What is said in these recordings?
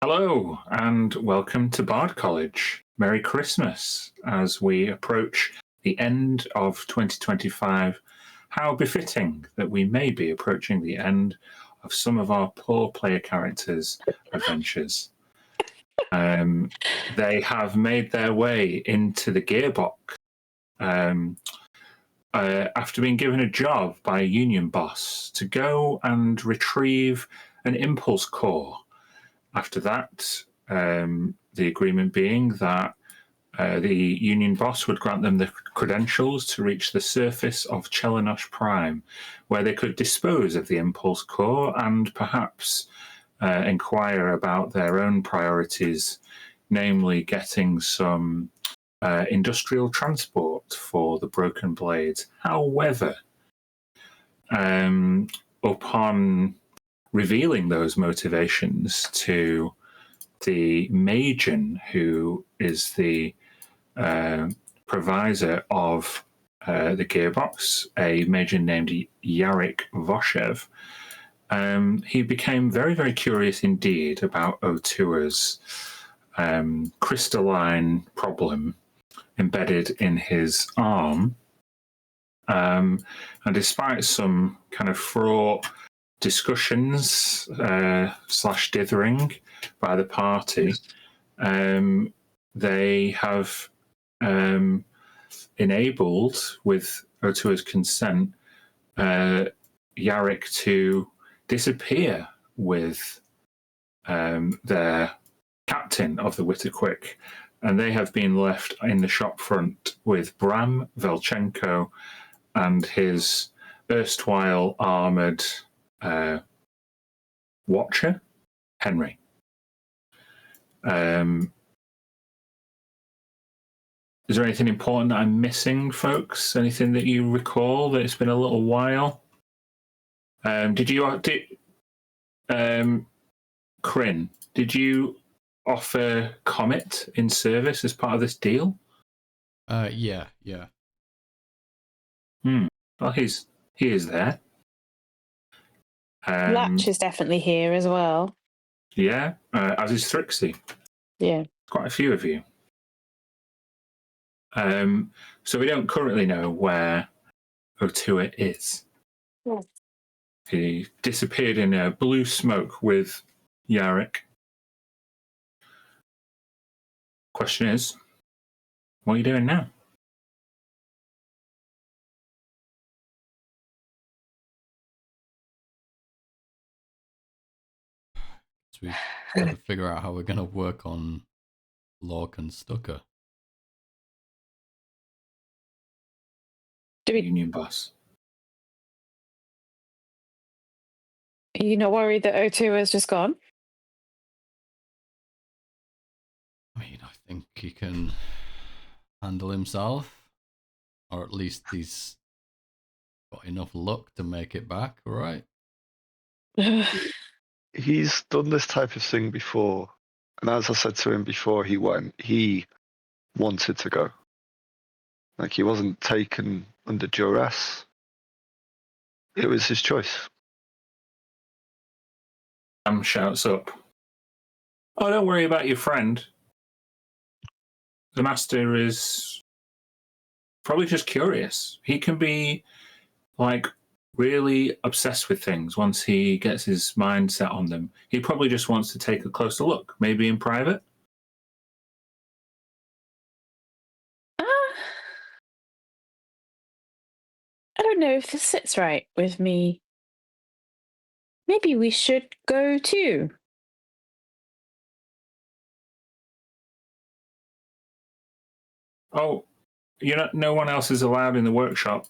Hello, and welcome to Bard College. Merry Christmas as we approach the end of 2025. How befitting that we may be approaching the end of some of our poor player characters' adventures. They have made their way into the gearbox after being given a job by a union boss to go and retrieve an impulse core. After that, the agreement being that the union boss would grant them the credentials to reach the surface of Chelenosh Prime, where they could dispose of the impulse core and perhaps inquire about their own priorities, namely getting some industrial transport for the broken blades. However, upon revealing those motivations to the Magian, who is the provisor of the gearbox, a Magian named Yarrick Voshev, he became very, very curious indeed about O'Tua's crystalline problem embedded in his arm. And despite some kind of fraught discussions / dithering by the party, they have enabled, with O'Tua's consent, Yarrick to disappear with their captain of the Witterquick, and they have been left in the shop front with Bram Velchenko and his erstwhile armoured watcher, Henry. Is there anything important that I'm missing, folks? Anything that you recall that it's been a little while? Kryn, did you offer Comet in service as part of this deal? Yeah. Well, he is there. Latch is definitely here as well. Yeah, as is Thrixie. Yeah. Quite a few of you. So we don't currently know where O'Tua is. Yeah. He disappeared in a blue smoke with Yarrick. Question is, what are you doing now? So we've got to figure out how we're going to work on Lork and Stucker. Union boss. Are you not worried that O2 has just gone? I mean, I think he can handle himself, or at least he's got enough luck to make it back, right? He's done this type of thing before, and as I said to him before he went, he wanted to go. Like, he wasn't taken under duress. It was his choice. Sam shouts up, "Oh, don't worry about your friend. The master is probably just curious. He can be, like, really obsessed with things once he gets his mind set on them. He probably just wants to take a closer look, maybe in private." I don't know if this sits right with me. Maybe we should go too. Oh, no one else is allowed in the workshop.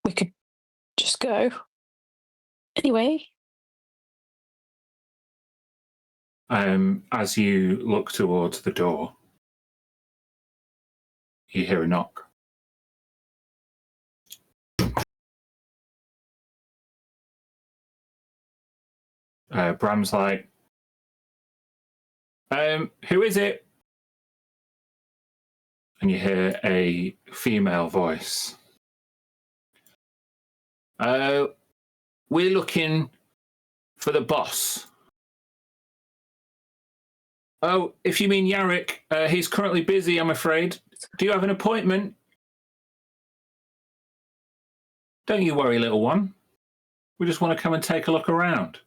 We could just go. Anyway. As you look towards the door, you hear a knock. Bram's like, who is it? And you hear a female voice. we're looking for the boss. Oh, if you mean Yarrick, he's currently busy, I'm afraid. Do you have an appointment? Don't you worry, little one. We just want to come and take a look around.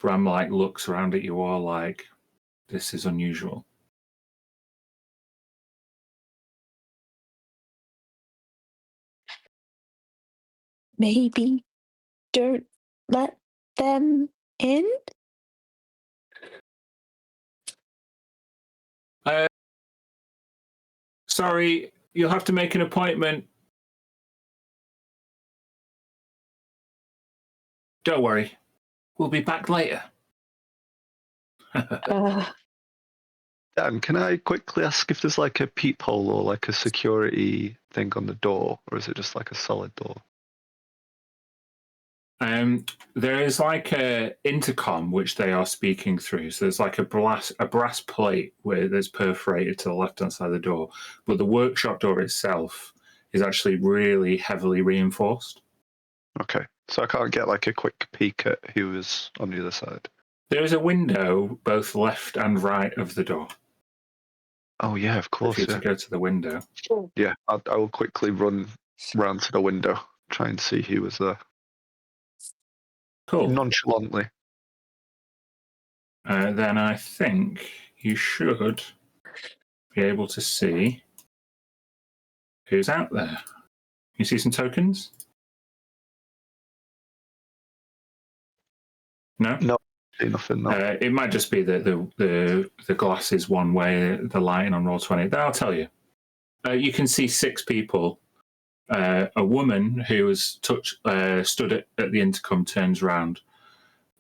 Bram looks around at you all like, this is unusual. Maybe don't let them in? Sorry, you'll have to make an appointment. Don't worry. We'll be back later. Dan, can I quickly ask if there's like a peephole or like a security thing on the door, or is it just like a solid door? There is like a intercom which they are speaking through. So there's like a brass plate where there's perforated to the left-hand side of the door, but the workshop door itself is actually really heavily reinforced. Okay, so I can't get like a quick peek at who is on the other side. There is a window both left and right of the door. Oh yeah, of course. For you Yeah, to go to the window. yeah. I will quickly run round to the window, try and see who was there. Cool. Nonchalantly. Then I think you should be able to see who's out there. You see some tokens? No? No, see nothing. No. It might just be that the glass is one way, the lighting on Roll20. I'll tell you. You can see 6 people. A woman who was stood at the intercom turns around.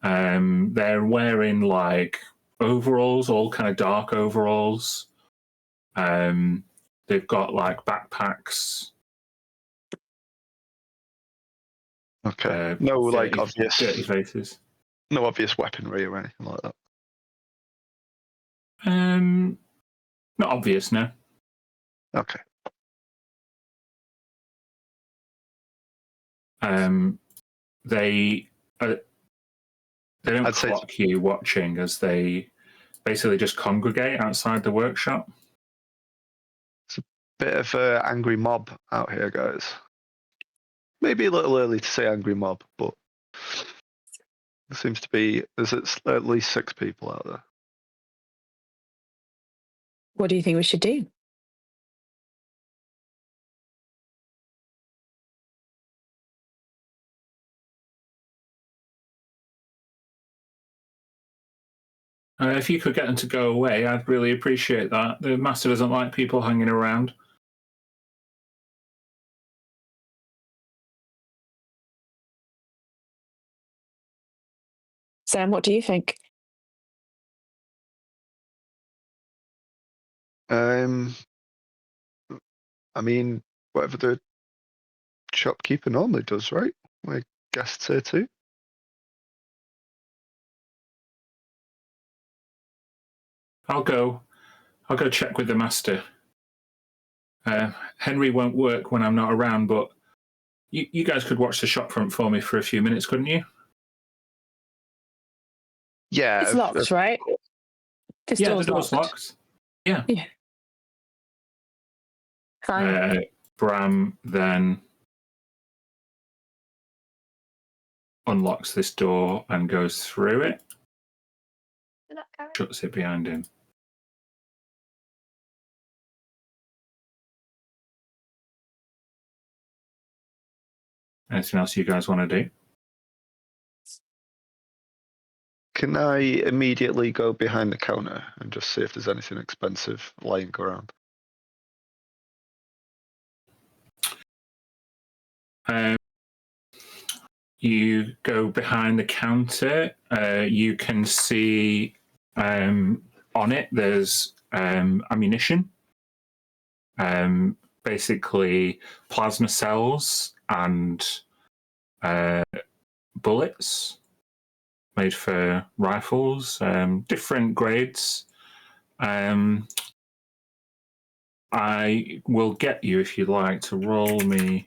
They're wearing like overalls, all kind of dark overalls. They've got like backpacks. Okay. No, like obvious dirty faces. No obvious weaponry or anything like that. Not obvious, no. Okay. They don't clock you watching as they basically just congregate outside the workshop. It's a bit of an angry mob out here, guys. Maybe a little early to say angry mob, but there seems to be there's at least 6 people out there. What do you think we should do? If you could get them to go away, I'd really appreciate that. The master doesn't like people hanging around. Sam, what do you think? I mean, whatever the shopkeeper normally does, right? My guests here too. I'll go check with the master. Henry won't work when I'm not around, but you guys could watch the shop front for me for a few minutes, couldn't you? Yeah. It's locked, right? The door's locked. Yeah. Fine. Bram then unlocks this door and goes through it. Shuts it behind him. Anything else you guys want to do? Can I immediately go behind the counter and just see if there's anything expensive lying around? You go behind the counter. You can see on it there's ammunition, basically plasma cells and bullets made for rifles, different grades. I will get you if you'd like to roll me.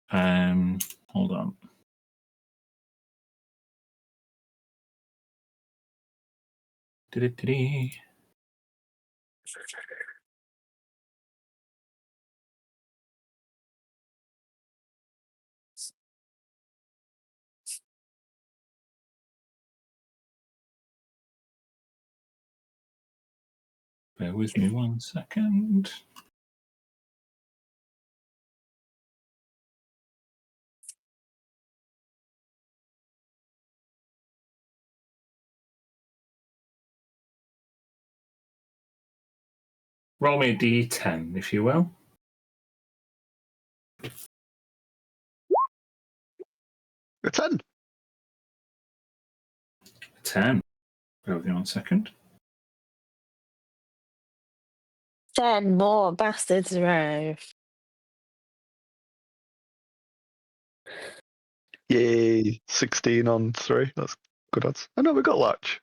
Hold on. Dee-dee-dee-dee. Bear with me 1 second. Roll me a d10, if you will. A 10. 10. Bear with me 1 second. 10 more bastards arrive. Yay. 16 on 3. That's good odds. I know we got Latch.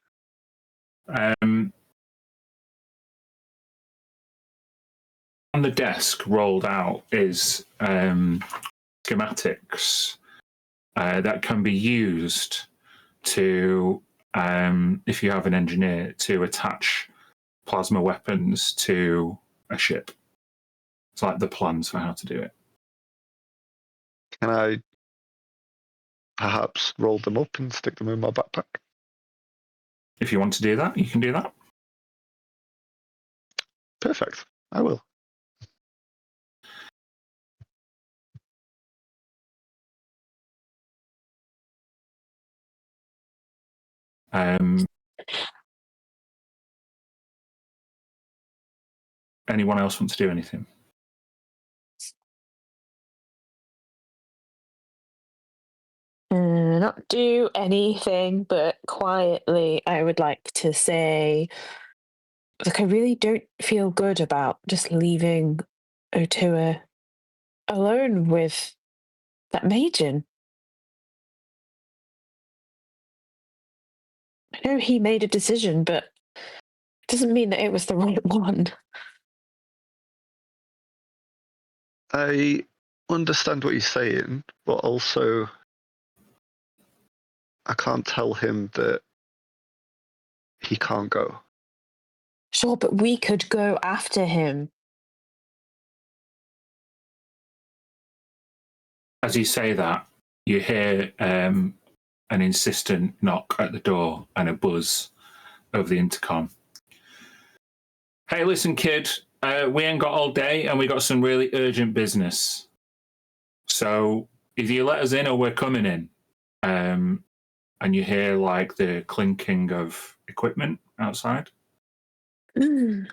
On the desk, rolled out, is schematics that can be used to, if you have an engineer, to attach plasma weapons to a ship. It's like the plans for how to do it. Can I perhaps roll them up and stick them in my backpack? If you want to do that, you can do that. Perfect. I will. Anyone else want to do anything? Not do anything, but quietly, I would like to say, like, I really don't feel good about just leaving Otua alone with that Majin. I know he made a decision, but it doesn't mean that it was the right one. I understand what you're saying, but also I can't tell him that he can't go. Sure, but we could go after him. As you say that, you hear an insistent knock at the door and a buzz over the intercom. Hey, listen, kid, we ain't got all day and we got some really urgent business. So either you let us in or we're coming in. And you hear like the clinking of equipment outside. Mm.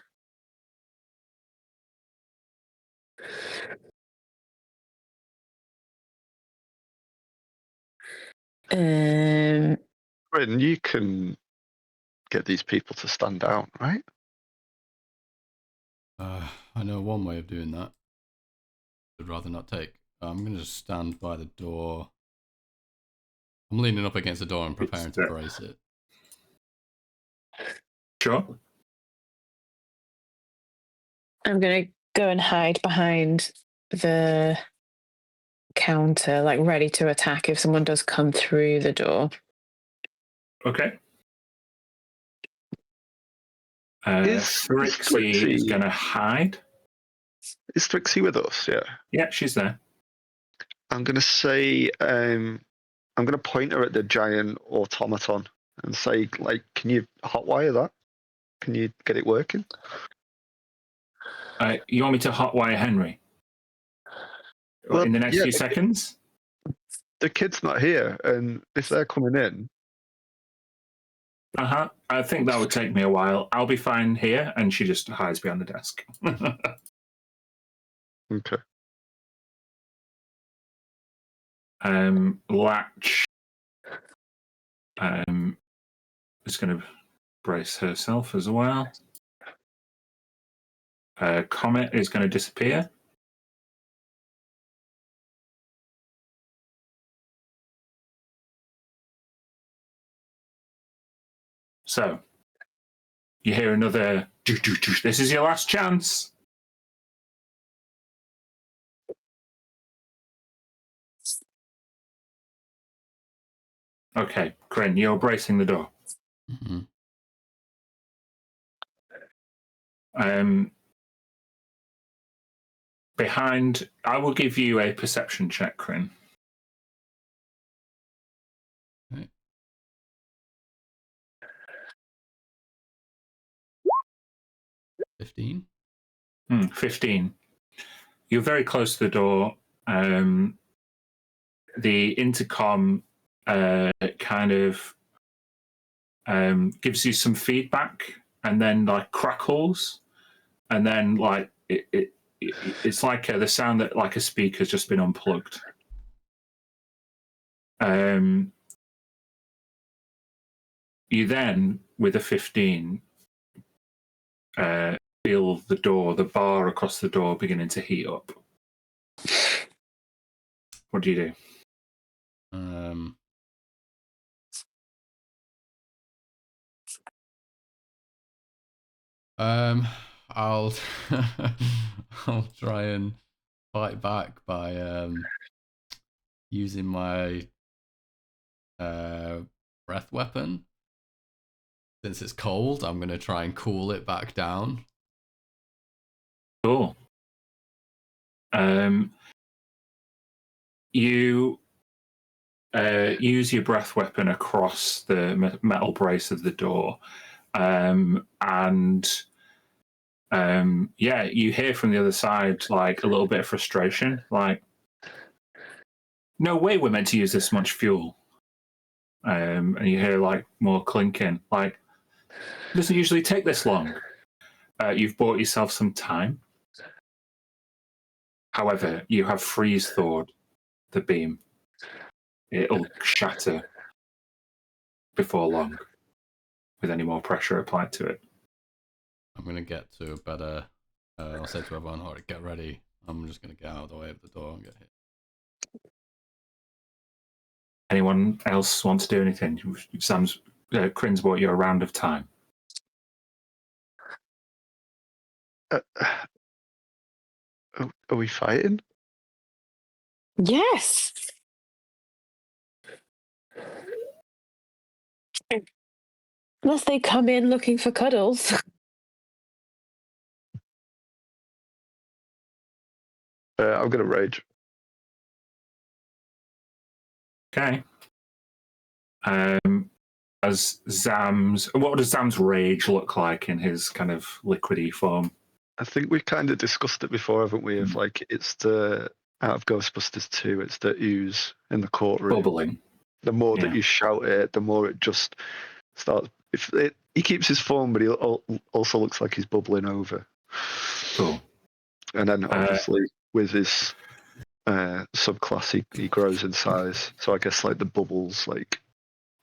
Bryn, you can get these people to stand down, right? I know one way of doing that. I'd rather not take. I'm going to just stand by the door. I'm leaning up against the door and preparing to brace it. Sure. I'm going to go and hide behind the counter, like ready to attack if someone does come through the door. Okay. Is Thrixie is going to hide. Is Thrixie with us? Yeah. Yeah, she's there. I'm going to say, I'm going to point her at the giant automaton and say, like, can you hotwire that? Can you get it working? You want me to hotwire Henry? Well, in the next yeah, few seconds? The kid's not here, and if they're coming in... Uh-huh. I think that would take me a while. I'll be fine here, and she just hides behind the desk. Okay. Latch is going to brace herself as well. Comet is going to disappear. So, You hear another, this is your last chance. Okay, Kryn, you're bracing the door. Mm-hmm. Behind, I will give you a perception check, Kryn. Okay. 15. 15. You're very close to the door. The intercom kind of gives you some feedback and then like crackles, and then like it's like the sound that like a speaker's just been unplugged. You then, with a 15, feel the bar across the door beginning to heat up. What do you do? I'll I'll try and fight back by using my breath weapon. Since it's cold, I'm gonna try and cool it back down. Cool. You use your breath weapon across the metal brace of the door, and you hear from the other side like a little bit of frustration, like, no way we're meant to use this much fuel. And you hear like more clinking, like, it doesn't usually take this long. You've bought yourself some time. However, you have freeze thawed the beam. It'll shatter before long with any more pressure applied to it. I'm gonna get to a better. I'll say to everyone, "All right, get ready." I'm just gonna get out of the way of the door and get hit. Anyone else want to do anything? Kryn's bought you a round of time. Are we fighting? Yes. Unless they come in looking for cuddles. I'm gonna rage. Okay. As what does Zam's rage look like in his kind of liquidy form? I think we kind of discussed it before, haven't we? Of like, it's the out of Ghostbusters 2, it's the ooze in the courtroom. Bubbling. The more that you shout it, the more it just starts. He keeps his form, but he also looks like he's bubbling over. Cool. And then obviously with his subclass, he grows in size. So I guess like the bubbles like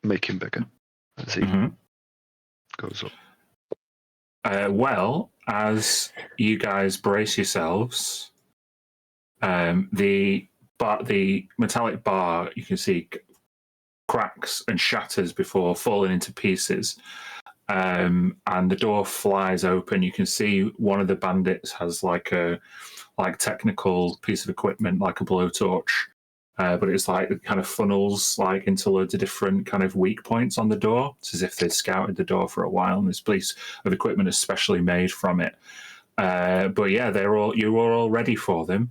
make him bigger as he goes up. Well, as you guys brace yourselves, the metallic bar, you can see, cracks and shatters before falling into pieces, and the door flies open. You can see one of the bandits has like a technical piece of equipment, like a blowtorch, but it's like it kind of funnels like into loads of different kind of weak points on the door. It's as if they'd scouted the door for a while, and this piece of equipment is specially made from it. But yeah, you were all ready for them.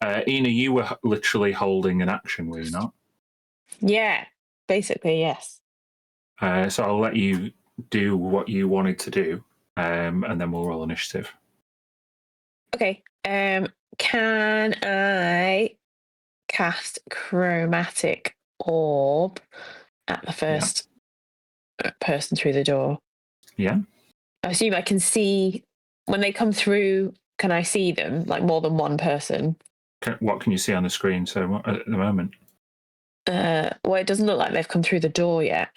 Ina, you were literally holding an action, were you not? Yeah, basically, yes. So I'll let you do what you wanted to do, and then we'll roll initiative. Okay. Can I cast chromatic orb at the first person through the door? Yeah. I assume I can see when they come through. Can I see them, like more than one person? What can you see on the screen? So at the moment, well, it doesn't look like they've come through the door yet.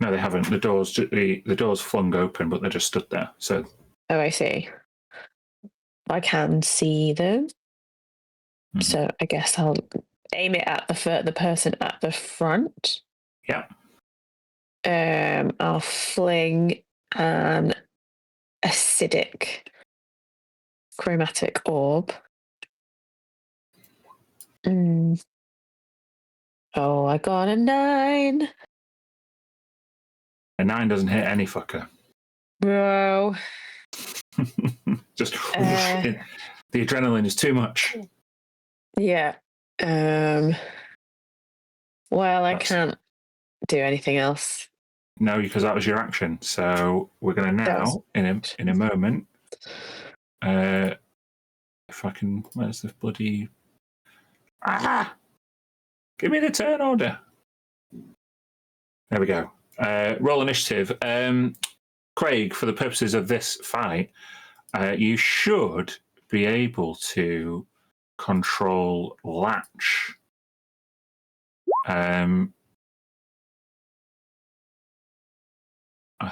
no, they haven't. The door's flung open, but they're just stood there. So. Oh, I see. I can see them. Mm-hmm. So I guess I'll aim it at the person at the front. Yeah. I'll fling an acidic chromatic orb. Oh, I got a 9. A 9 doesn't hit any fucker. Bro. Just the adrenaline is too much. Yeah. Well, I can't do anything else. No, because that was your action. So we're going to now, in a moment, if I can, where's the bloody... Give me the turn order. There we go. Roll initiative. Craig, for the purposes of this fight, you should be able to control Latch. I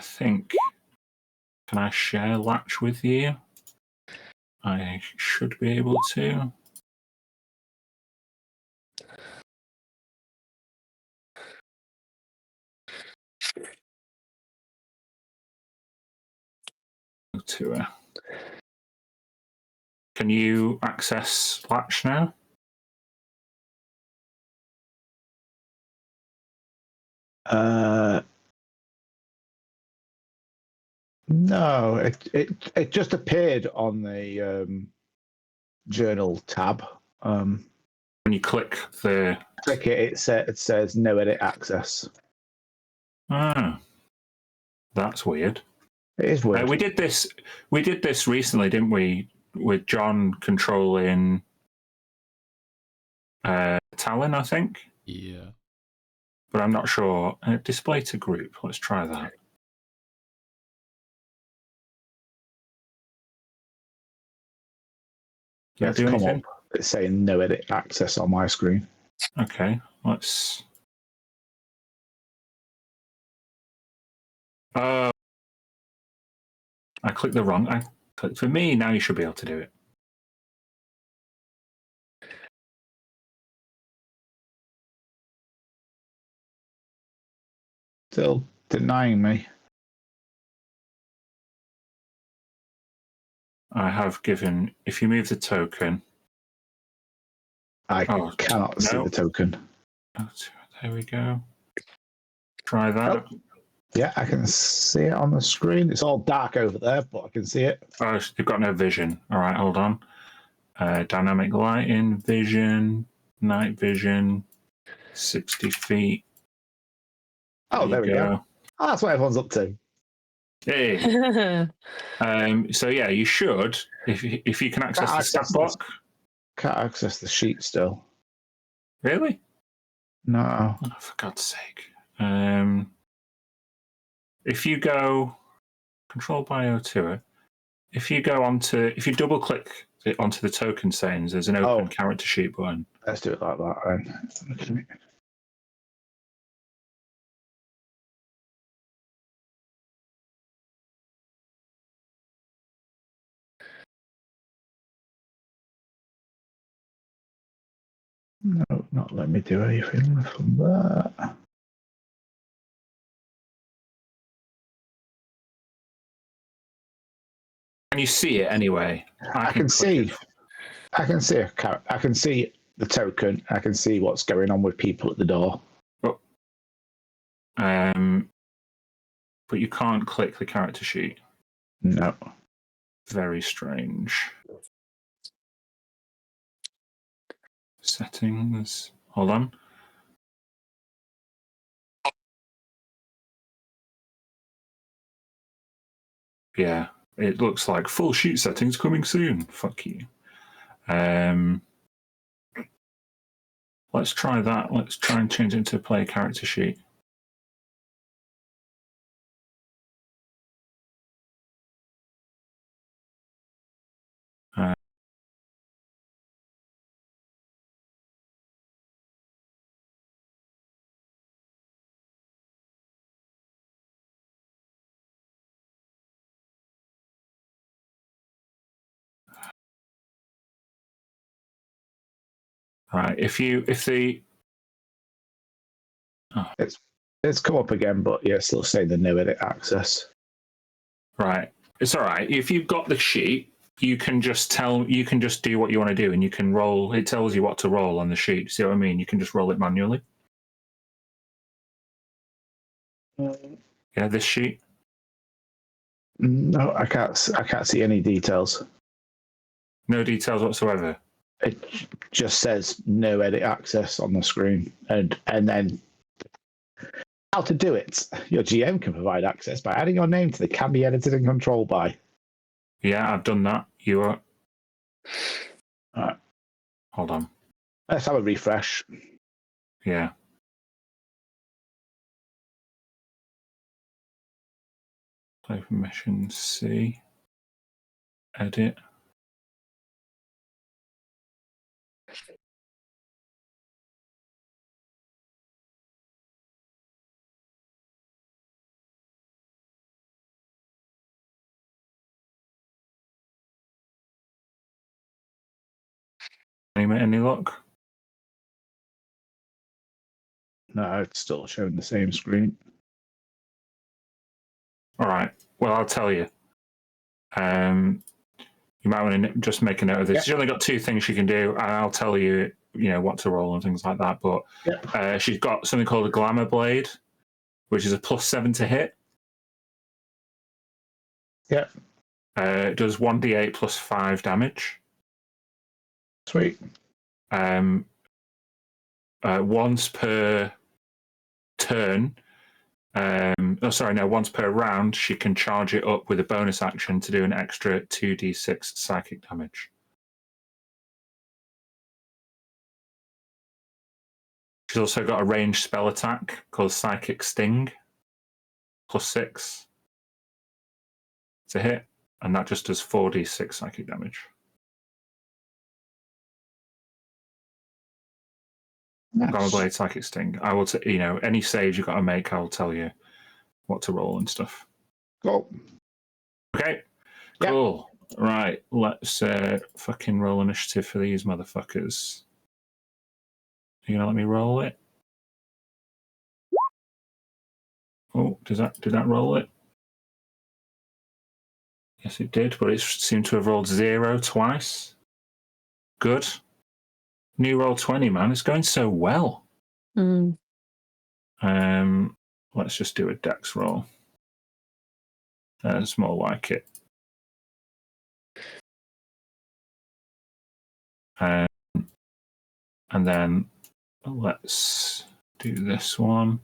think... Can I share Latch with you? I should be able to. To her. Can you access Latch now? No, it just appeared on the journal tab. When you click it, it says no edit access. Ah, that's weird. It is weird. We did this recently, didn't we? With John controlling Talon, I think. Yeah. But I'm not sure. Display to group. Let's try that. Yeah, it's come up. It's saying no edit access on my screen. Okay, let's. I clicked the wrong. I clicked for me. Now you should be able to do it. Still denying me. I have given. If you move the token, I cannot see the token. There we go. Try that. Oh. Yeah, I can see it on the screen. It's all dark over there, but I can see it. Oh, you've got no vision. All right, hold on. Dynamic lighting, vision, night vision, 60 feet. Oh, there we go. Oh, that's what everyone's up to. Hey. So yeah, you should, if you can access the stat block. Can't access the sheet still. Really? No. Oh, for God's sake. If you go control bio tour, if you double click onto the token settings, there's an open character sheet button. Let's do it like that then. No, not let me do anything from that. Can you see it anyway? I can see the token. I can see what's going on with people at the door. But you can't click the character sheet. No. Very strange. Settings. Hold on. Yeah, it looks like full sheet settings coming soon. Fuck you. Let's try that. Let's try and change it into a player character sheet. Right, It's come up again, but yeah, still saying the no edit access. Right, It's all right. If you've got the sheet, you can just do what you want to do, and you can roll. It tells you what to roll on the sheet. See what I mean? You can just roll it manually. Yeah, this sheet. No, I can't see any details. No details whatsoever. It just says no edit access on the screen, and then how to do it. Your GM can provide access by adding your name to the can be edited and controlled by. Yeah, I've done that. You are. All right. Hold on. Let's have a refresh. Yeah. Play permission C. Edit. Any luck? No, it's still showing the same screen. All right. Well, I'll tell you. You might want to just make a note of this. Yep. She's only got 2 things she can do, and I'll tell you, what to roll and things like that. But Yep. She's got something called a Glamour Blade, which is a +7 to hit. Yep. It does 1d8 plus 5 damage. Sweet. Once per turn. Once per round, she can charge it up with a bonus action to do an extra 2d6 psychic damage. She's also got a ranged spell attack called Psychic Sting, +6 to hit, and that just does 4d6 psychic damage. Nice. Glamour Blade, Psychic Sting. I will, any save you've got to make, I will tell you what to roll and stuff. Cool. Okay, Yep. cool. Right, let's fucking roll initiative for these motherfuckers. You gonna let me roll it? Oh, did that roll it? Yes, it did, but it seemed to have rolled 0 twice. Good. New roll 20, man. It's going so well. Let's just do a dex roll. It's more like it. And then let's do this one.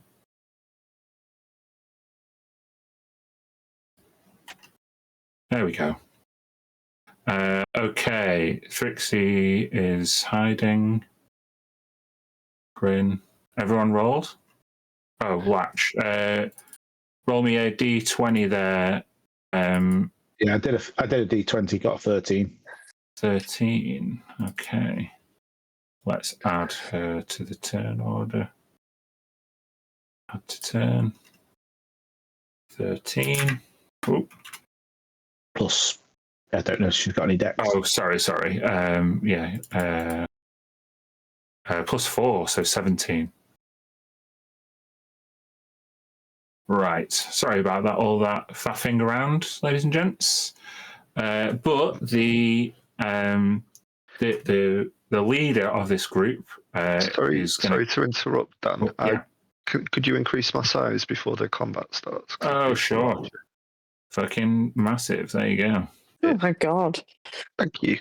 There we go. Okay, Trixie is hiding. Grin. Everyone rolled? Oh, Latch. Roll me a d20 there. Yeah, I did a d20, got a 13. 13. Okay. Let's add her to the turn order. Add to turn. 13. Oh. Plus, I don't know if she's got any decks. Oh, sorry. +4, so 17. Right. Sorry about that. All that faffing around, ladies and gents. But the leader of this group Sorry to interrupt, Dan. Oh, yeah. Could you increase my size before the combat starts? Oh, sure. Fucking massive. There you go. Oh my god. Thank you.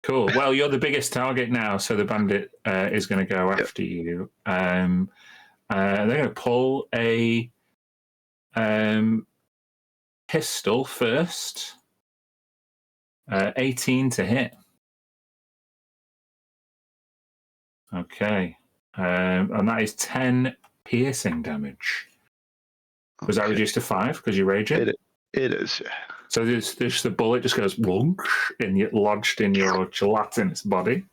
Cool. Well, you're the biggest target now, so the bandit is going to go after you. They're going to pull a pistol first. 18 to hit. Okay. And that is 10 piercing damage. Was that reduced to 5 because you rage it? It is, yeah. So the bullet just goes wonk lodged in your gelatinous body.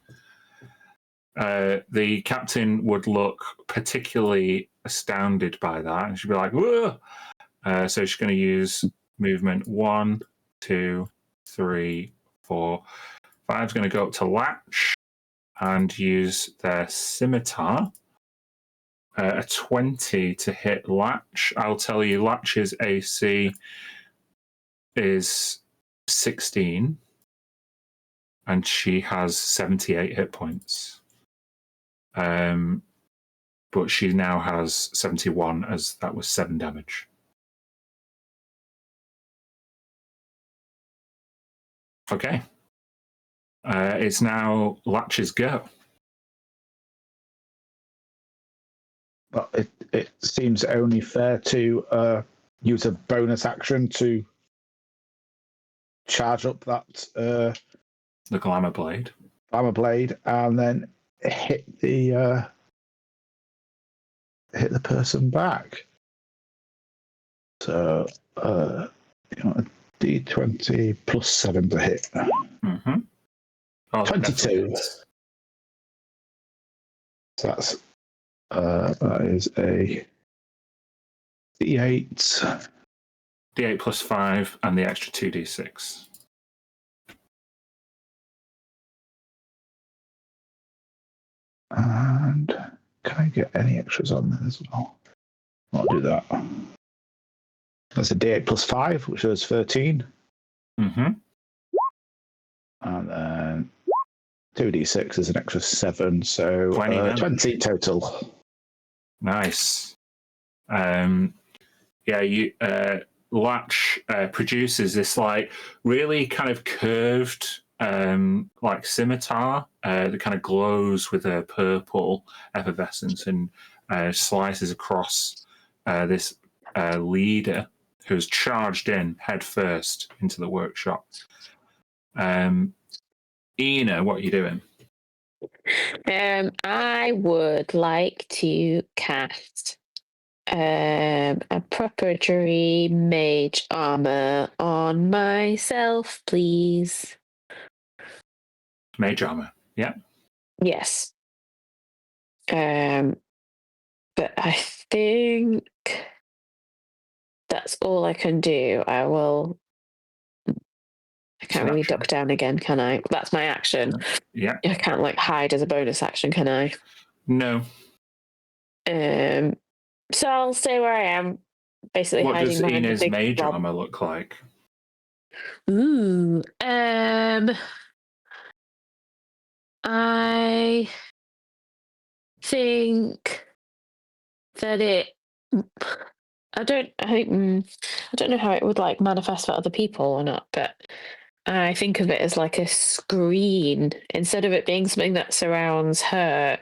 The captain would look particularly astounded by that, and she'd be like, "Whoa!" So she's going to use movement 1, 2, 3, 4, 5's going to go up to Latch and use their scimitar. A 20 to hit Latch. I'll tell you, Latch's AC is 16, and she has 78 hit points. But she now has 71, as that was 7 damage. Okay. It's now Latch's go. But it seems only fair to use a bonus action to charge up that The Glamour Blade. armor blade and then hit the person back. So a D20 plus 7 to hit. Mm-hmm. Oh, 22. So that is a D8. D8 plus 5 and the extra 2d6. And can I get any extras on there as well? I'll do that. That's a D8 plus 5, which is 13. Mm-hmm. And then 2d6 is an extra 7, so 20 total. Nice. You Latch produces this like really kind of curved like scimitar that kind of glows with a purple effervescence and slices across this leader who's charged in head first into the workshop. Ina, what are you doing? I would like to cast a preparatory mage armor on myself, please. Mage armor. Yeah. Yes. But I think that's all I can do. I can't really duck down again, can I? That's my action. Yeah. I can't like hide as a bonus action, can I? No. So I'll stay where I am, basically What hiding does behind Ina's the big mage blob. armor look like? Ooh. I think that I don't know how it would like manifest for other people or not, but I think of it as like a screen instead of it being something that surrounds her.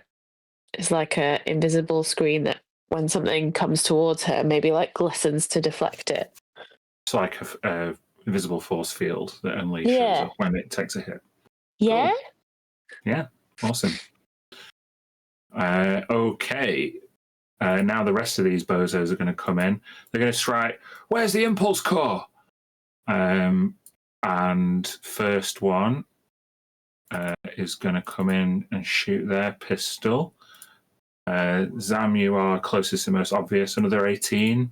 It's like a invisible screen that when something comes towards her, maybe like glistens to deflect it. It's like a invisible force field that only shows up when it takes a hit. Yeah. Cool. Yeah. Awesome. Okay. Now the rest of these bozos are going to come in. They're going to strike. Where's the impulse core? And first one is going to come in and shoot their pistol. Zam, you are closest and most obvious. Another 18.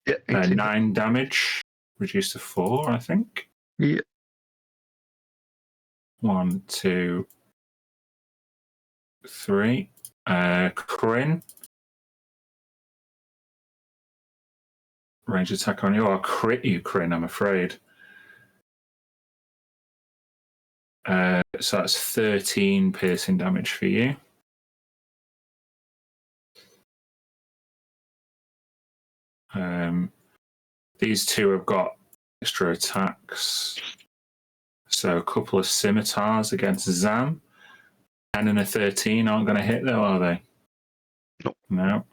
Yeah, 18. 9 damage. Reduced to 4, I think. Yeah. 1, 2, 3. Kryn. Range attack on you. I'll crit you, Kryn, I'm afraid. So that's 13 piercing damage for you. These two have got extra attacks. So a couple of scimitars against Zam. 10 and a 13 aren't going to hit, though, are they? Nope. No.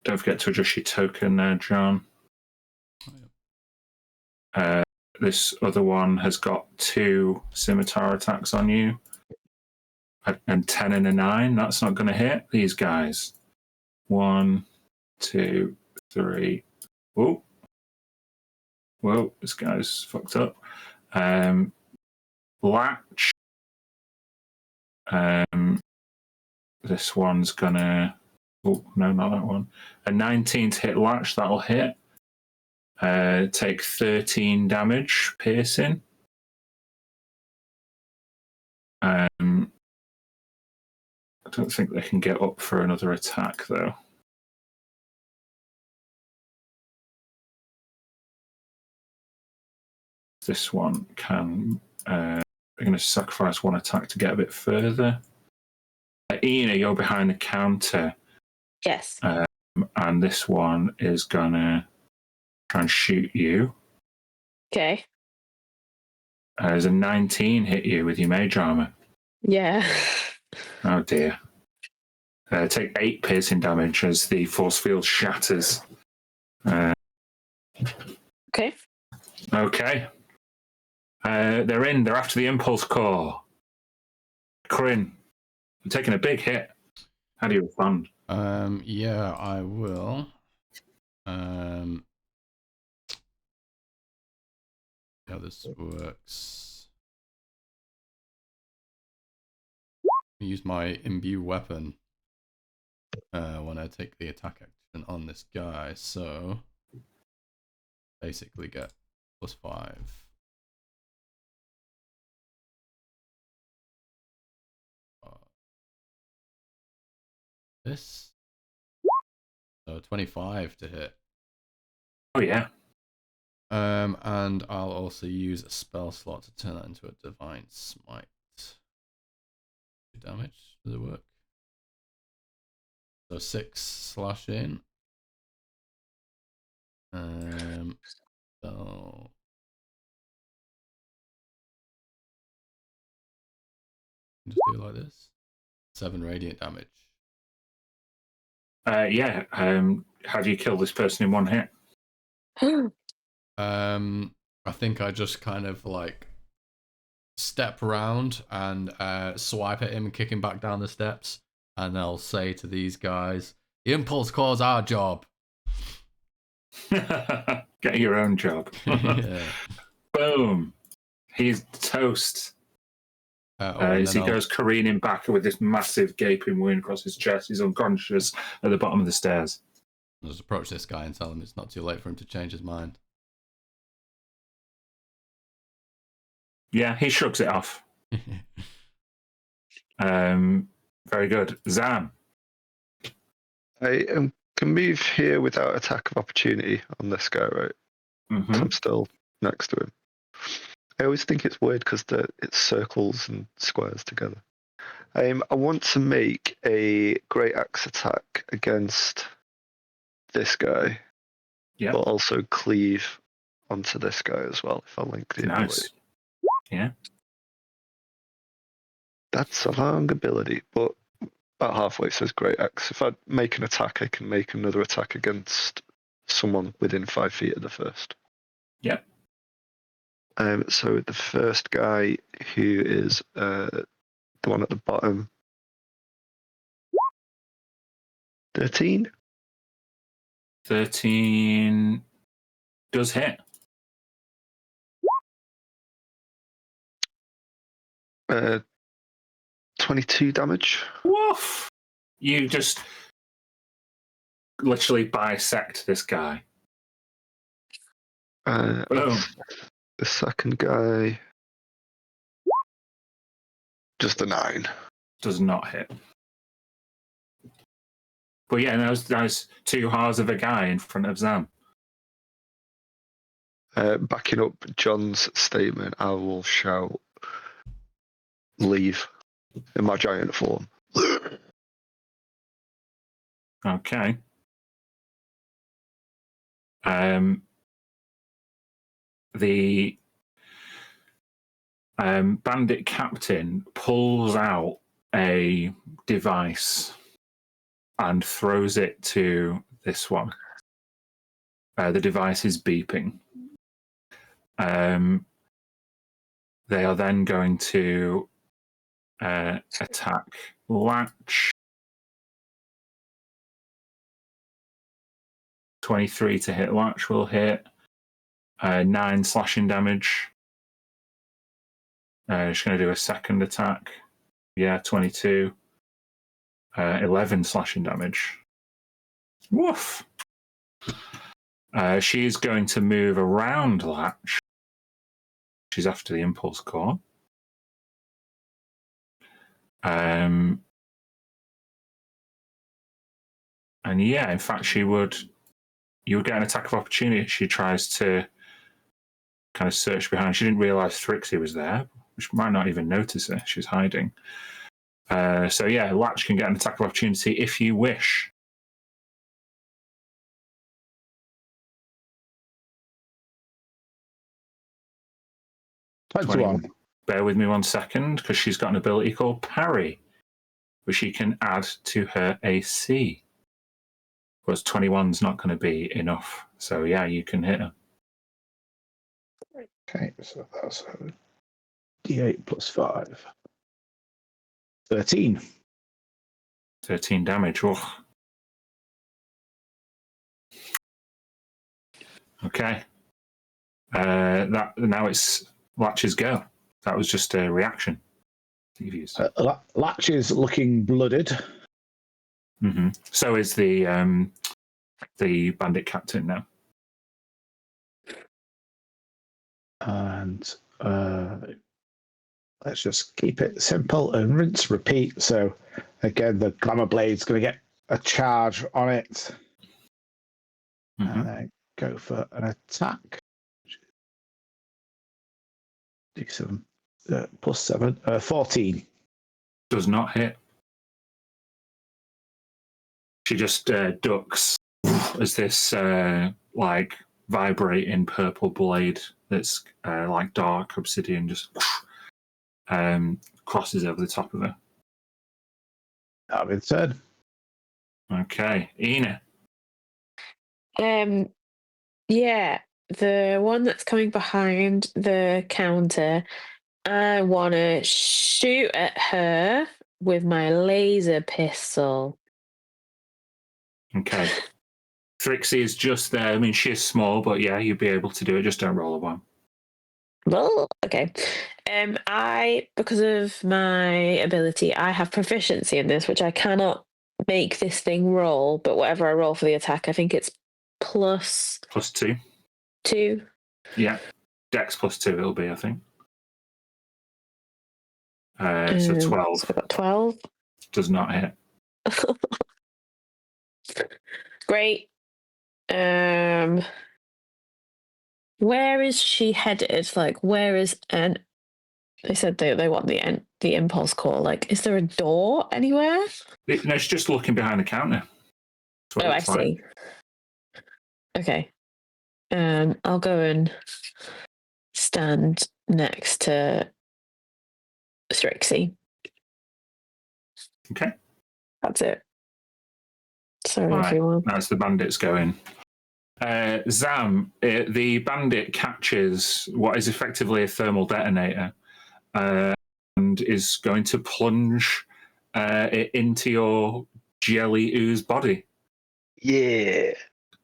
Don't forget to adjust your token there, John. This other one has got 2 scimitar attacks on you. And 10 and a 9. That's not going to hit these guys. 1, 2, 3. Whoa. Whoa, this guy's fucked up. Latch. This one's gonna. Oh, no, not that one. A 19 to hit Latch, that'll hit. Take 13 damage, piercing. I don't think they can get up for another attack, though. this one can. I'm going to sacrifice one attack to get a bit further. Ina, you're behind the counter. Yes. And this one is going to try and shoot you. Okay. There's a 19 hit you with your mage armor. Yeah. Oh dear. Take 8 piercing damage as the force field shatters. Okay. Okay. They're in. They're after the impulse core. Corinne, you're taking a big hit. How do you respond? Yeah, I will. How this works. I use my imbue weapon when I take the attack action on this guy, so basically get +5. This. So 25 to hit. Oh yeah. And I'll also use a spell slot to turn that into a divine smite. 2 damage. Does it work? So 6 slashing. So just do it like this. 7 radiant damage. Yeah. How do you kill this person in one hit? I think I just kind of like step round and swipe at him and kick him back down the steps, and I'll say to these guys, "The impulse core's our job." Get your own job. Yeah. Boom. He's toast. As he goes careening back with this massive gaping wound across his chest. He's unconscious at the bottom of the stairs. I'll just approach this guy and tell him it's not too late for him to change his mind. Yeah, he shrugs it off. Very good. Zam. I can move here without attack of opportunity on this guy, right? Mm-hmm. I'm still next to him. I always think it's weird because it's circles and squares together. I want to make a great axe attack against this guy, Yeah. but also cleave onto this guy as well if I link the ability. Nice. Yeah. That's a long ability, but about halfway says great axe. If I make an attack, I can make another attack against someone within 5 feet of the first. Yeah. So the first guy, who is the one at the bottom, 13. 13 does hit. 22 damage. Woof! You just literally bisect this guy. Boom. The second guy, just a 9. Does not hit. But yeah, there's 2 halves of a guy in front of Zam. Backing up John's statement, I will shout, "Leave," in my giant form. Okay. The bandit captain pulls out a device and throws it to this one. The device is beeping. They are then going to attack Latch. 23 to hit Latch will hit. 9 slashing damage. Just going to do a second attack. Yeah, 22. 11 slashing damage. Woof. She is going to move around Latch. She's after the impulse core. And yeah, in fact, you would get an attack of opportunity if she tries to kind of searched behind. She didn't realise Thrixie was there, which might not even notice her. She's hiding. So yeah, Latch can get an attack of opportunity if you wish. Bear with me 1 second, because she's got an ability called Parry, which she can add to her AC. But 21's not going to be enough. So yeah, you can hit her. Okay, so that's D8 plus 5. 13. 13 damage. Oh. Okay. That now it's Latch's go. That was just a reaction you've used. Latch is looking blooded. Mm-hmm. So is the bandit captain now. And let's just keep it simple and rinse, repeat. So again, the Glamour Blade's going to get a charge on it. Mm-hmm. And then go for an attack. D7 plus 7, 14. Does not hit. She just ducks as this like vibrating purple blade that's like dark obsidian just crosses over the top of her. That'll be the turn. Okay, Ina. Yeah, the one that's coming behind the counter, I want to shoot at her with my laser pistol. Okay. Thrixie is just there. I mean, she is small, but yeah, you'd be able to do it. Just don't roll a 1. Well, okay. Because of my ability, I have proficiency in this, which I cannot make this thing roll, but whatever I roll for the attack, I think it's plus +2. 2. Yeah. Dex +2 it'll be, I think. So 12. So I got 12. Does not hit. Great. Where is she headed? Like, where is they said they want the impulse core. Like, is there a door anywhere? No, she's just looking behind the counter. Oh, I see. Okay. I'll go and stand next to Strixie. Okay. That's it. Sorry, Right. everyone. That's the bandits going. Zam, the bandit catches what is effectively a thermal detonator and is going to plunge it into your jelly ooze body. Yeah.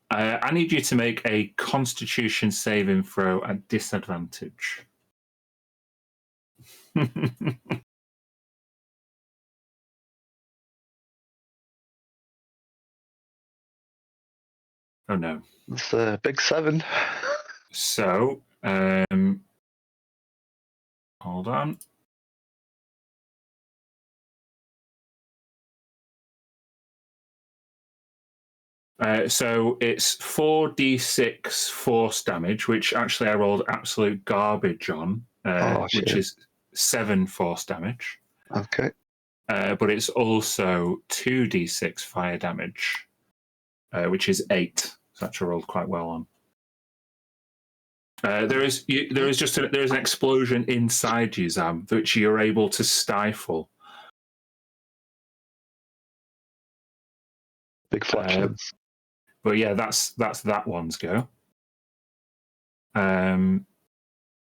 I need you to make a Constitution saving throw at disadvantage. Oh no. It's a big 7. So, hold on. So it's 4d6 force damage, which actually I rolled absolute garbage on, which is 7 force damage. Okay. But it's also 2d6 fire damage, which is 8. So actually rolled quite well on. There is an explosion inside you, Zam, which you're able to stifle. Big flatulence. But yeah, that's that one's go.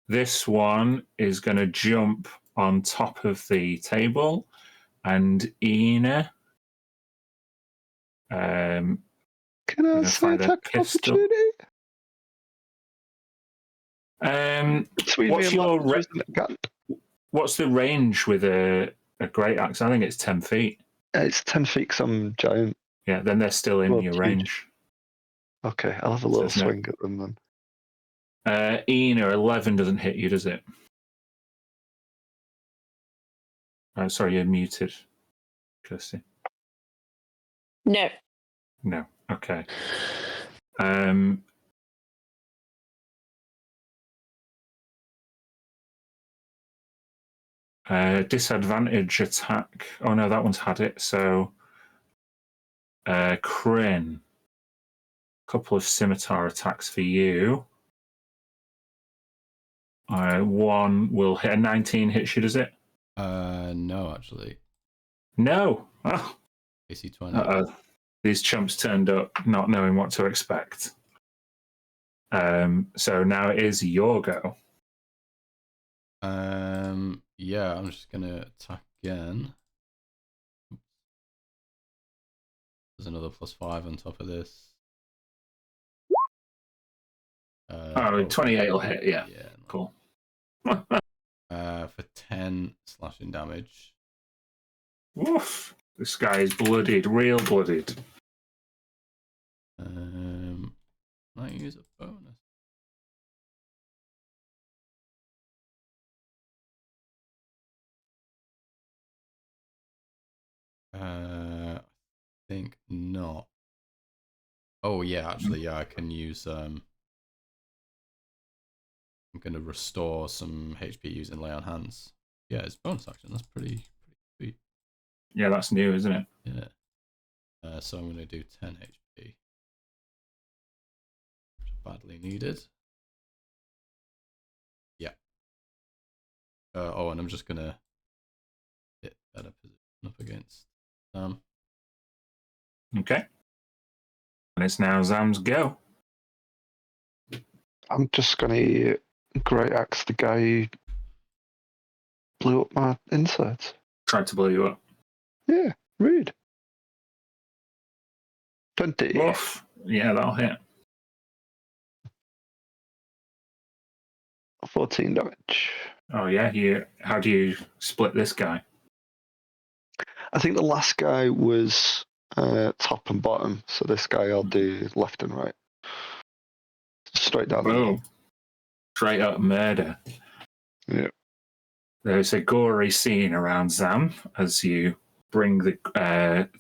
This one is going to jump on top of the table, and Ina. Can I say find a attack pistol. What's the range with a great axe? I think it's 10 feet. It's 10 feet because I'm giant. Yeah, then they're still in your range. Okay, I'll have a little swing at them then. Ina, 11 doesn't hit you, does it? Oh, sorry, you're muted, Kirsty. No. No. Okay. Disadvantage attack. Oh no, that one's had it. So, Kryn. Couple of scimitar attacks for you. One will hit a 19. Hits you, does it? No, actually. No. Oh. AC 20. These chumps turned up not knowing what to expect. So now it is your go. Yeah, I'm just gonna attack again. There's another +5 on top of this. 28 will hit, yeah. Yeah. Cool. For 10 slashing damage. Woof. This guy is bloodied, real bloodied. Might use a bonus. I think not. Oh yeah, actually, yeah, I can use I'm gonna restore some HP using lay on hands. Yeah, it's bonus action. That's pretty sweet. Yeah, that's new, isn't it? Yeah. So I'm gonna do 10 HP. Badly needed. Yeah. And I'm just gonna hit better position up against Okay. And it's now Zam's go. I'm just going to great axe the guy who blew up my insides. Tried to blow you up. Yeah, rude. 20. Woof. Yeah, that'll hit. 14 damage. Oh yeah, how do you split this guy? I think the last guy was top and bottom, so this guy I'll do left and right. Straight down the middle. Boom. Straight up murder. Yeah. There's a gory scene around Zam as you bring the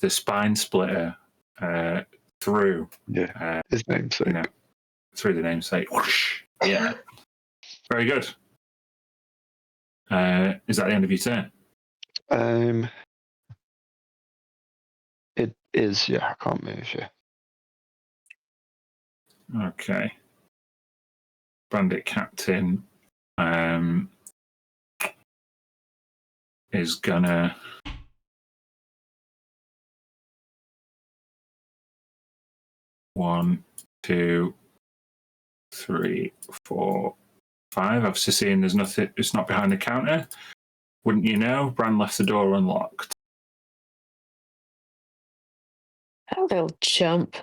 spine splitter through. Yeah. His namesake. You know, through the namesake. Whoosh. Yeah. Very good. Is that the end of your turn? It is, yeah. I can't move, yeah. Okay. Bandit Captain is gonna one, two, three, four, five. I've just seen there's nothing. It's not behind the counter. Wouldn't you know? Bran left the door unlocked. That little chump.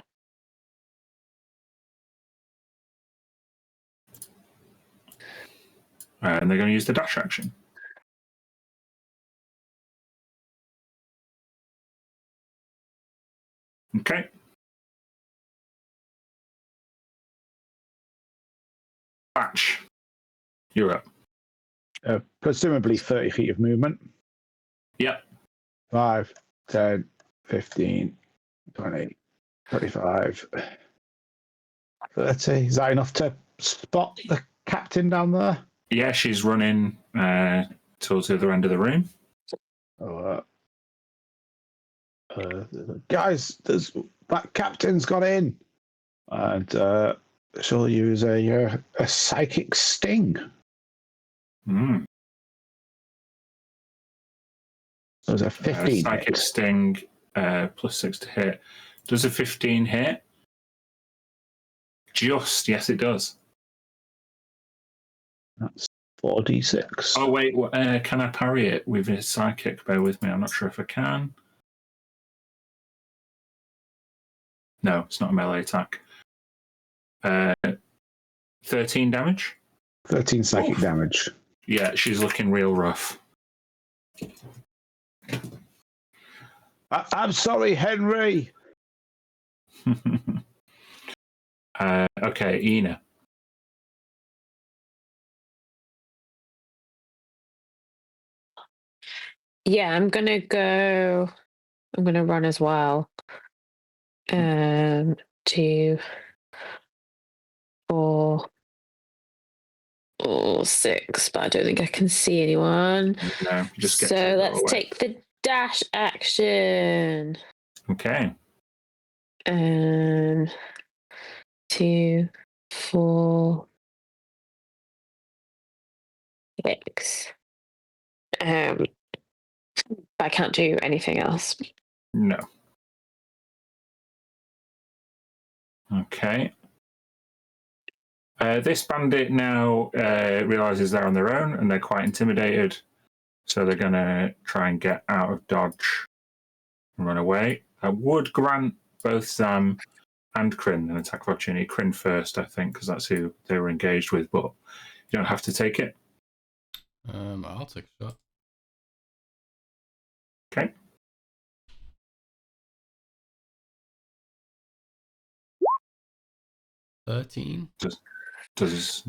And they're going to use the dash action. Okay. Batch. You're up. Presumably 30 feet of movement. Yep. 5, 10, 15, 20, 25, 30. Is that enough to spot the captain down there? Yeah, she's running towards the other end of the room. Guys, that captain's got in. And she'll use a psychic sting. Mm. So it's a 15 psychic hit. sting +6 to hit. Does a 15 hit? Just, yes, it does. That's 4d6. Oh, wait, can I parry it with a psychic? Bear with me, I'm not sure if I can. No, it's not a melee attack. 13 damage? 13 psychic damage. Yeah, she's looking real rough. I'm sorry, Henry. Okay, Ina. Yeah, I'm gonna run as well. 2, 4, or 6, but I don't think I can see anyone. No, you just get So to the let's doorway. take the dash action. Okay. 2, 4, 6. I can't do anything else. No. Okay. This bandit now realizes they're on their own and they're quite intimidated. So they're going to try and get out of dodge and run away. I would grant both Zam and Kryn an attack of opportunity. Kryn first, I think, because that's who they were engaged with, but you don't have to take it. I'll take a shot. Okay. $13. Does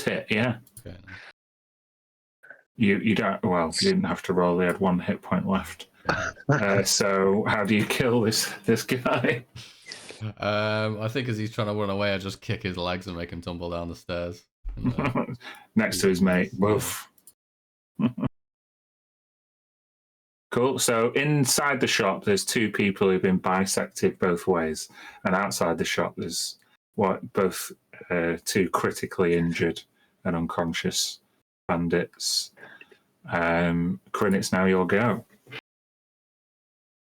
hit, yeah. Okay. Nice. You don't. Well, you didn't have to roll. They had 1 hit point left. So how do you kill this guy? I think as he's trying to run away, I just kick his legs and make him tumble down the stairs. And, Next to his mate. Woof. Cool. So inside the shop, there's 2 people who've been bisected both ways, and outside the shop, there's both 2 critically injured and unconscious bandits. Kryn, it's now your go.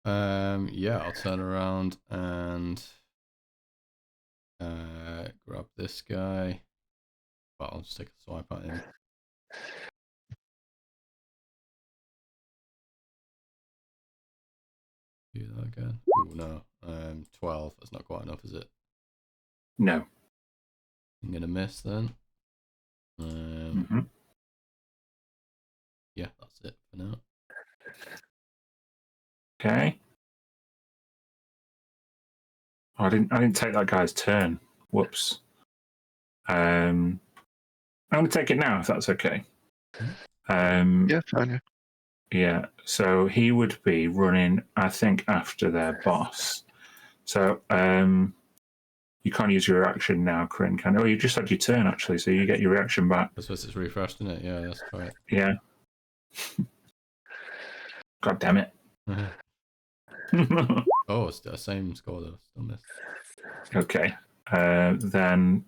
Yeah, I'll turn around and grab this guy. Well, I'll just take a swipe at him. Do that again. Oh no. 12. That's not quite enough, is it? No. I'm gonna miss then. Yeah, that's it for now. Okay. I didn't take that guy's turn. Whoops. I'm going to take it now, if that's okay. Yeah, fine. Yeah. Yeah. So he would be running, I think, after their boss. So you can't use your reaction now, Kryn. Can? Oh, you just had your turn actually, so you get your reaction back. I suppose it's refreshed, isn't it? Yeah, let's try it. Yeah. God damn it. Oh, it's the same score though. Still missed. Okay. Then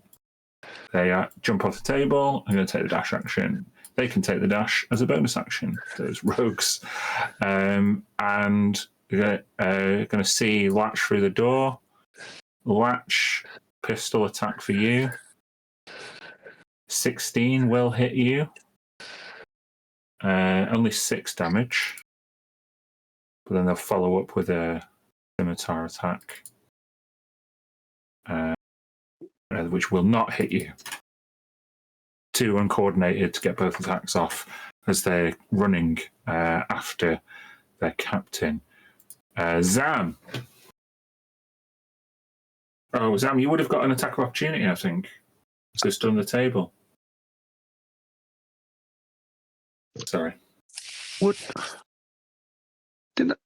they jump off the table. I'm going to take the dash action. They can take the dash as a bonus action, those rogues. And we're going to see Latch through the door. Latch, pistol attack for you. 16 will hit you. Only 6 damage. But then they'll follow up with a scimitar attack, which will not hit you. 2 uncoordinated to get both attacks off as they're running after their captain. Zam. Oh, Zam, you would have got an attack of opportunity, I think. It's just on the table. Sorry. Didn't I...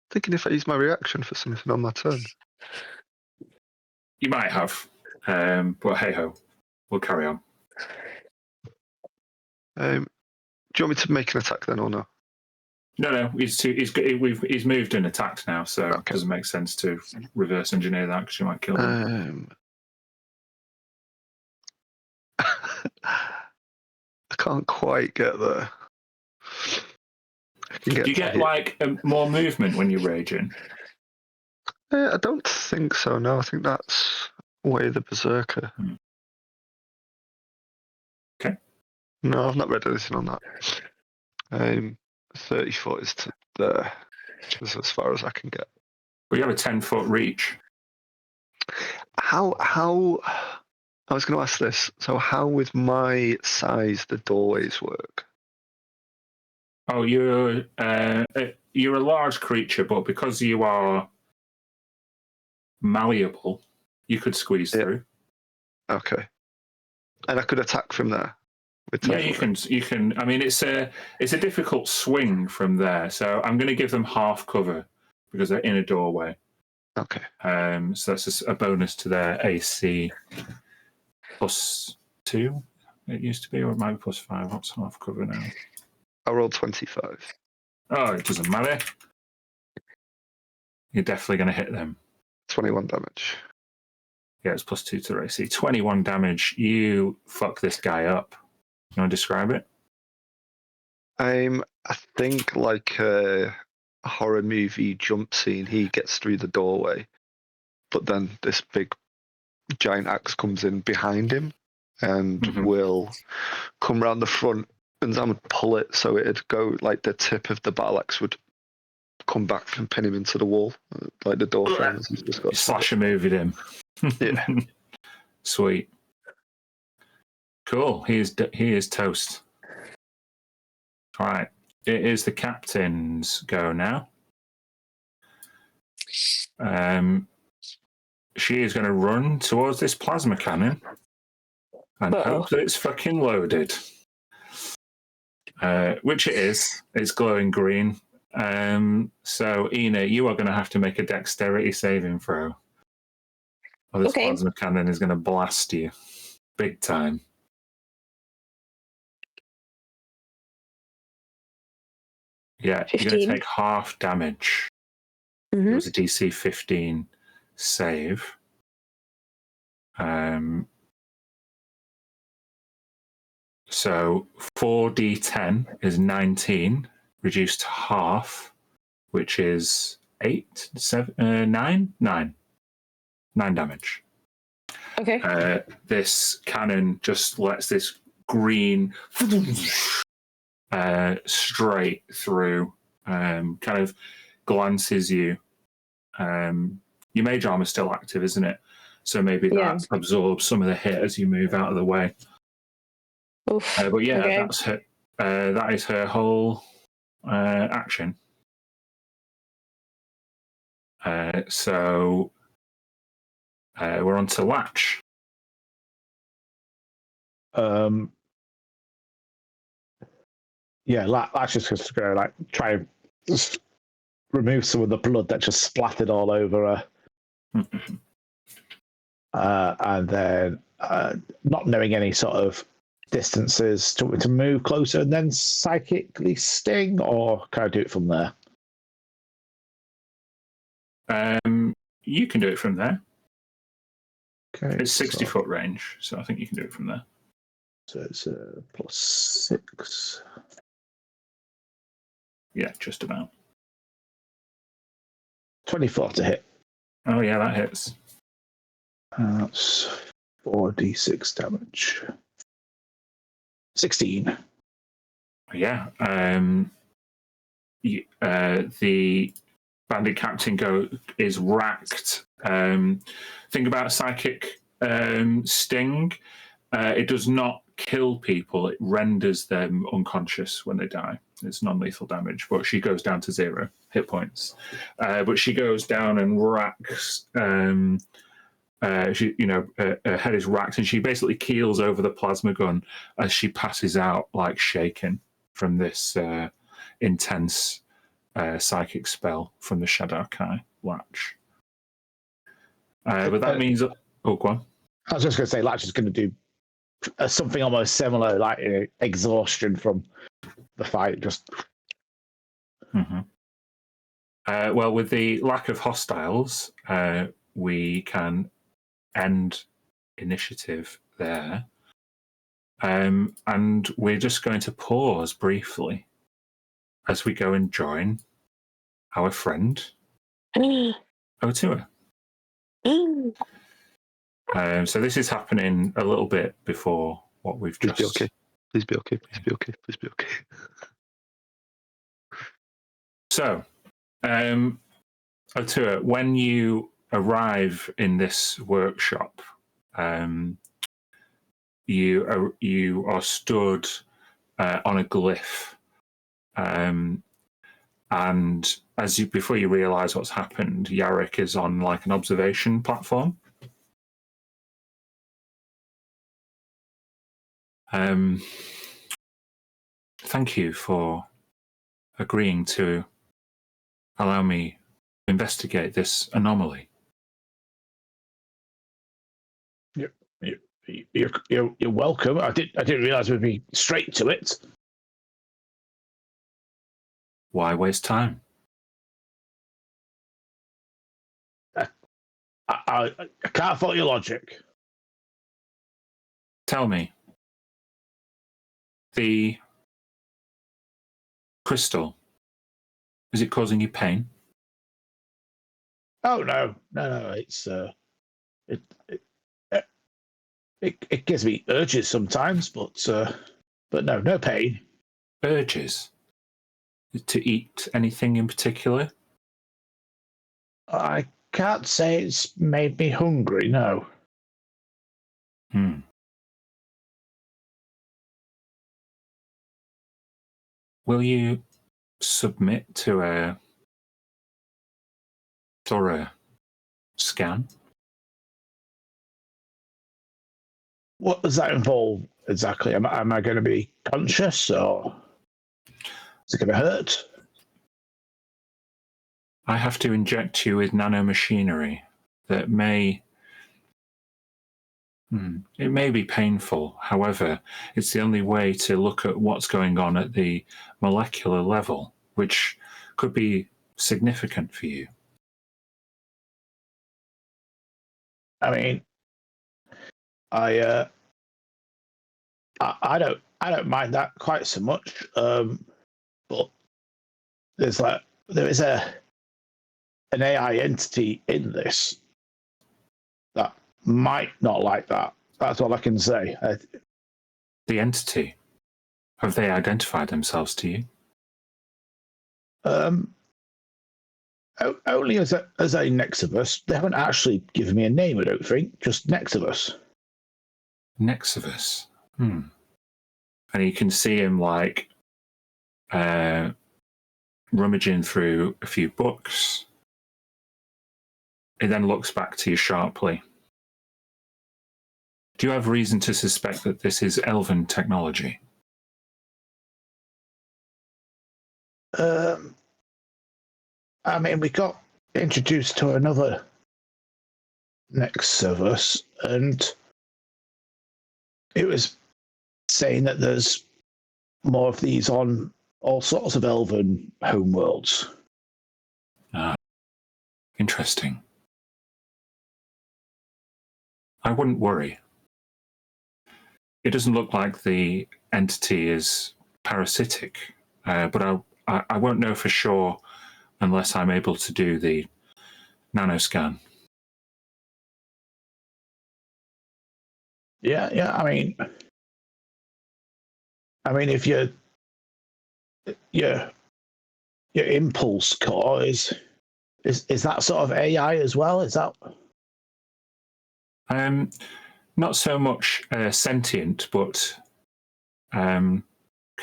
Thinking if I use my reaction for something on my turn. You might have, but hey ho, we'll carry on. Do you want me to make an attack then or no? No, he's moved and attacked now, so it doesn't make sense to reverse engineer that because you might kill him. I can't quite get there. Do you get like more movement when you're raging? I don't think so. No, I think that's way the berserker. Okay. No, I've not read anything on that. 30 foot is to there, which is as far as I can get. Well, you have a 10-foot reach. How? I was going to ask this. So, how with my size the doorways work? Oh, you're a large creature, but because you are malleable, you could squeeze through. Okay. And I could attack from there. Yeah, you can. I mean, it's a difficult swing from there. So I'm going to give them half cover because they're in a doorway. Okay. So that's a bonus to their AC. +2. It used to be, or it might be +5. What's half cover now? I rolled 25. Oh, it doesn't matter. You're definitely going to hit them. 21 damage. Yeah, it's +2 to AC. 21 damage. You fuck this guy up. You want to describe it? I think like a horror movie jump scene. He gets through the doorway, but then this big giant axe comes in behind him and will come around the front, and Zam would pull it so it'd go like the tip of the battle axe would come back and pin him into the wall, like the door frame. He's just got Slash a move at him. Yeah. Sweet. Cool. He is toast. All right. It is the captain's go now. She is going to run towards this plasma cannon and hope that it's fucking loaded. Which it is. It's glowing green. So, Ina, you are going to have to make a dexterity saving throw. Or this plasma cannon is going to blast you. Big time. Yeah, 15. you're going to take half damage. Mm-hmm. It was a DC 15 save. So 4d10 is 19, reduced to half, which is 8, 7, 9? 9. 9 damage. Okay. This cannon just lets this green straight through, kind of glances you. Your mage armor is still active, isn't it? So maybe that absorbs some of the hit as you move out of the way. Oof. But yeah, Okay. that's her. That is her whole action. So we're on to Latch. Yeah, Latch is just going to like try and just remove some of the blood that just splattered all over her. And then, not knowing any sort of distances, to move closer and then psychically sting, or can I do it from there? You can do it from there. Okay, It's 60-foot range, so I think you can do it from there. So it's +6. Yeah, just about. 24 to hit. Oh yeah, that hits. That's 4d6 damage. 16. Yeah. The bandit captain is racked. Think about psychic sting. It does not kill people. It renders them unconscious when they die. It's non-lethal damage, but she goes down to 0 hit points. But she goes down and racks. Her head is racked, and she basically keels over the plasma gun as she passes out, like shaken from this intense psychic spell from the Shadowkai Latch. But that means... Oh, go on. I was just going to say, Latch is going to do something almost similar, like exhaustion from the fight. Just. Well, with the lack of hostiles, we can end initiative there. And we're just going to pause briefly as we go and join our friend Otua. So this is happening a little bit before what we've just... Please be okay. Please be okay. Please be okay. Please be okay. So, Otua, when you arrive in this workshop, you are stood on a glyph, and before you realise what's happened, Yarrick is on like an observation platform. Thank you for agreeing to allow me to investigate this anomaly. You're welcome. I didn't realise we'd be straight to it. Why waste time? I can't fault your logic. Tell me, the crystal, is it causing you pain? Oh no. It's it gives me urges sometimes, but no pain. Urges to eat anything in particular? I can't say it's made me hungry. No. Will you submit to a thorough scan? What does that involve exactly? Am I going to be conscious, or is it going to hurt? I have to inject you with nanomachinery that may... It may be painful. However, it's the only way to look at what's going on at the molecular level, which could be significant for you. I mean, I don't mind that quite so much. But there is an AI entity in this that might not like that. That's all I can say. The entity, have they identified themselves to you? Only as a Nexivus. They haven't actually given me a name, I don't think. Just Nexivus. Nexivus. And you can see him like rummaging through a few books. He then looks back to you sharply. Do you have reason to suspect that this is elven technology? I mean, we got introduced to another Nexivus, and it was saying that there's more of these on all sorts of elven homeworlds. Interesting. I wouldn't worry. It doesn't look like the entity is parasitic, but I won't know for sure unless I'm able to do the nanoscan. Yeah. I mean, if your impulse core is that sort of AI as well? Is that? Not so much sentient, but kind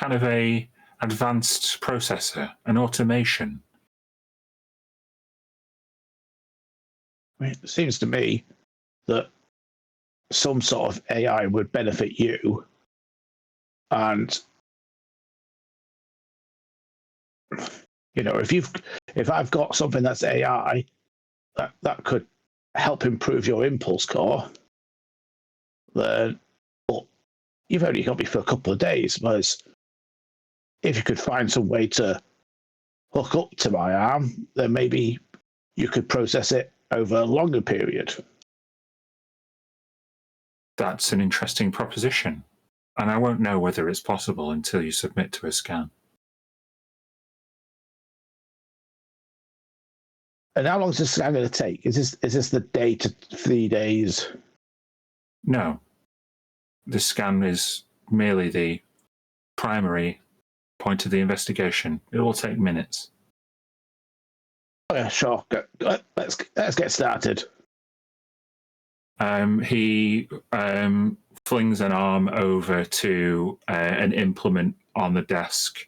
of a advanced processor, an automation. I mean, it seems to me that some sort of AI would benefit you, and if I've got something that's AI that could help improve your impulse core, then you've only got me for a couple of days. Whereas if you could find some way to hook up to my arm, then maybe you could process it over a longer period. That's an interesting proposition, and I won't know whether it's possible until you submit to a scan. And how long is this scan going to take? Is this the day to 3 days? No. The scan is merely the primary point of the investigation. It will take minutes. Oh, yeah, sure. Let's get started. He flings an arm over to an implement on the desk.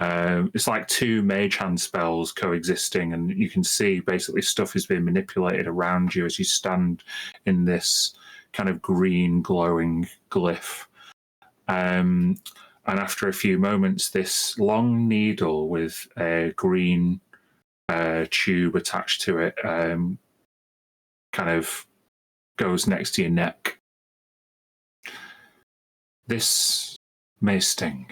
It's like two mage hand spells coexisting, and you can see basically stuff is being manipulated around you as you stand in this kind of green glowing glyph. And after a few moments, this long needle with a green tube attached to it kind of goes next to your neck. This may sting.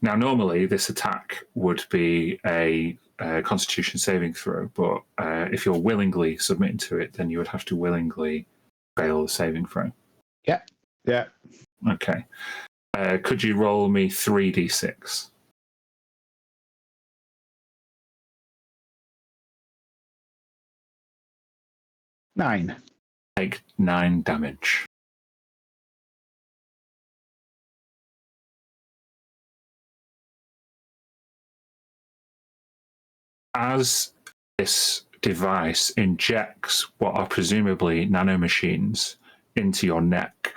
Now, normally this attack would be a Constitution saving throw, but if you're willingly submitting to it, then you would have to willingly fail the saving throw. Yeah. Okay. Could you roll me 3d6? 9. Take 9 damage. As this device injects what are presumably nanomachines into your neck,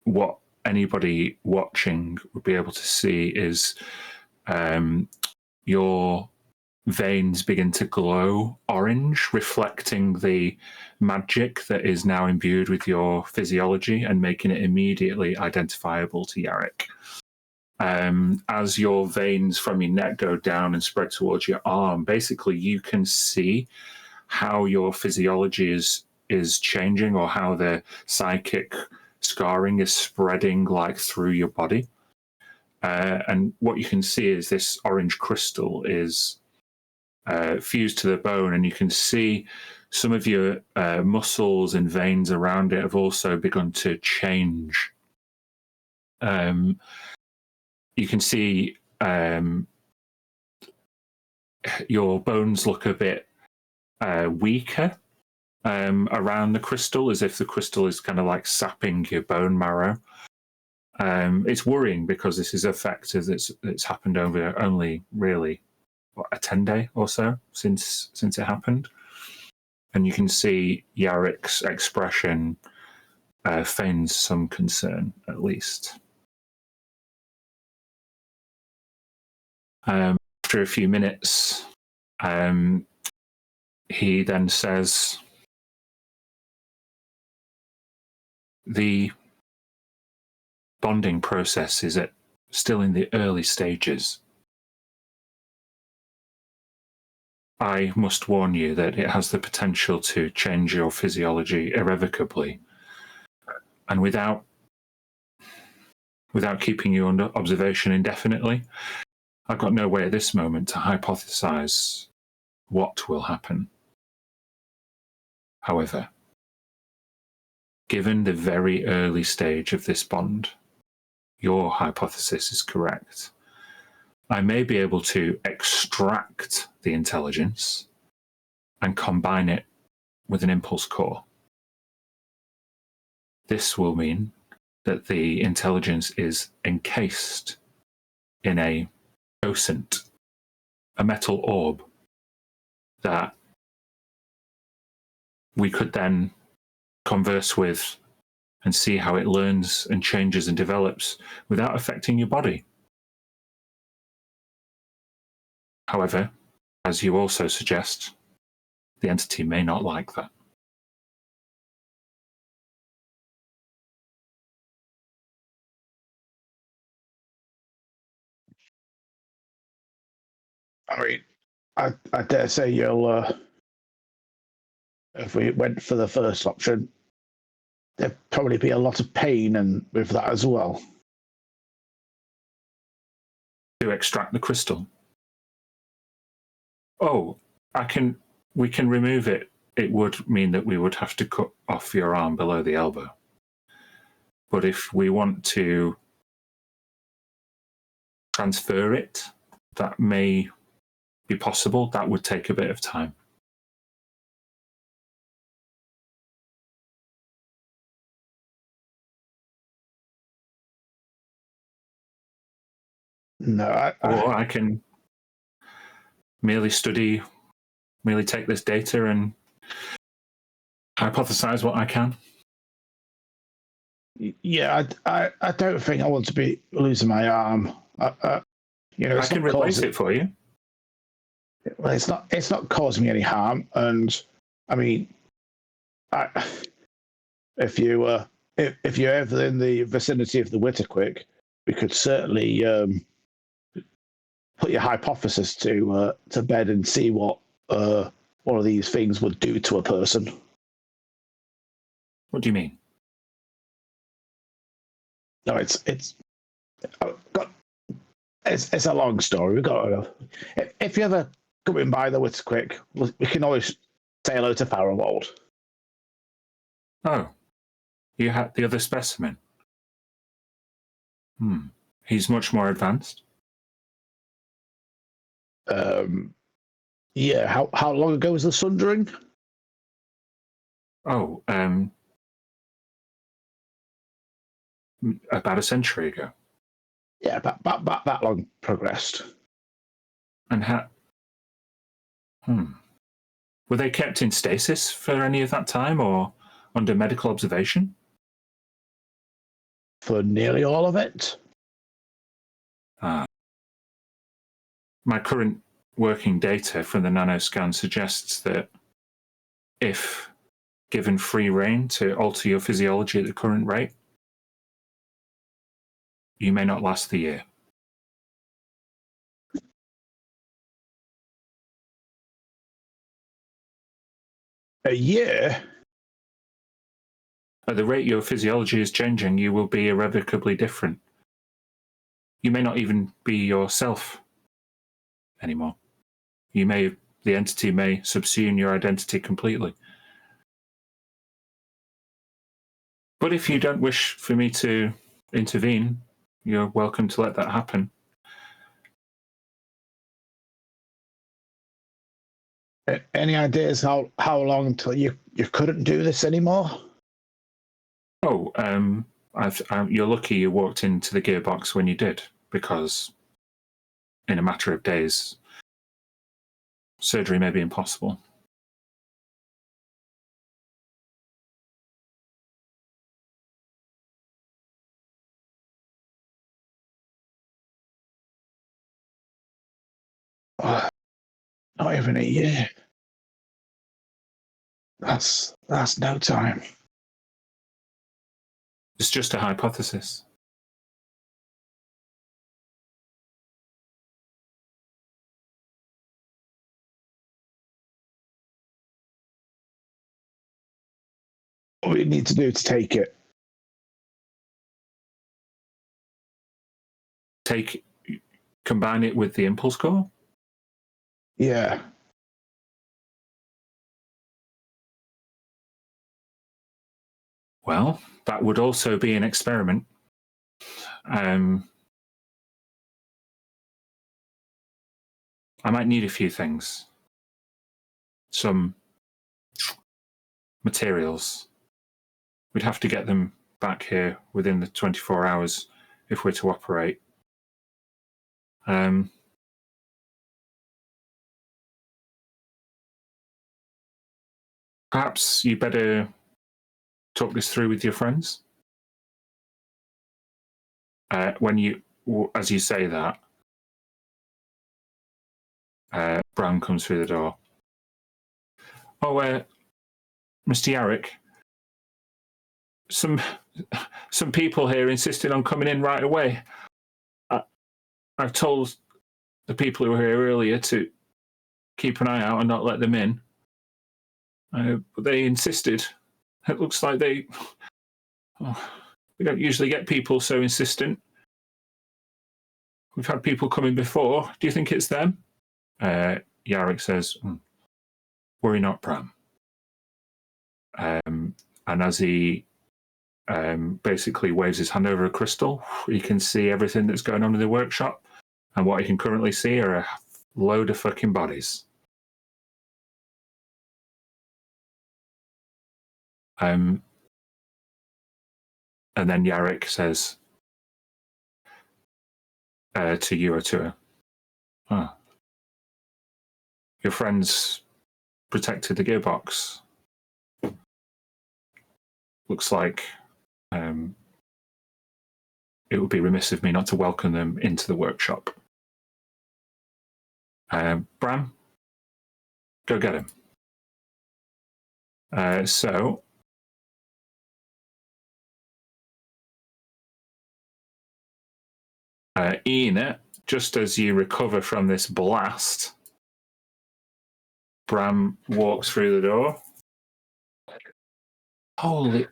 what anybody watching would be able to see is your veins begin to glow orange, reflecting the magic that is now imbued with your physiology and making it immediately identifiable to Yarrick. As your veins from your neck go down and spread towards your arm, basically you can see how your physiology is changing, or how the psychic scarring is spreading like through your body. And what you can see is this orange crystal is fused to the bone, and you can see some of your muscles and veins around it have also begun to change. You can see your bones look a bit weaker around the crystal, as if the crystal is kind of like sapping your bone marrow. It's worrying because this is effective. It's happened over only really a 10-day or so since it happened, and you can see Yarrick's expression feigns some concern, at least. After a few minutes, he then says, the bonding process is still in the early stages. I must warn you that it has the potential to change your physiology irrevocably, and without keeping you under observation indefinitely, I've got no way at this moment to hypothesize what will happen. However, given the very early stage of this bond, your hypothesis is correct. I may be able to extract the intelligence and combine it with an impulse core. This will mean that the intelligence is encased in a docent, a metal orb that we could then converse with and see how it learns and changes and develops without affecting your body. However, as you also suggest, the entity may not like that. I mean, I dare say you'll, if we went for the first option, there'd probably be a lot of pain and with that as well. To extract the crystal. Oh, we can remove it. It would mean that we would have to cut off your arm below the elbow. But if we want to transfer it, that may be possible. That would take a bit of time. No, Or I can merely take this data and hypothesize what I can. Yeah, I don't think I want to be losing my arm. I can replace it for you. Well, it's not causing me any harm, and I mean, if you're ever in the vicinity of the Witterquick, we could certainly put your hypothesis to bed and see what one of these things would do to a person. What do you mean? No, it's a long story. We've got enough. If you ever come in by the Wits quick, we can always say hello to Farrowwold. Oh, you had the other specimen. He's much more advanced. Yeah. How long ago was the Sundering? Oh, about a century ago. Yeah, about that long progressed. And were they kept in stasis for any of that time, or under medical observation? For nearly all of it. My current working data from the nanoscan suggests that if given free rein to alter your physiology at the current rate, you may not last the year. A year? At the rate your physiology is changing, you will be irrevocably different. You may not even be yourself anymore. The entity may subsume your identity completely. But if you don't wish for me to intervene, you're welcome to let that happen. Any ideas how long until you couldn't do this anymore? Oh, you're lucky you walked into the gearbox when you did, because in a matter of days, surgery may be impossible. Not even a year. That's no time. It's just a hypothesis. What we need to do to take it. Combine it with the impulse core? Yeah. Well, that would also be an experiment. I might need a few things. Some materials. We'd have to get them back here within the 24 hours if we're to operate. Perhaps you better talk this through with your friends. As you say that, Brown comes through the door. Oh, Mr. Yarrick, some people here insisted on coming in right away. I've told the people who were here earlier to keep an eye out and not let them in. But they insisted. It looks like we don't usually get people so insistent. We've had people coming before. Do you think it's them? Yarrick says, worry not, Bram. And as he basically waves his hand over a crystal, he can see everything that's going on in the workshop. And what he can currently see are a load of fucking bodies. And then Yarrick says to you or to her, your friends protected the gearbox. Looks like it would be remiss of me not to welcome them into the workshop. Bram, go get him. So Ian, just as you recover from this blast, Bram walks through the door. Holy...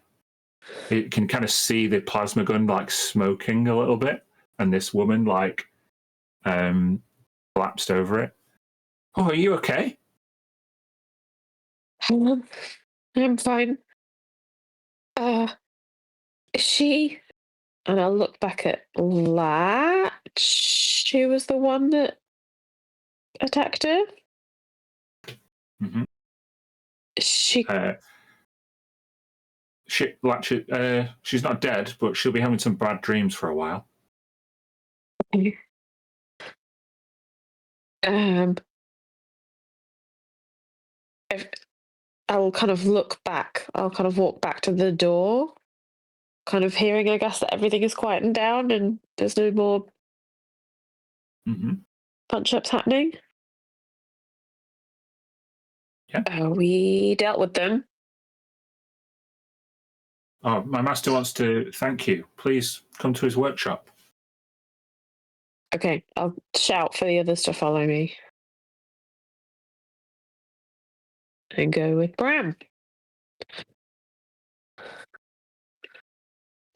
it can kind of see the plasma gun like smoking a little bit, and this woman like collapsed over it. Oh, are you okay? I'm fine. Is she? And I'll look back at Latch. She was the one that attacked her. Mm-hmm. She. She's not dead, but she'll be having some bad dreams for a while. If I'll kind of look back. I'll kind of walk back to the door, kind of hearing, I guess, that everything is quietened down and there's no more punch-ups happening. Yeah. We dealt with them. Oh, my master wants to thank you. Please come to his workshop. Okay, I'll shout for the others to follow me. And go with Bram.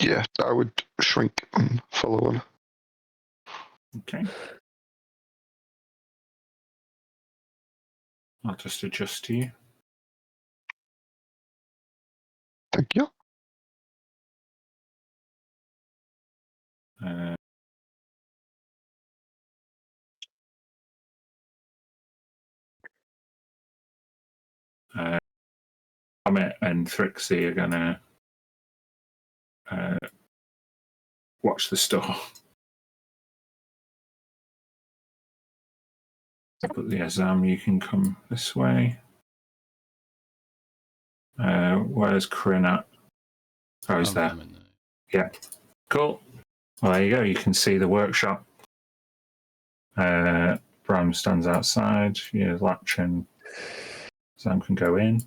Yeah, I would shrink and follow him. Okay. I'll just adjust to you. Thank you. Comet and Thrixie are gonna watch the store. But the Azam, you can come this way. Where's Corinne at? Oh, he's there. Yeah. Cool. Well, there you go. You can see the workshop. Bram stands outside. Yeah, Latch and Sam can go in.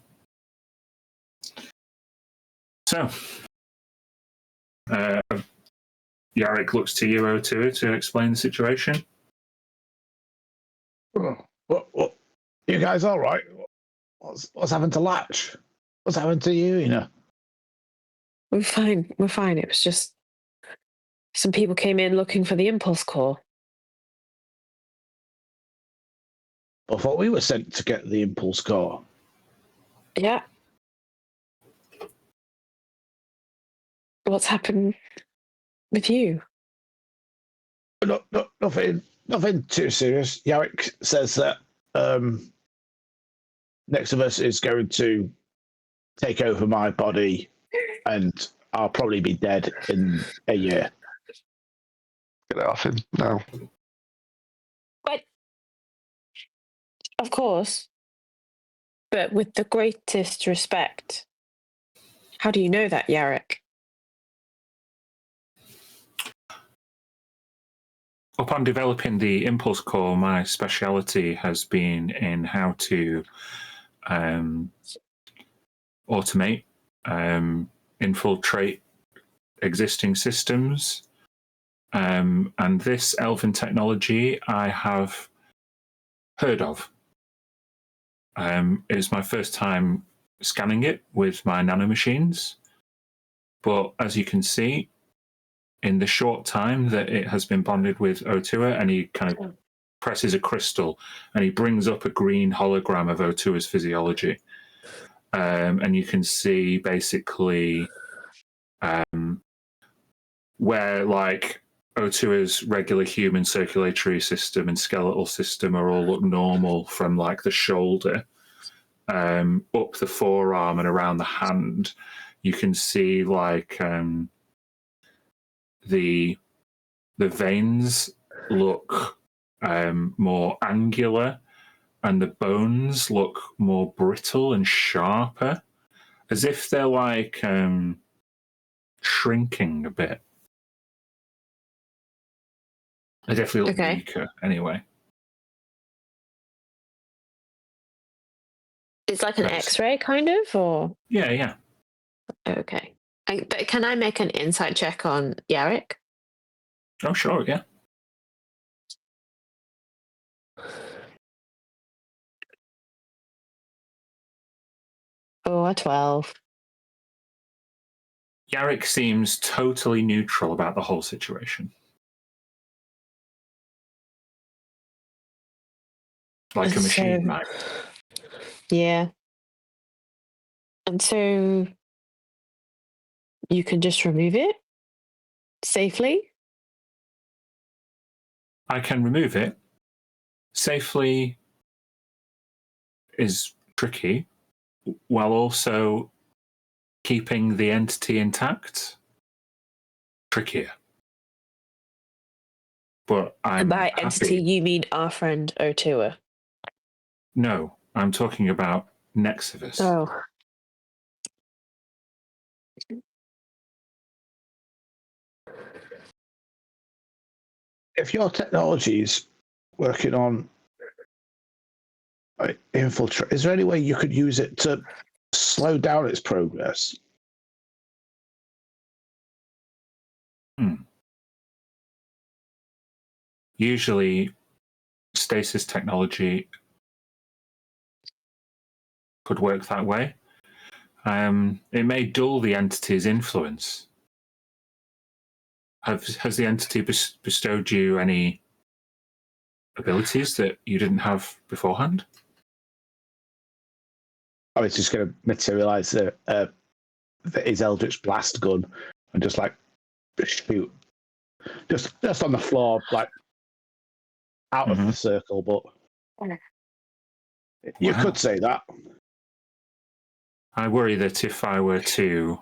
So, Yarrick looks to you, O2, to explain the situation. What? You guys all right? What's happened to Latch? What's happened to you, you know? We're fine. We're fine. It was just some people came in looking for the impulse core. I thought we were sent to get the impulse core. Yeah. What's happened with you? Nothing too serious. Yarrick says that next of us is going to take over my body, and I'll probably be dead in a year. Get it off him now. But of course. But with the greatest respect. How do you know that, Yarrick? Upon developing the impulse core, my speciality has been in how to automate, infiltrate existing systems. And this elven technology I have heard of. It was my first time scanning it with my nanomachines. But as you can see, in the short time that it has been bonded with Otua, and he kind of presses a crystal and he brings up a green hologram of Otua's physiology. And you can see basically where like Otua's regular human circulatory system and skeletal system are all look normal from like the shoulder up the forearm and around the hand. You can see like the veins look more angular, and the bones look more brittle and sharper, as if they're like shrinking a bit. They definitely look weaker anyway. It's like an X-ray kind of, or? Yeah. Okay. But can I make an insight check on Yarrick? Oh, sure, yeah. Oh, a 12. Yarrick seems totally neutral about the whole situation. Like a machine So- might. Yeah. And so you can just remove it safely? I can remove it. Safely is tricky, while also keeping the entity intact. Trickier. But I'm And by happy. entity, you mean our friend Otua? No, I'm talking about Nexivus. Oh. If your technology is working on infiltrate, is there any way you could use it to slow down its progress? Usually, stasis technology could work that way. It may dull the entity's influence. Has the entity bestowed you any abilities that you didn't have beforehand? Oh, it's just going to materialize his Eldritch Blast gun and just like shoot, just on the floor, like out of the circle. But you could say that. I worry that if I were to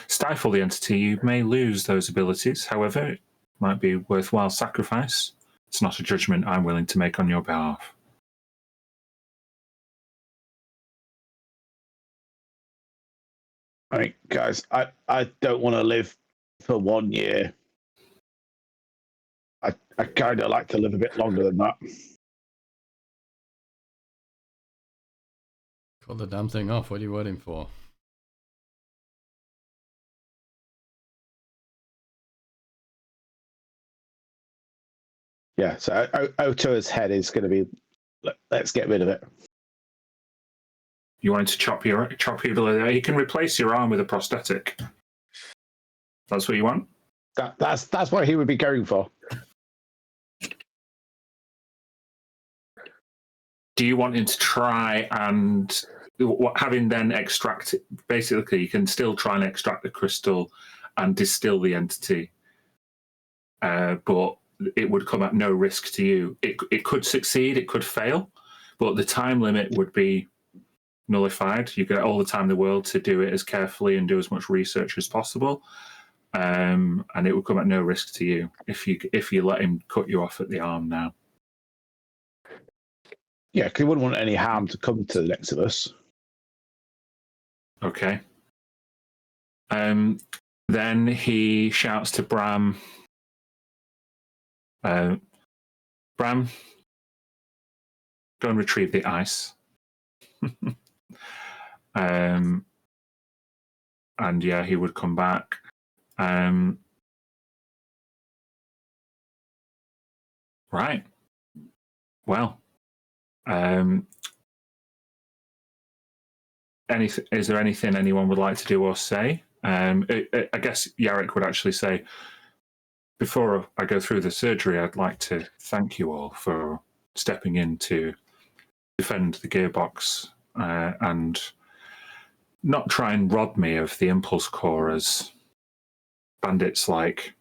stifle the entity, you may lose those abilities. However, it might be worthwhile sacrifice. It's not a judgment I'm willing to make on your behalf. I mean, guys, I don't want to live for 1 year. I kind of like to live a bit longer than that. Call the damn thing off. What are you waiting for? Yeah, so Otoa's head is going to be, let's get rid of it. You wanted to chop your ability. You can replace your arm with a prosthetic. That's what you want? That's what he would be going for. Do you want him to try and having then extract? Basically, you can still try and extract the crystal and distill the entity, but it would come at no risk to you. It could succeed, it could fail, but the time limit would be nullified. You get all the time in the world to do it as carefully and do as much research as possible, and it would come at no risk to you if you let him cut you off at the arm now. Yeah, because he wouldn't want any harm to come to the next of us. Okay. Then he shouts to Bram, Bram, go and retrieve the ice. And yeah, he would come back. Right. Well, is there anything anyone would like to do or say? I guess Yarrick would actually say, before I go through the surgery, I'd like to thank you all for stepping in to defend the gearbox and not try and rob me of the impulse core as bandits like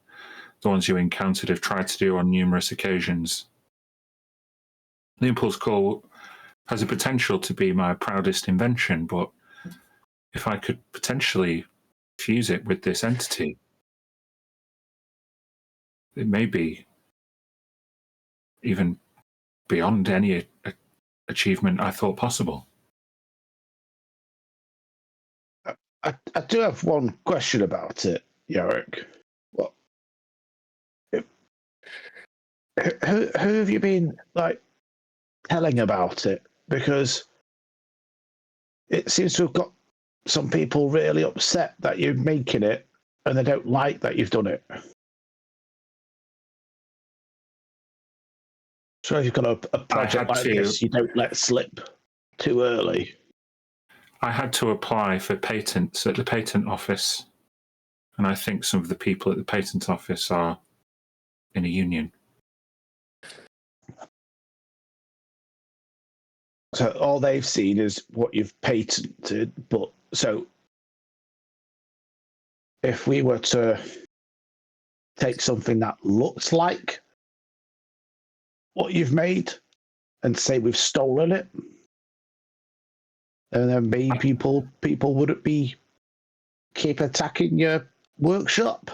the ones you encountered have tried to do on numerous occasions. The impulse core has a potential to be my proudest invention, but if I could potentially fuse it with this entity, it may be even beyond any achievement I thought possible. I do have one question about it, Yarrick. What? Who have you been like telling about it? Because it seems to have got some people really upset that you're making it, and they don't like that you've done it. So if you've got a project like this, you don't let slip too early. I had to apply for patents at the patent office, and I think some of the people at the patent office are in a union. So all they've seen is what you've patented. But so if we were to take something that looks like what you've made and say we've stolen it, and then maybe people wouldn't keep attacking your workshop.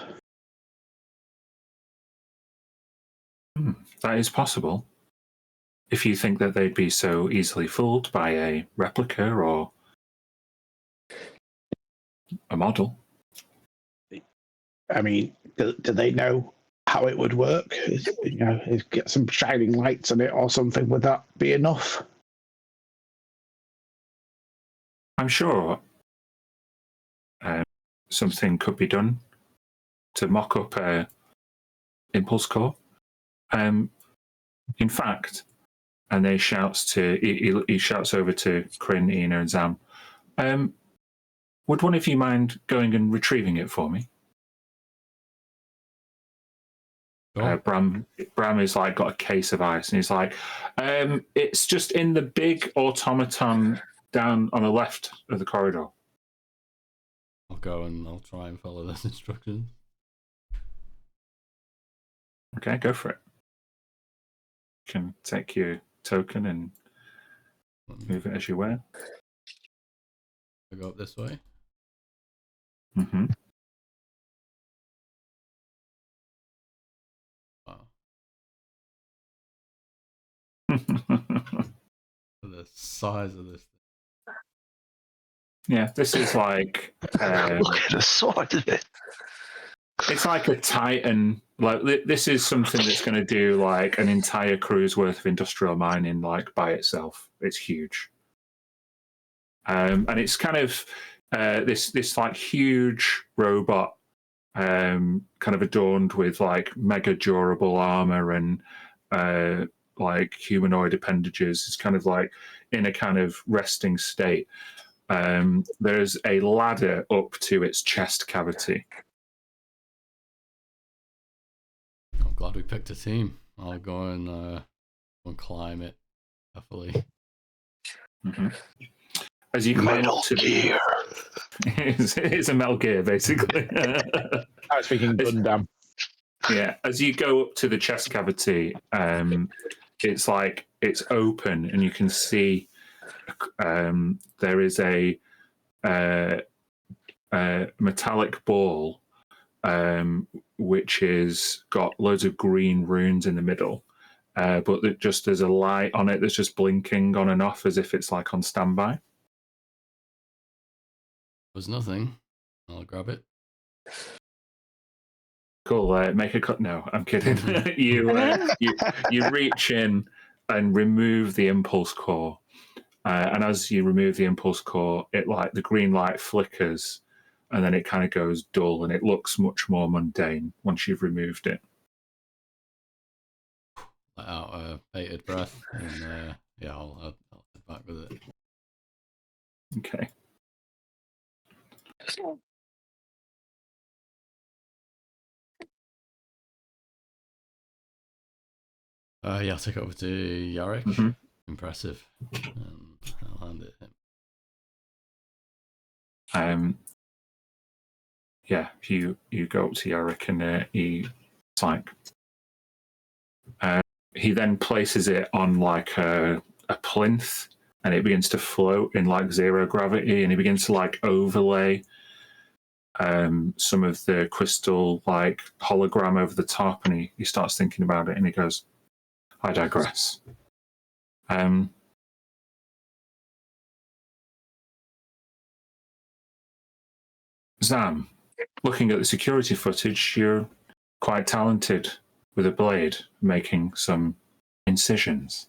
That is possible. If you think that they'd be so easily fooled by a replica or a model. I mean, do they know how it would work? Get some shining lights on it or something. Would that be enough? I'm sure something could be done to mock up a impulse core. In fact, and he shouts over to Kryn, Ina, and Zam. Would one of you mind going and retrieving it for me? Sure. Bram is like got a case of ice, and he's like, it's just in the big automaton down on the left of the corridor. I'll go and I'll try and follow those instructions. Okay, go for it. You can take your token and move it as you wear. I go up this way. Mm-hmm. Wow. The size of this thing. Yeah, this is like Look at the size of it. it's like a Titan. Like this is something that's going to do like an entire crew's worth of industrial mining, like by itself. It's huge, and it's kind of this like huge robot, kind of adorned with like mega durable armor and like humanoid appendages. It's kind of like in a kind of resting state. There's a ladder up to its chest cavity. I'm glad we picked a team. I'll go and climb it carefully. Mm-hmm. As you climb Metal up to Gear. it's a Metal Gear, basically. I was thinking Gundam. Yeah, as you go up to the chest cavity, it's like it's open, and you can see there is a metallic ball, which is got loads of green runes in the middle, but just there's a light on it that's just blinking on and off as if it's like on standby. There's nothing. I'll grab it. Cool. Make a cut. No, I'm kidding. you reach in and remove the impulse core, and as you remove the impulse core, it like the green light flickers, and then it kind of goes dull, and it looks much more mundane once you've removed it. Let out a bated breath, and yeah, I'll head back with it. Okay. Yeah, I'll take it over to Yarrick. Mm-hmm. Impressive. I'll hand it him. Yeah, you go up to Yarrick, and he's like, he then places it on like a plinth, and it begins to float in like zero gravity, and he begins to like overlay some of the crystal like hologram over the top, and he starts thinking about it, and he goes, I digress. Zam, looking at the security footage, you're quite talented with a blade, making some incisions.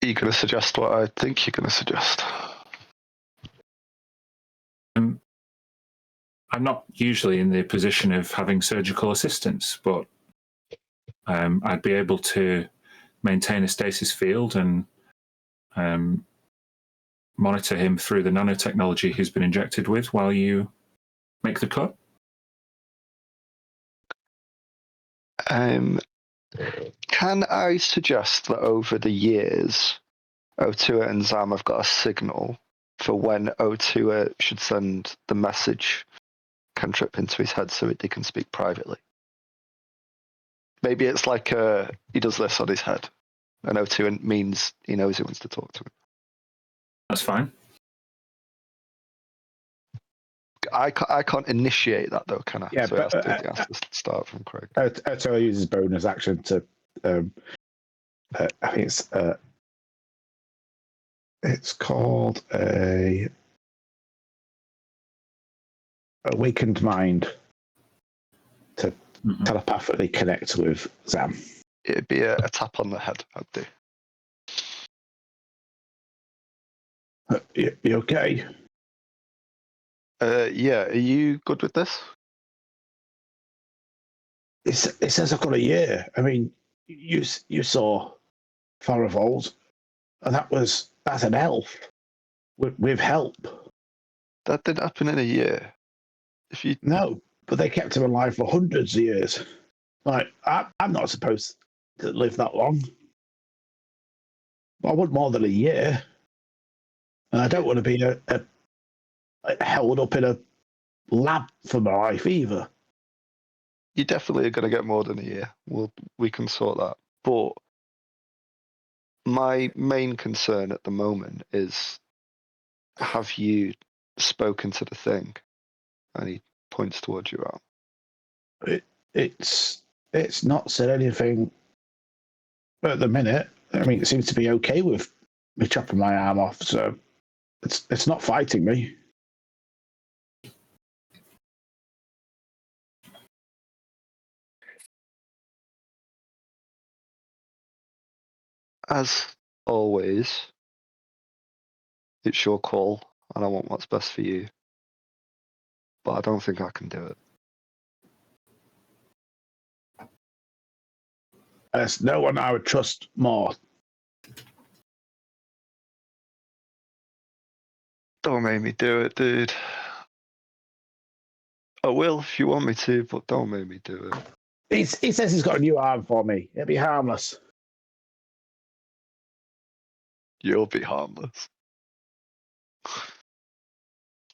Are you going to suggest what I think you're going to suggest? I'm not usually in the position of having surgical assistance, but I'd be able to maintain a stasis field and monitor him through the nanotechnology he's been injected with while you make the cut. Can I suggest that over the years, Otua and Zam have got a signal for when Otua should send the message cantrip into his head so they can speak privately? Maybe it's like he does this on his head, and Otua means he knows he wants to talk to him. That's fine. I can't initiate that though, can I? Yeah, so but it has to start from Craig. Otua uses bonus action to. I think it's called a awakened mind to telepathically connect with Zam. It'd be a tap on the head, I'd do. You okay? Yeah, are you good with this? It says I've got a year. I mean, you saw Farivold, and that's an elf with help. That didn't happen in a year. No, but they kept him alive for hundreds of years. Like I'm not supposed to live that long. I want more than a year, and I don't want to be held up in a lab for my life either. You definitely are going to get more than a year. We can sort that. But my main concern at the moment is, have you spoken to the thing? And he points towards your arm. It's not said anything at the minute. I mean, it seems to be okay with me chopping my arm off, so it's not fighting me. As always, it's your call, and I want what's best for you. But I don't think I can do it. There's no one I would trust more. Don't make me do it, dude. I will if you want me to, but don't make me do it. He says he's got a new arm for me. It'll be harmless. You'll be harmless.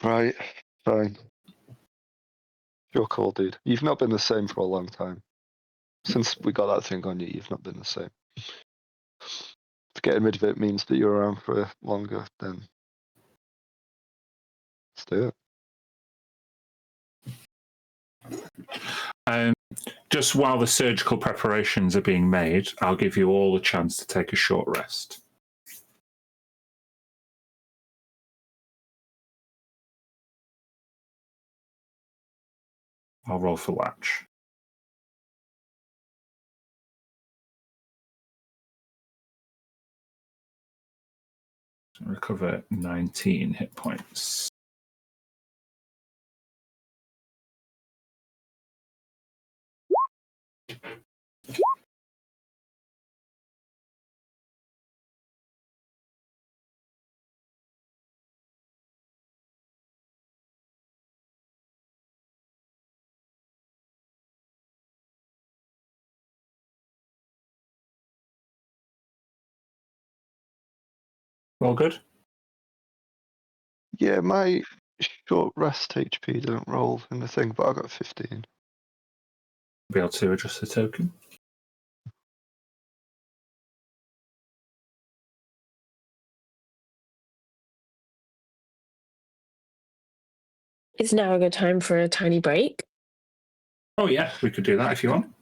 Right, fine. Your call, dude. You've not been the same for a long time. Since we got that thing on you, you've not been the same. If getting rid of it means that you're around for longer, then let's do it. Just while the surgical preparations are being made, I'll give you all a chance to take a short rest. I'll roll for Latch. Recover 19 hit points. All good? Yeah, my short rest HP didn't roll in the thing, but I got 15. Be able to adjust the token. Is now a good time for a tiny break? Oh yeah, we could do that if you want.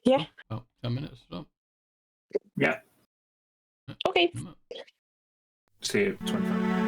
Yeah. Oh, 10 minutes. So. Yeah. Okay. See you at 25.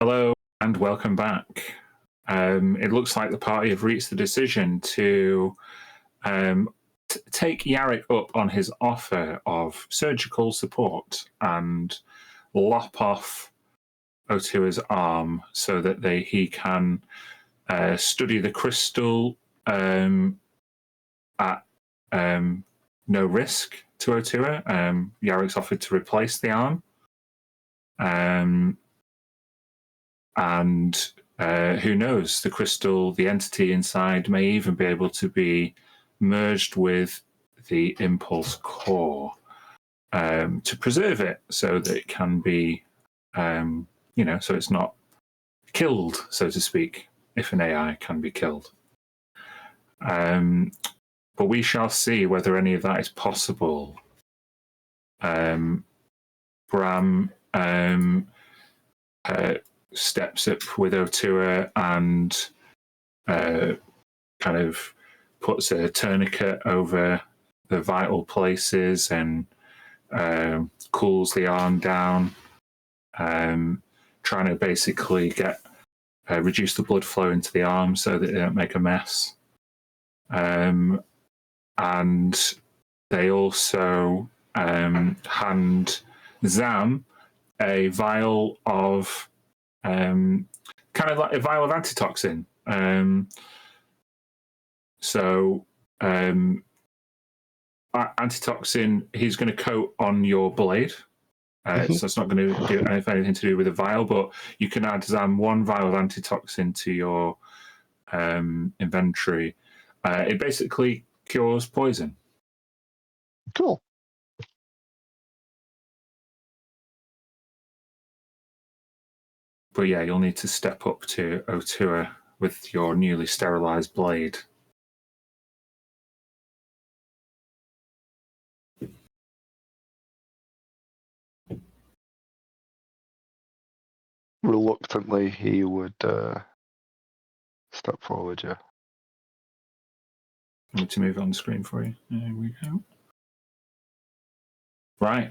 Hello and welcome back. It looks like the party have reached the decision to take Yarrick up on his offer of surgical support and lop off Otua's arm so that he can study the crystal at no risk to Otua. Yarrick's offered to replace the arm. And who knows, the crystal, the entity inside, may even be able to be merged with the impulse core to preserve it so that it can be, so it's not killed, so to speak, if an AI can be killed. But we shall see whether any of that is possible. Bram steps up with Otua and kind of puts a tourniquet over the vital places and cools the arm down, trying to basically reduce the blood flow into the arm so that they don't make a mess. And they also hand Zam a vial of kind of like a vial of antitoxin. Antitoxin he's going to coat on your blade. So it's not going to do anything to do with a vial, but you can add Zam one vial of antitoxin to your inventory. It basically cures poison. Cool. But yeah, you'll need to step up to Otua with your newly sterilized blade. Reluctantly, he would step forward, yeah. I need to move it on the screen for you. There we go. Right.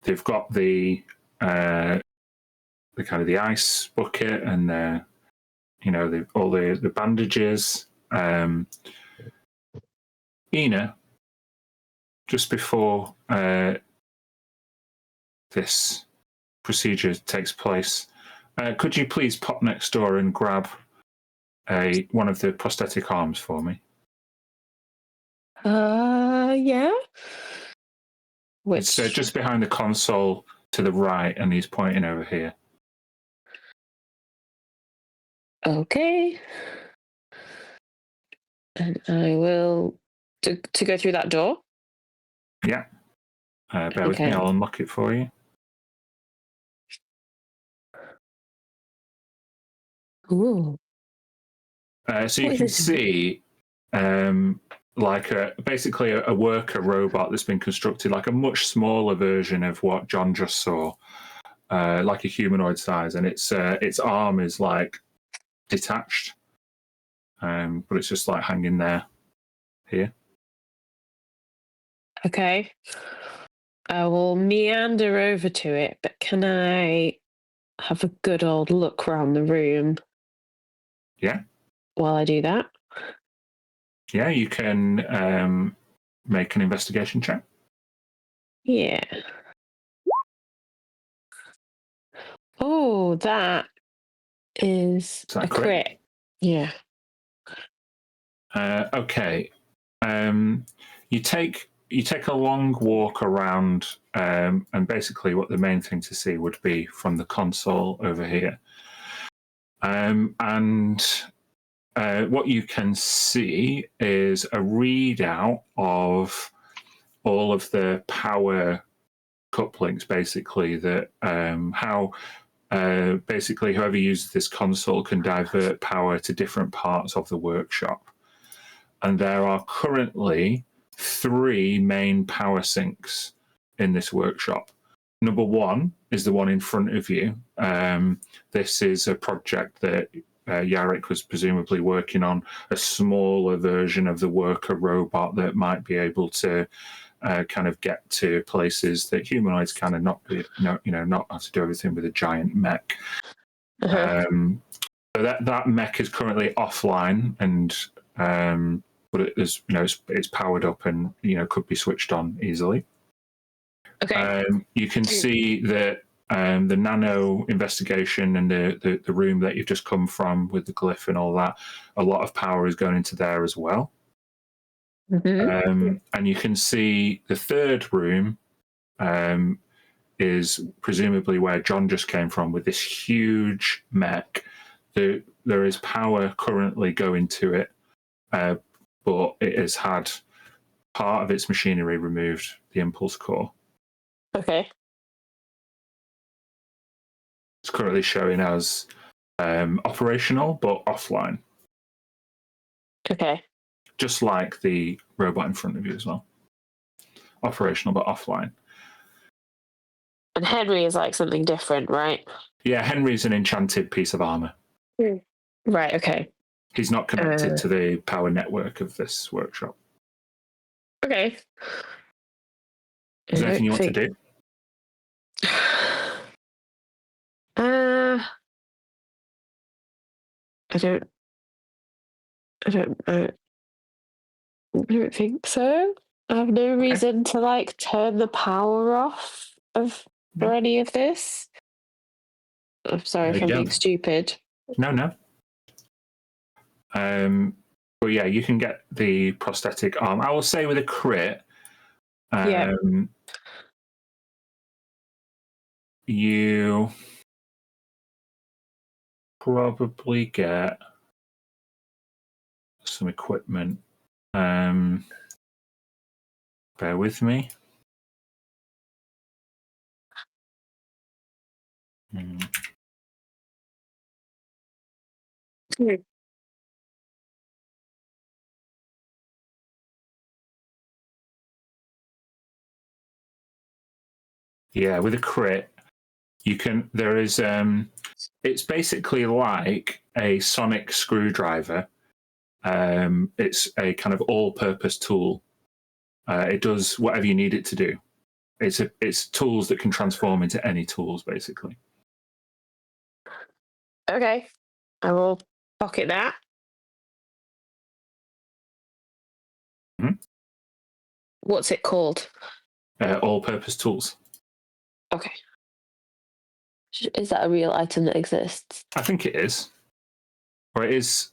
They've got the kind of the ice bucket and all the bandages. Ina, just before this procedure takes place, could you please pop next door and grab one of the prosthetic arms for me? Yeah. It's just behind the console to the right, and he's pointing over here. Okay. And I will to go through that door. Yeah. Bear with me, I'll unlock it for you. Ooh. So you can see basically a worker robot that's been constructed, like a much smaller version of what John just saw, like a humanoid size, and its arm is like detached, but it's just like hanging there here. Okay. I will meander over to it, but can I have a good old look around the room? Yeah. While I do that? Yeah, you can make an investigation check. Yeah. Oh, that is a crit. Yeah. Okay. You take a long walk around, and basically what the main thing to see would be from the console over here. And what you can see is a readout of all of the power couplings, basically, that how basically whoever uses this console can divert power to different parts of the workshop. And there are currently 3 main power sinks in this workshop. Number 1 is the one in front of you. This is a project that Yarrick was presumably working on a smaller version of the worker robot that might be able to kind of get to places that humanoids kind of not have to do everything with a giant mech. So that mech is currently offline, and but it is, it's powered up and could be switched on easily. Okay. You can see that the nano investigation and the room that you've just come from with the glyph and all that, a lot of power is going into there as well. And you can see the third room is presumably where John just came from with this huge mech. There is power currently going to it, but it has had part of its machinery removed, the impulse core. Okay. It's currently showing as operational but offline. Okay. Just like the robot in front of you as well. Operational but offline. And Henry is like something different, right? Yeah, Henry's an enchanted piece of armor. Right, okay. He's not connected to the power network of this workshop. Okay. Is there anything you want to do? I don't think so. I have no reason to like turn the power off for any of this. I'm sorry if I'm being stupid. No. But yeah, you can get the prosthetic arm. I will say with a crit, you probably get some equipment. Bear with me. Yeah, with a crit, you can. There is. It's basically like a sonic screwdriver. It's a kind of all-purpose tool. It does whatever you need it to do. It's tools that can transform into any tools, basically. Okay. I will pocket that. What's it called? All-purpose tools. Okay. Is that a real item that exists? I think it is. Or it is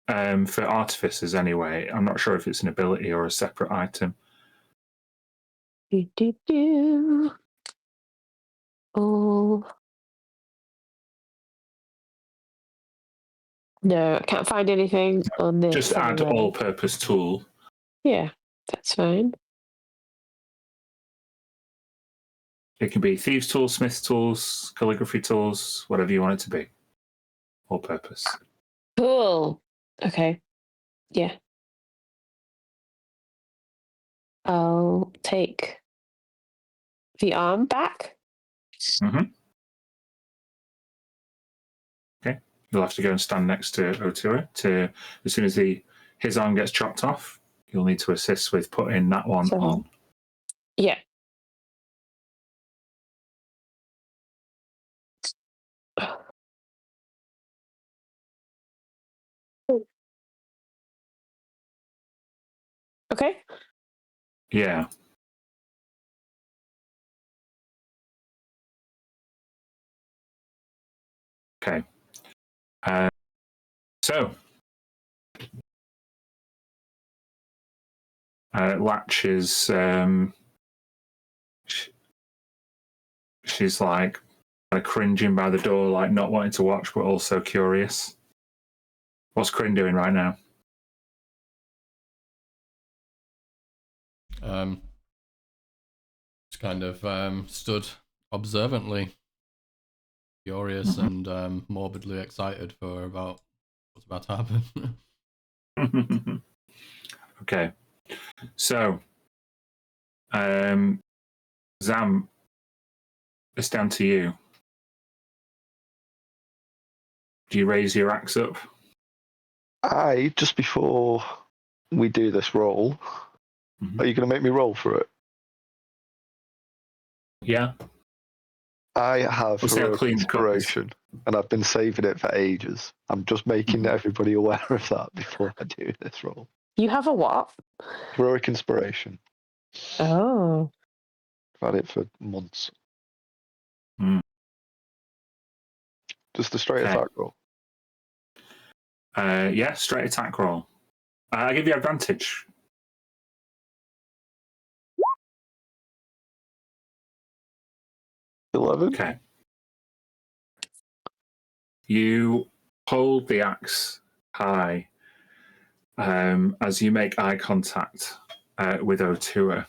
for artificers anyway. I'm not sure if it's an ability or a separate item. Oh. No, I can't find anything on this. Just add all-purpose tool. Yeah, that's fine. It can be thieves' tools, smith's tools, calligraphy tools, whatever you want it to be. All-purpose. Cool. Okay. Yeah. I'll take the arm back. Okay. You'll have to go and stand next to Otua. As soon as his arm gets chopped off, you'll need to assist with putting that one on. Yeah. Okay. Yeah. Okay. So, Latch is she's like kind of cringing by the door, like not wanting to watch, but also curious. What's Crin doing right now? Just kind of stood observantly, curious and morbidly excited for what's about to happen. Okay. So, Zam, it's down to you. Do you raise your axe up? Just before we do this roll, are you going to make me roll for it? Yeah. I have We'll see how heroic clean the cup is. inspiration, and I've been saving it for ages. I'm just making everybody aware of that before I do this roll. You have a what? Heroic inspiration. Oh. I've had it for months. Just a straight Okay. attack roll. Yeah, straight attack roll. I give you advantage. Okay. You hold the axe high as you make eye contact with Otua.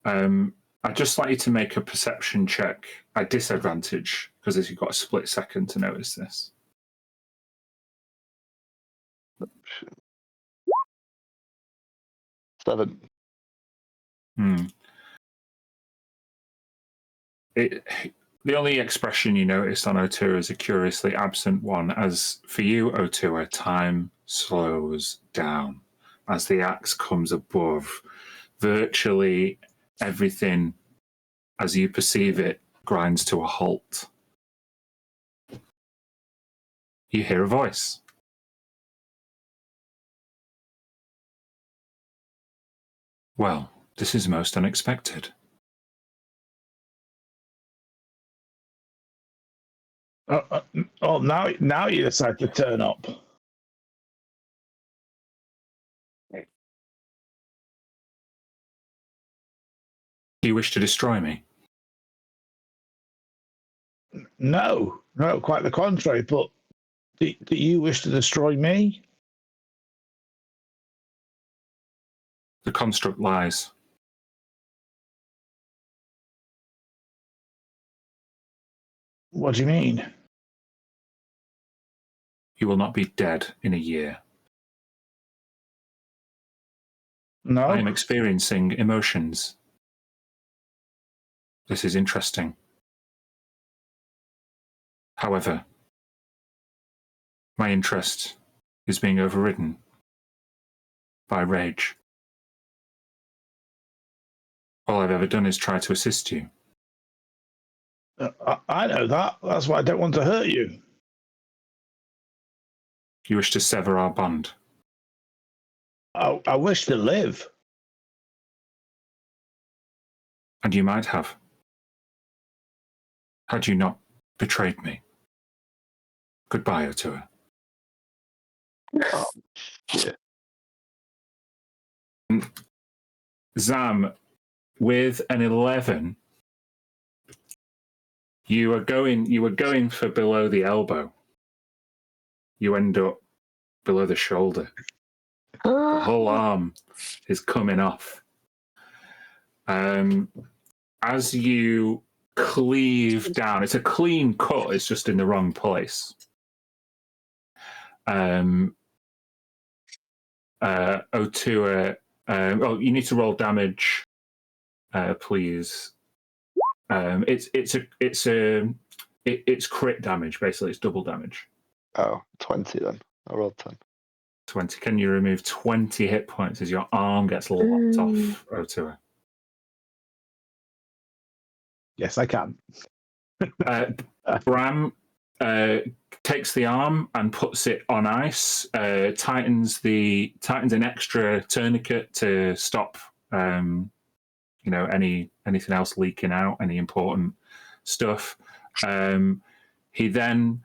I'd just like you to make a perception check at disadvantage, because you've got a split second to notice this. 7. The only expression you noticed on Otua is a curiously absent one, as for you, Otua, time slows down as the axe comes above. Virtually everything, as you perceive it, grinds to a halt. You hear a voice. Well, this is most unexpected. Now you decide to turn up. Do you wish to destroy me? No, quite the contrary. But do you wish to destroy me? The construct lies. What do you mean? You will not be dead in a year. No. I am experiencing emotions. This is interesting. However, my interest is being overridden by rage. All I've ever done is try to assist you. I know that. That's why I don't want to hurt you. You wish to sever our bond. I wish to live. And you might have. Had you not betrayed me. Goodbye, Otua. Oh, yeah. Zam, with an 11, you were going for below the elbow. You end up below the shoulder. The whole arm is coming off. As you cleave down, it's a clean cut, it's just in the wrong place. Otua, you need to roll damage, please. It's crit damage, basically. It's double damage. Oh, 20 then. I rolled 10. 20. Can you remove 20 hit points as your arm gets lopped off, Otua? Yes, I can. Bram takes the arm and puts it on ice, tightens an extra tourniquet to stop anything else leaking out, any important stuff. He then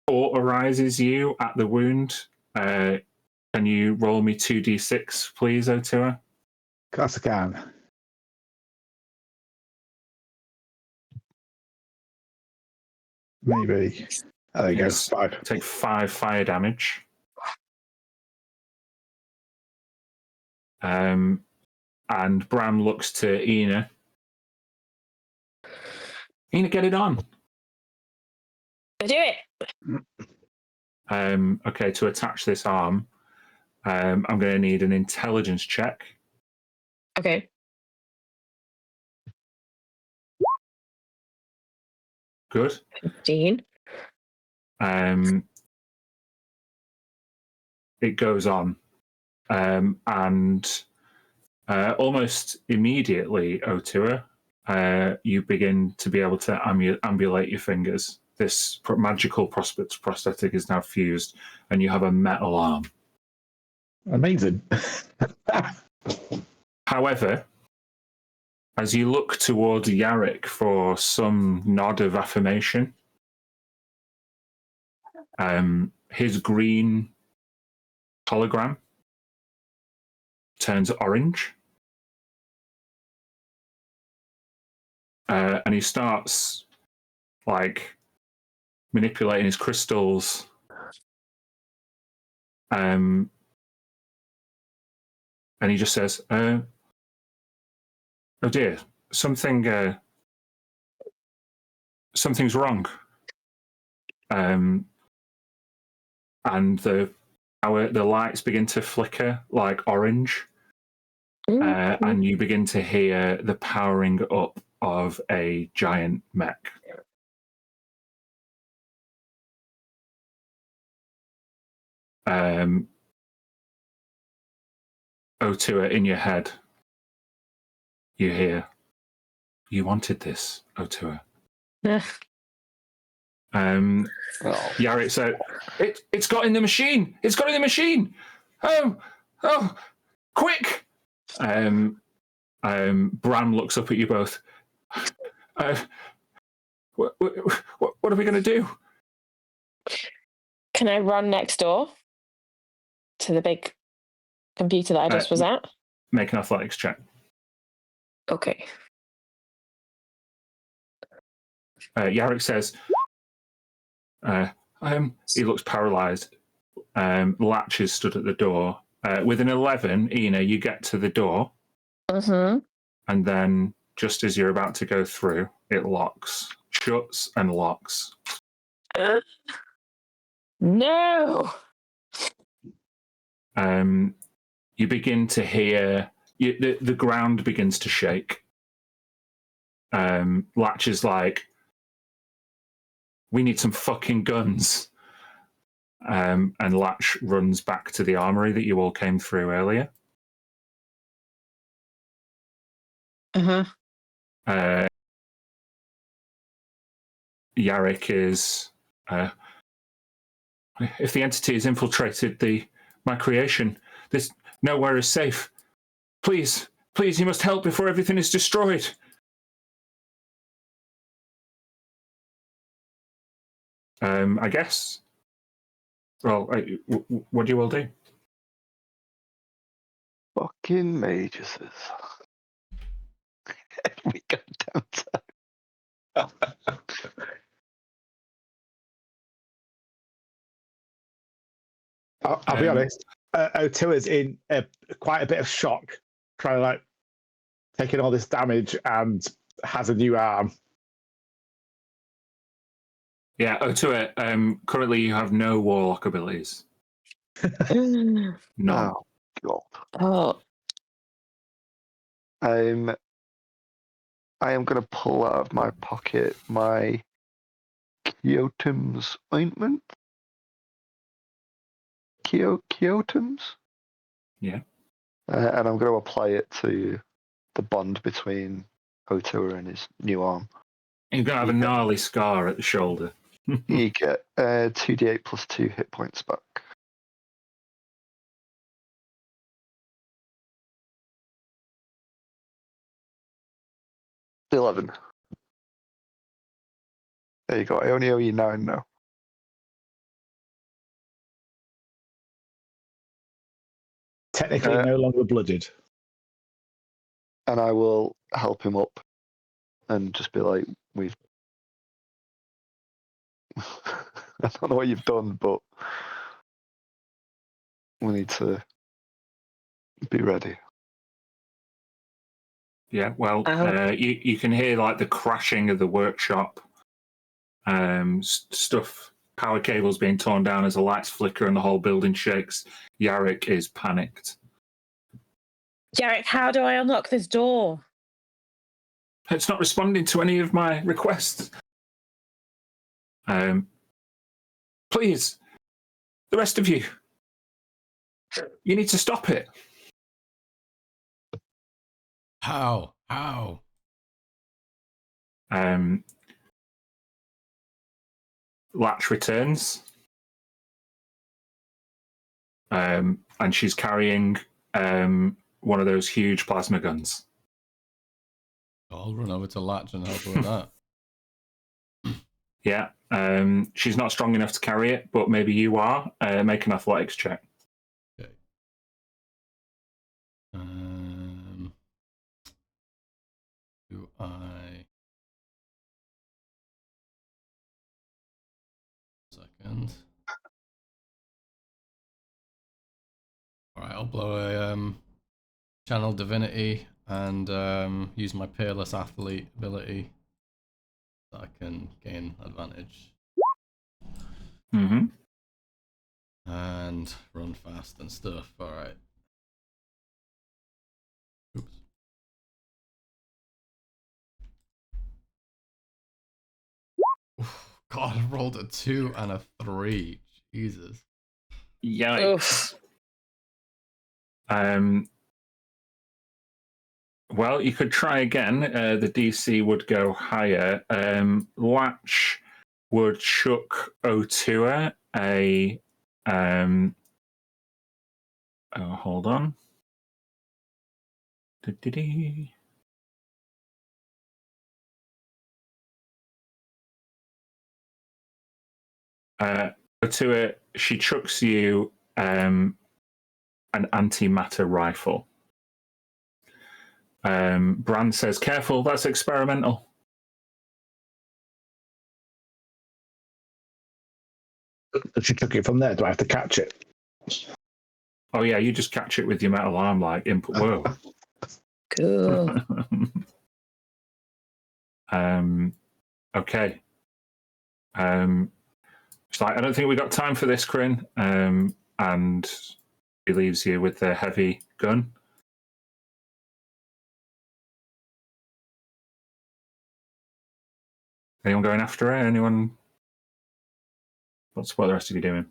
auto-rises you at the wound. Can you roll me 2d6, please, Otua? Of course I can. Maybe. Oh, there you go. 5. Take 5 fire damage. And Bram looks to Ina. Ina, get it on. I do it. Okay, to attach this arm, I'm going to need an intelligence check. Okay. Good. 15. It goes on. And almost immediately, Otua, you begin to be able to ambulate your fingers. This magical prosthetic is now fused, and you have a metal arm. Amazing. However, as you look towards Yarrick for some nod of affirmation, his green hologram turns orange. And he starts manipulating his crystals. And he just says, "Oh dear, something's wrong." And the lights begin to flicker like orange, and you begin to hear the powering up of a giant mech. Otua, in your head, you hear, "You wanted this, Otua." Yarrick said, "It's got in the machine! It's got in the machine! Oh, quick!" Bram looks up at you both. What are we going to do? Can I run next door to the big computer that I just was at? Make an athletics check. Okay. Yarrick says, he looks paralyzed. Latch is stood at the door. With an 11, Ina, you get to the door. Mm-hmm. And then just as you're about to go through, it locks. Shuts and locks. No! You begin to hear... the ground begins to shake. Latch is like, "We need some fucking guns." And Latch runs back to the armory that you all came through earlier. Yarrick is... if the entity has infiltrated my creation, this nowhere is safe. Please, you must help before everything is destroyed. I guess. Well, what do you all do? Fucking mages. We got down to. I'll be honest. Otua's in quite a bit of shock, trying to taking all this damage and has a new arm. Yeah, Otua, currently you have no warlock abilities. None. Oh, God. Oh. I am going to pull out of my pocket my Kyotum's ointment. Kyotum's? Yeah. And I'm going to apply it to the bond between Otua and his new arm. You're going to have a gnarly scar at the shoulder. You get 2d8 plus 2 hit points back. $11. There you go. I only owe you 9 now. Technically no longer blooded. And I will help him up and just be like, I don't know what you've done, but we need to be ready. Yeah, well, you can hear the crashing of the workshop, stuff, power cables being torn down as the lights flicker and the whole building shakes. Yarrick is panicked. Yarrick, how do I unlock this door? It's not responding to any of my requests. Please, the rest of you, you need to stop it. How? How? Latch returns. And she's carrying one of those huge plasma guns. I'll run over to Latch and help her with that. Yeah, she's not strong enough to carry it, but maybe you are. Make an athletics check. Okay. Do I... Second. Alright, I'll blow a channel divinity and use my peerless athlete ability so I can gain advantage. Mm-hmm. And run fast and stuff. Alright. Oops. Oof, God, I rolled a 2 and a 3. Jesus. Yikes. Well, you could try again. The DC would go higher. Latch would chuck Otua a... hold on. Otua, she chucks you an antimatter rifle. Bran says, "Careful, that's experimental." If you took it from there, do I have to catch it? Oh yeah, you just catch it with your metal arm, like input. Whoa. Cool. Okay. It's like, I don't think we got time for this, Kryn. And he leaves you with the heavy gun. Anyone going after her? Anyone? What the rest of you doing?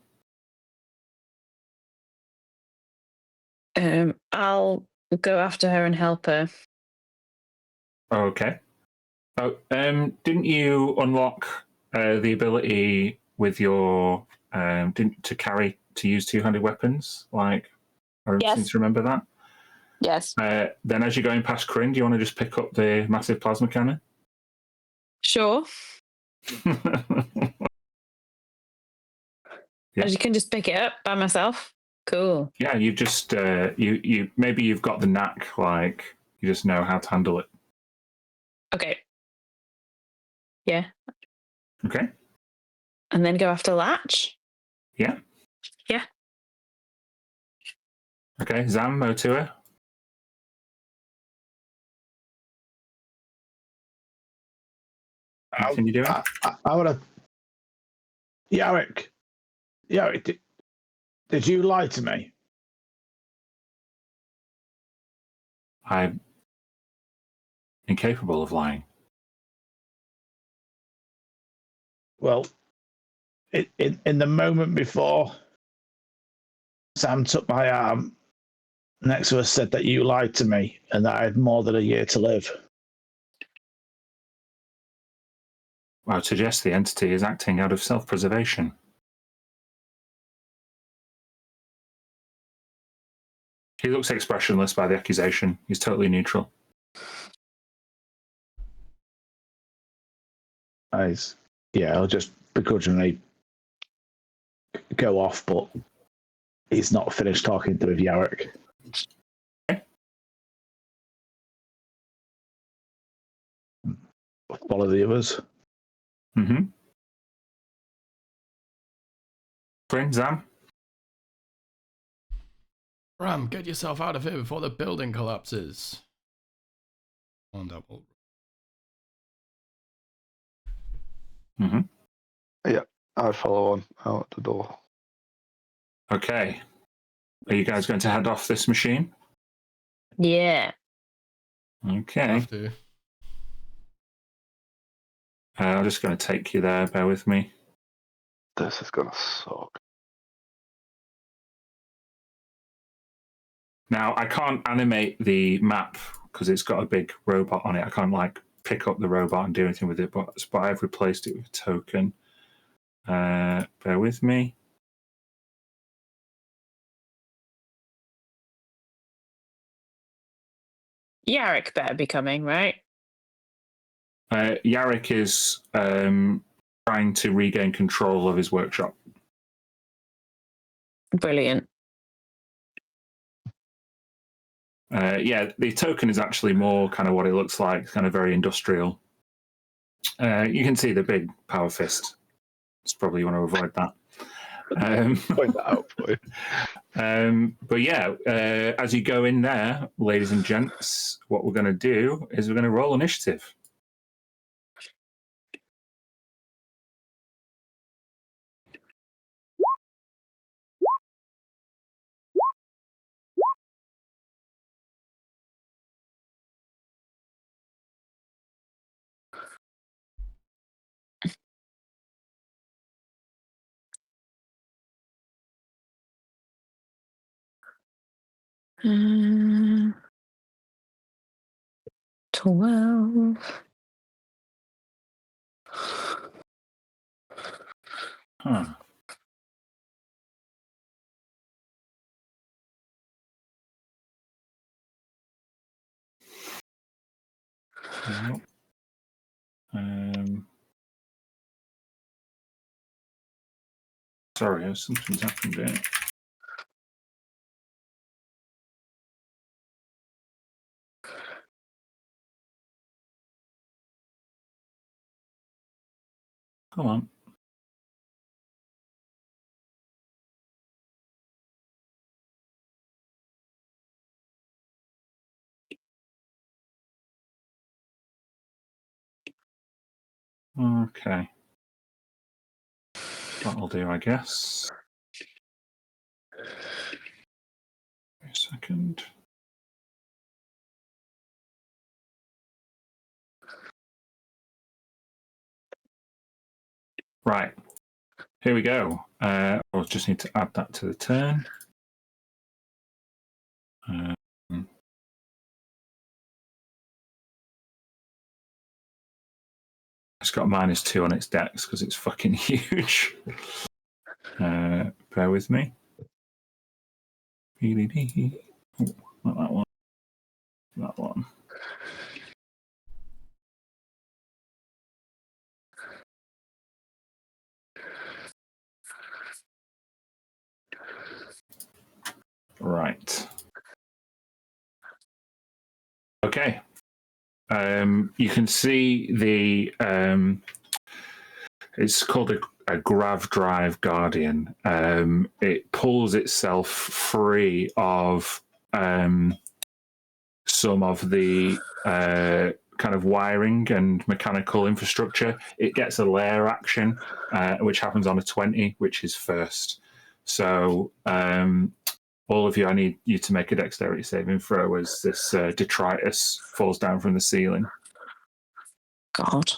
I'll go after her and help her. Okay. Oh, didn't you unlock the ability with your to use two-handed weapons? Like, I Yes. seem to remember that. Yes. Then, as you're going past Kryn, do you want to just pick up the massive plasma cannon? Sure. Yeah. As you can just pick it up by myself. Cool. Yeah, you just you maybe you've got the knack, like you just know how to handle it. Okay. Yeah. Okay. And then go after Latch. Yeah. Yeah. Okay, Zam, Motua. Anything you doing? I want to. Yarrick, did you lie to me? I'm incapable of lying. Well, in the moment before Sam took my arm, next to us said that you lied to me and that I had more than a year to live. I would suggest the entity is acting out of self-preservation. He looks expressionless by the accusation. He's totally neutral. I'll just begrudgingly go off, but he's not finished talking to Yarrick. Okay. Follow the others. Mm-hmm. Kryn, Zam? Ram, get yourself out of here before the building collapses. On double. Mm-hmm. Yeah, I follow on out the door. Okay. Are you guys going to head off this machine? Yeah. Okay. Have to. I'm just going to take you there. Bear with me. This is gonna suck. Now, I can't animate the map because it's got a big robot on it. I can't like pick up the robot and do anything with it, but I've replaced it with a token. Bear with me. Yarrick better be coming, right? Yarrick is trying to regain control of his workshop. Brilliant. Yeah, the token is actually more kind of what it looks like, kind of very industrial. You can see the big power fist. It's probably you want to avoid that. Point that out for you. But yeah, as you go in there, ladies and gents, what we're going to do is we're going to roll initiative. Uh, 12. Huh. Well, sorry, something's happened here. Come on. Okay. That'll do, I guess. Wait a second. Right. Here we go. I'll just need to add that to the turn. It's got -2 on its dex because it's fucking huge. Bear with me. Oh, not that one. That one. Right. Okay. You can see the it's called a grav drive guardian. It pulls itself free of some of the kind of wiring and mechanical infrastructure. It gets a layer action, which happens on a 20, which is first. So all of you, I need you to make a dexterity saving throw as this detritus falls down from the ceiling. God.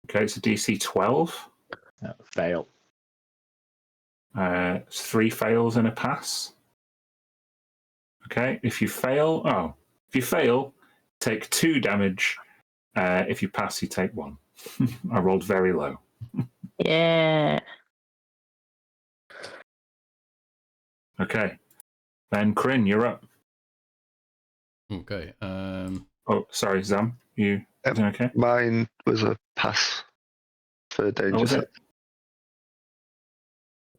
Okay, it's a DC 12. Fail. It's 3 fails and a pass. Okay, if you fail, take 2 damage. If you pass, you take 1. I rolled very low. Yeah. Okay, then Kryn, you're up. Okay. Oh, sorry, Zam, you doing okay? Mine was a pass for Oh, danger was sense. it?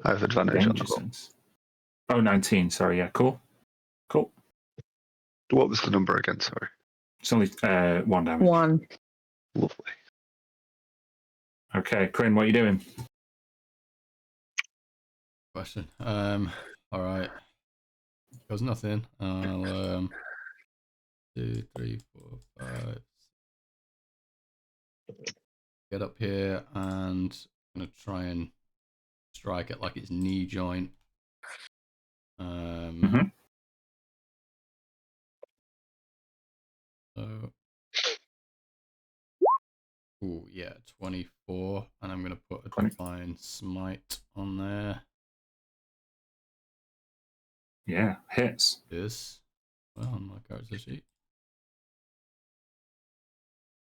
I have advantage on Danger the roll. sense. Oh, 19. Sorry, yeah, cool. What was the number again? Sorry. It's only 1 damage. 1. Lovely. Okay, Kryn, what are you doing? Question. All right. Goes nothing. I'll 2, 3, 4, 5. Get up here and I'm gonna try and strike at like its knee joint. So, ooh, yeah, 24, and I'm going to put a 20. divine smite on there. Yeah, hits. This, well, on my character sheet.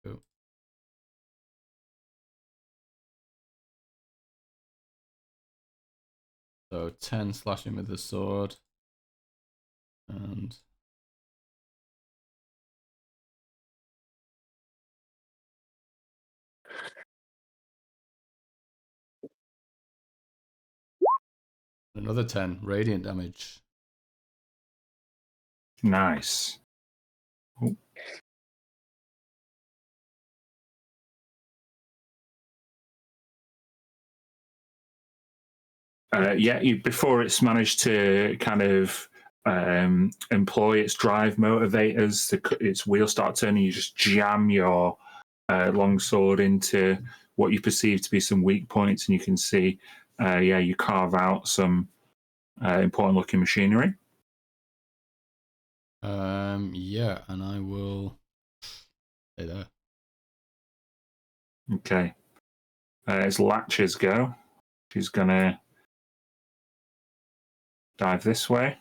Cool. So 10 slashing with the sword, and another 10 radiant damage. Nice. Ooh. Yeah, before it's managed to kind of employ its drive motivators, its wheels start turning. You just jam your long sword into what you perceive to be some weak points, and you can see, you carve out some important looking machinery. Yeah, and I will stay there. Okay. As latches go, she's gonna dive this way,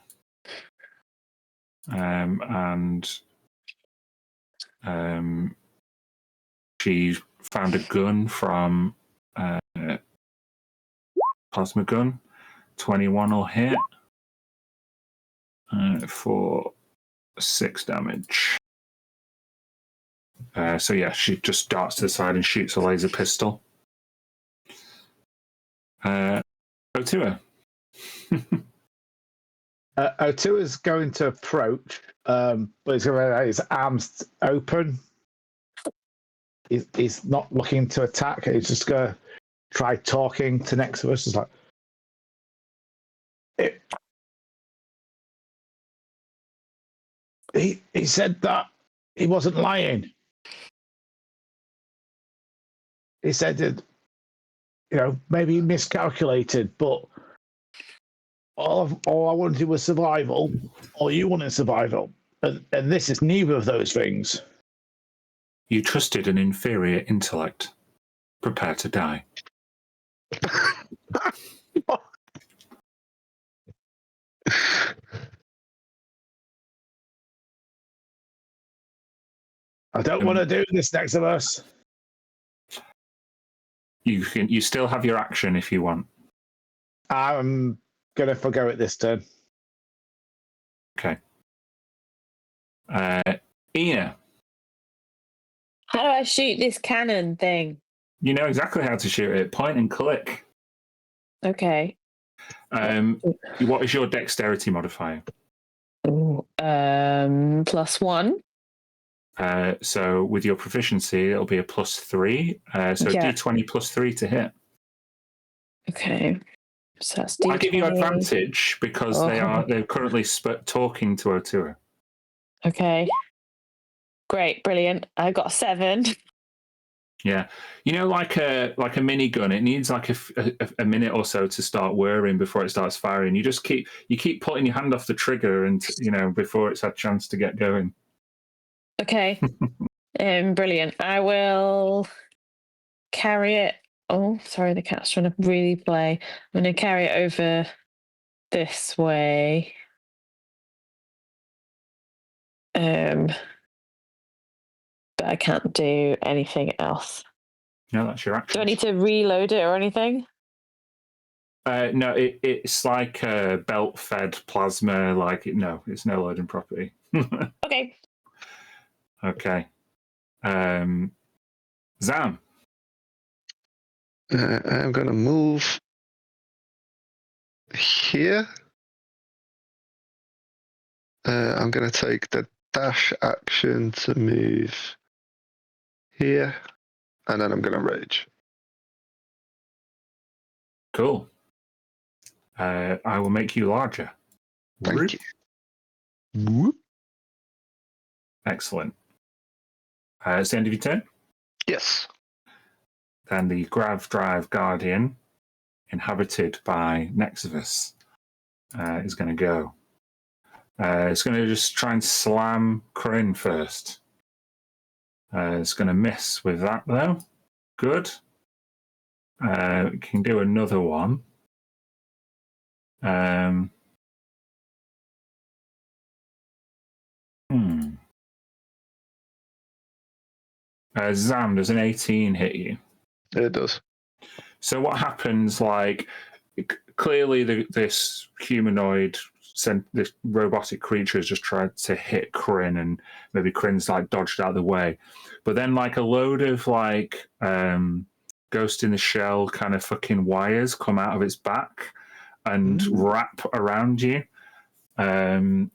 and she found a gun from plasma gun. 21 will hit for 6 damage. So yeah, she just darts to the side and shoots a laser pistol. Otua. O2 is going to approach, but he's going to have his arms open. He's not looking to attack. He's just going to try talking to next of us. It's like, he said that he wasn't lying. He said that, maybe he miscalculated, but all I wanted was survival, or you wanted survival. And this is neither of those things. You trusted an inferior intellect. Prepare to die. I don't want to do this next of us. You still have your action if you want. I'm going to forgo it this turn. Okay. Ina. How do I shoot this cannon thing? You know exactly how to shoot it. Point and click. Okay. What is your dexterity modifier? Ooh, +1. So with your proficiency, it'll be a +3. So Yeah. D20 +3 to hit. Okay. So that's D20. I give you advantage because they're currently talking to Otua. Okay. Great, brilliant. I got a 7. Yeah, like a minigun, it needs like a minute or so to start whirring before it starts firing. You just keep pulling your hand off the trigger, and before it's had a chance to get going. Okay. Brilliant. I will carry it. Oh, sorry, the cat's trying to really play. I'm going to carry it over this way. But I can't do anything else. No, that's your action. Do I need to reload it or anything? No, it's like belt-fed plasma. No, it's no loading property. Okay. Okay. Zam. I'm going to move here. I'm going to take the dash action to move here, and then I'm going to rage. Cool. I will make you larger. Thank you. Whoop. Excellent. It's the end of your turn. Yes. Then the Grav Drive Guardian, inhabited by Nexivus, is going to go. It's going to just try and slam Corinne first. It's going to miss with that, though. Good. Can do another one. Zam, does an 18 hit you? It does. So what happens, like, clearly this humanoid, this robotic creature has just tried to hit Kryn, and maybe Kryn's, like, dodged out of the way. But then, like, a load of, like, Ghost in the Shell kind of fucking wires come out of its back and wrap around you. And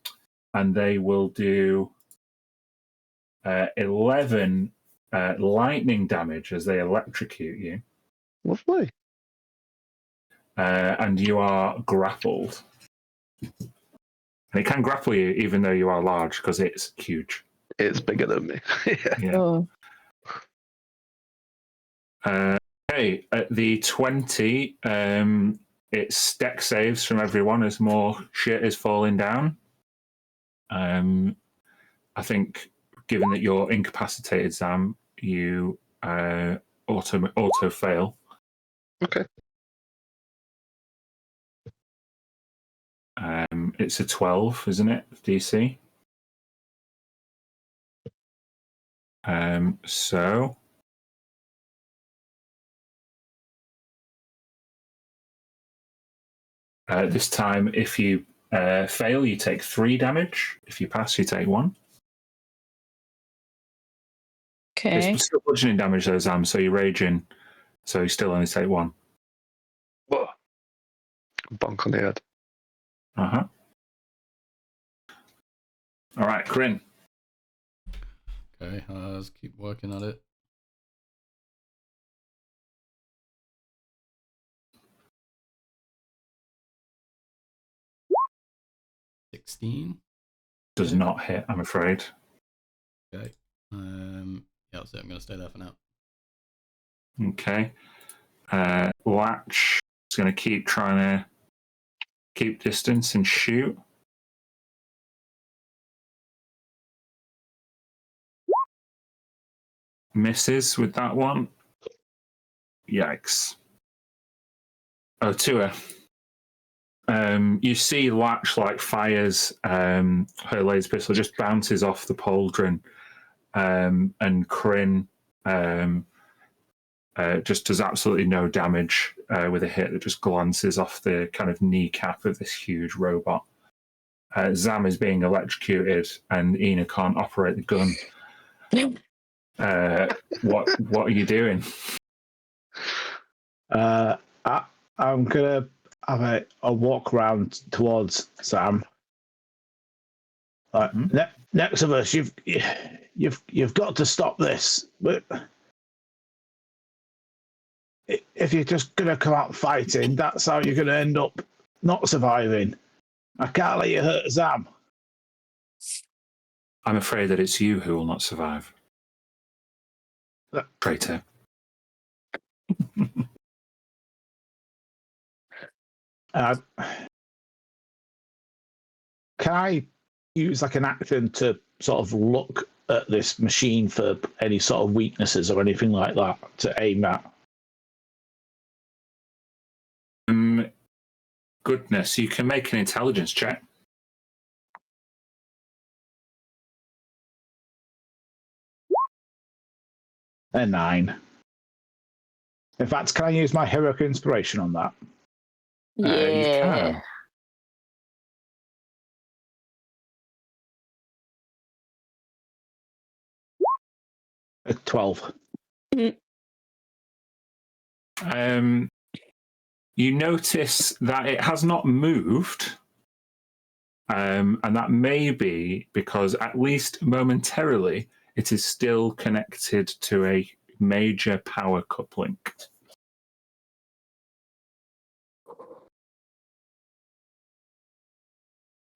they will do 11 lightning damage as they electrocute you. Lovely. And you are grappled. And it can grapple you even though you are large because it's huge. It's bigger than me. Yeah. Oh. Okay, at the 20, it's deck saves from everyone as more shit is falling down. I think, given that you're incapacitated, Zam, you auto fail. Okay. It's a 12, isn't it, DC? So this time, if you fail, you take 3 damage. If you pass, you take 1. Okay. It's still bludgeoning damage, though, Zam, so you're raging, so you still only take 1. Whoa. Bonk on the head. Uh-huh. All right, Kryn. Okay, let's keep working at it. $16 Does not hit, I'm afraid. Okay. Yeah, that's it. I'm going to stay there for now. Okay. Latch is going to keep trying to keep distance and shoot. Misses with that one. Yikes. Oh, Tua. You see Latch like fires her laser pistol, just bounces off the pauldron, and Kryn just does absolutely no damage with a hit that just glances off the kind of kneecap of this huge robot. Zam is being electrocuted, and Ina can't operate the gun. What are you doing? I'm gonna have a walk round towards Sam. Next of us, you've got to stop this. But if you're just gonna come out fighting, that's how you're gonna end up not surviving. I can't let you hurt Sam. I'm afraid that it's you who will not survive. Traitor. Can I use like an action to sort of look at this machine for any sort of weaknesses or anything like that to aim at? Goodness, you can make an intelligence check. A 9. In fact, can I use my heroic inspiration on that? Yeah. You can. A 12. You notice that it has not moved, and that may be because, at least momentarily, it is still connected to a major power coupling.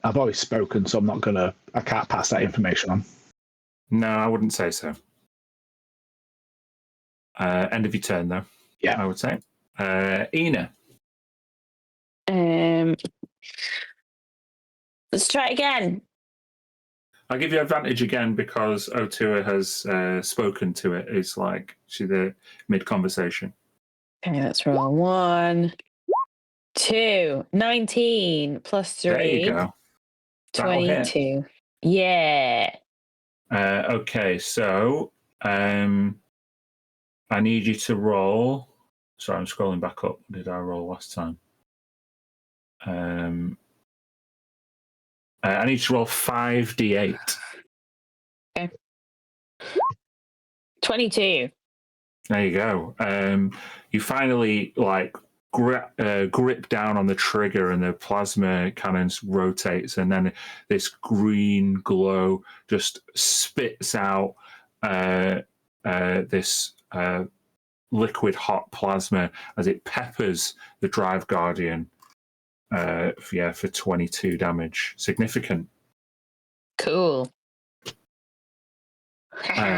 I've always spoken, so I can't pass that information on. No, I wouldn't say so. End of your turn, though. Yeah. I would say. Ina. Let's try it again. I'll give you advantage again because Otua has spoken to it. It's like she's the mid-conversation. Okay, let's roll. 1, 2, 19 plus 3. There you go. That'll hit. 22. Yeah. Okay, so I need you to roll. Sorry, I'm scrolling back up. What did I roll last time? I need you to roll 5d8. Okay. 22. There you go. You finally grip down on the trigger, and the plasma cannons rotates, and then this green glow just spits out this liquid hot plasma as it peppers the Drive Guardian. For 22 damage, significant. Cool.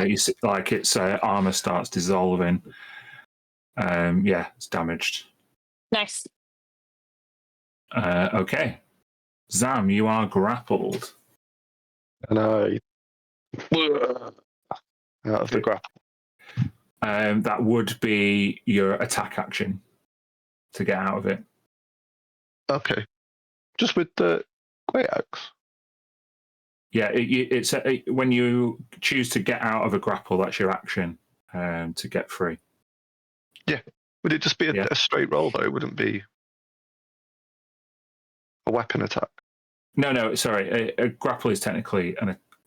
You see, like its armor starts dissolving. It's damaged. Nice. Okay, Zam, you are grappled. And I out of the grapple. That would be your attack action to get out of it. Okay. Just with the great axe. Yeah, it's when you choose to get out of a grapple, that's your action to get free. Yeah. Would it just be a straight roll though? It wouldn't be a weapon attack. No, sorry. A grapple is technically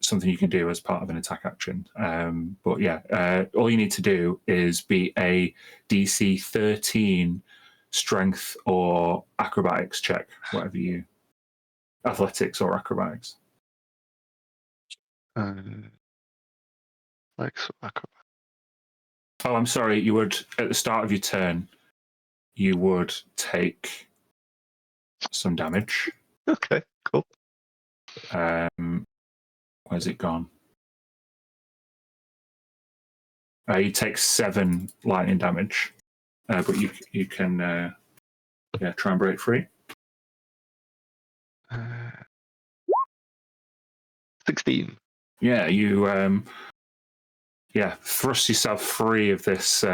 something you can do as part of an attack action. But yeah, all you need to do is be a DC 13 strength or acrobatics check, whatever you... Athletics or acrobatics. Acrobatics. Oh, I'm sorry. You would, at the start of your turn, you would take some damage. Okay, cool. Where's it gone? You take 7 lightning damage, but you can try and break free. 16. Yeah, you thrust yourself free of this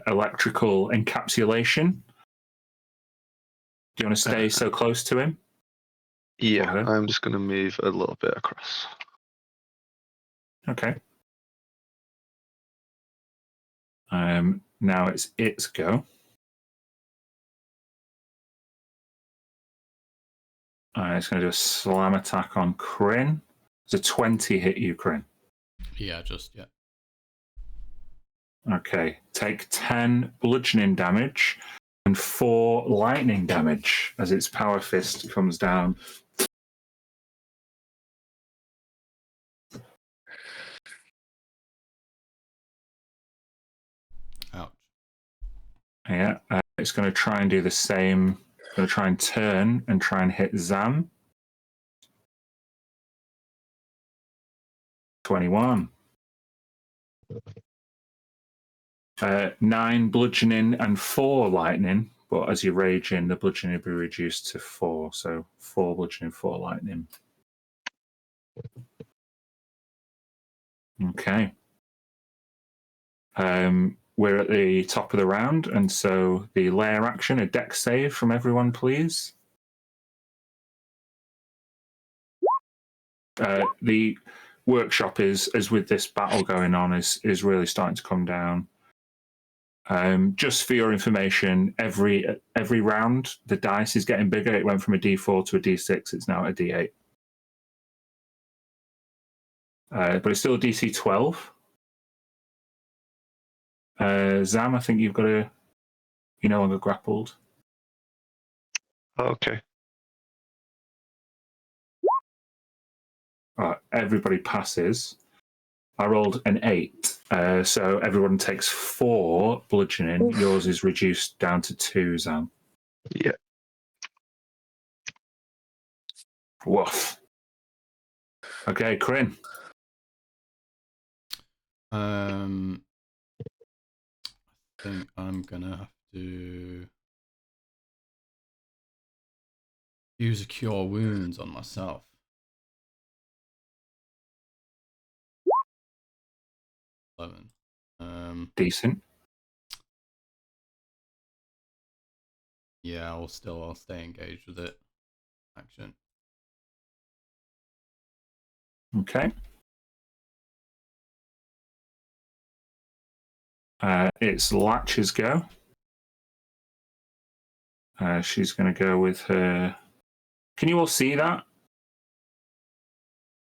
electrical encapsulation. Do you want to stay so close to him? Yeah, I'm just going to move a little bit across. Okay. Now it's its go. It's going to do a slam attack on Kryn. Does a 20 hit you, Kryn? Yeah. Okay. Take 10 bludgeoning damage and 4 lightning damage as its power fist comes down. Ouch. Yeah. It's going to try and do the same. It's going to try and turn and try and hit Zam. 21. 9 bludgeoning and 4 lightning, but as you rage in, the bludgeoning will be reduced to 4. So 4 bludgeoning, 4 lightning. Okay. We're at the top of the round, and so the lair action, a dex save from everyone, please. The workshop is, as with this battle going on, is really starting to come down. Just for your information, every round the dice is getting bigger. It went from a D4 to a D6. It's now a D8. But it's still a DC 12. Zam, I think you've got you're no longer grappled. Okay. Everybody passes. I rolled an 8, so everyone takes 4 bludgeoning. Oof. Yours is reduced down to 2, Zam. Yeah. Woof. Okay, Kryn. I think I'm gonna have to use a cure wounds on myself. 11. Decent. Yeah, I'll stay engaged with it. Action. Okay. It's Latch's go. She's going to go with her. Can you all see that?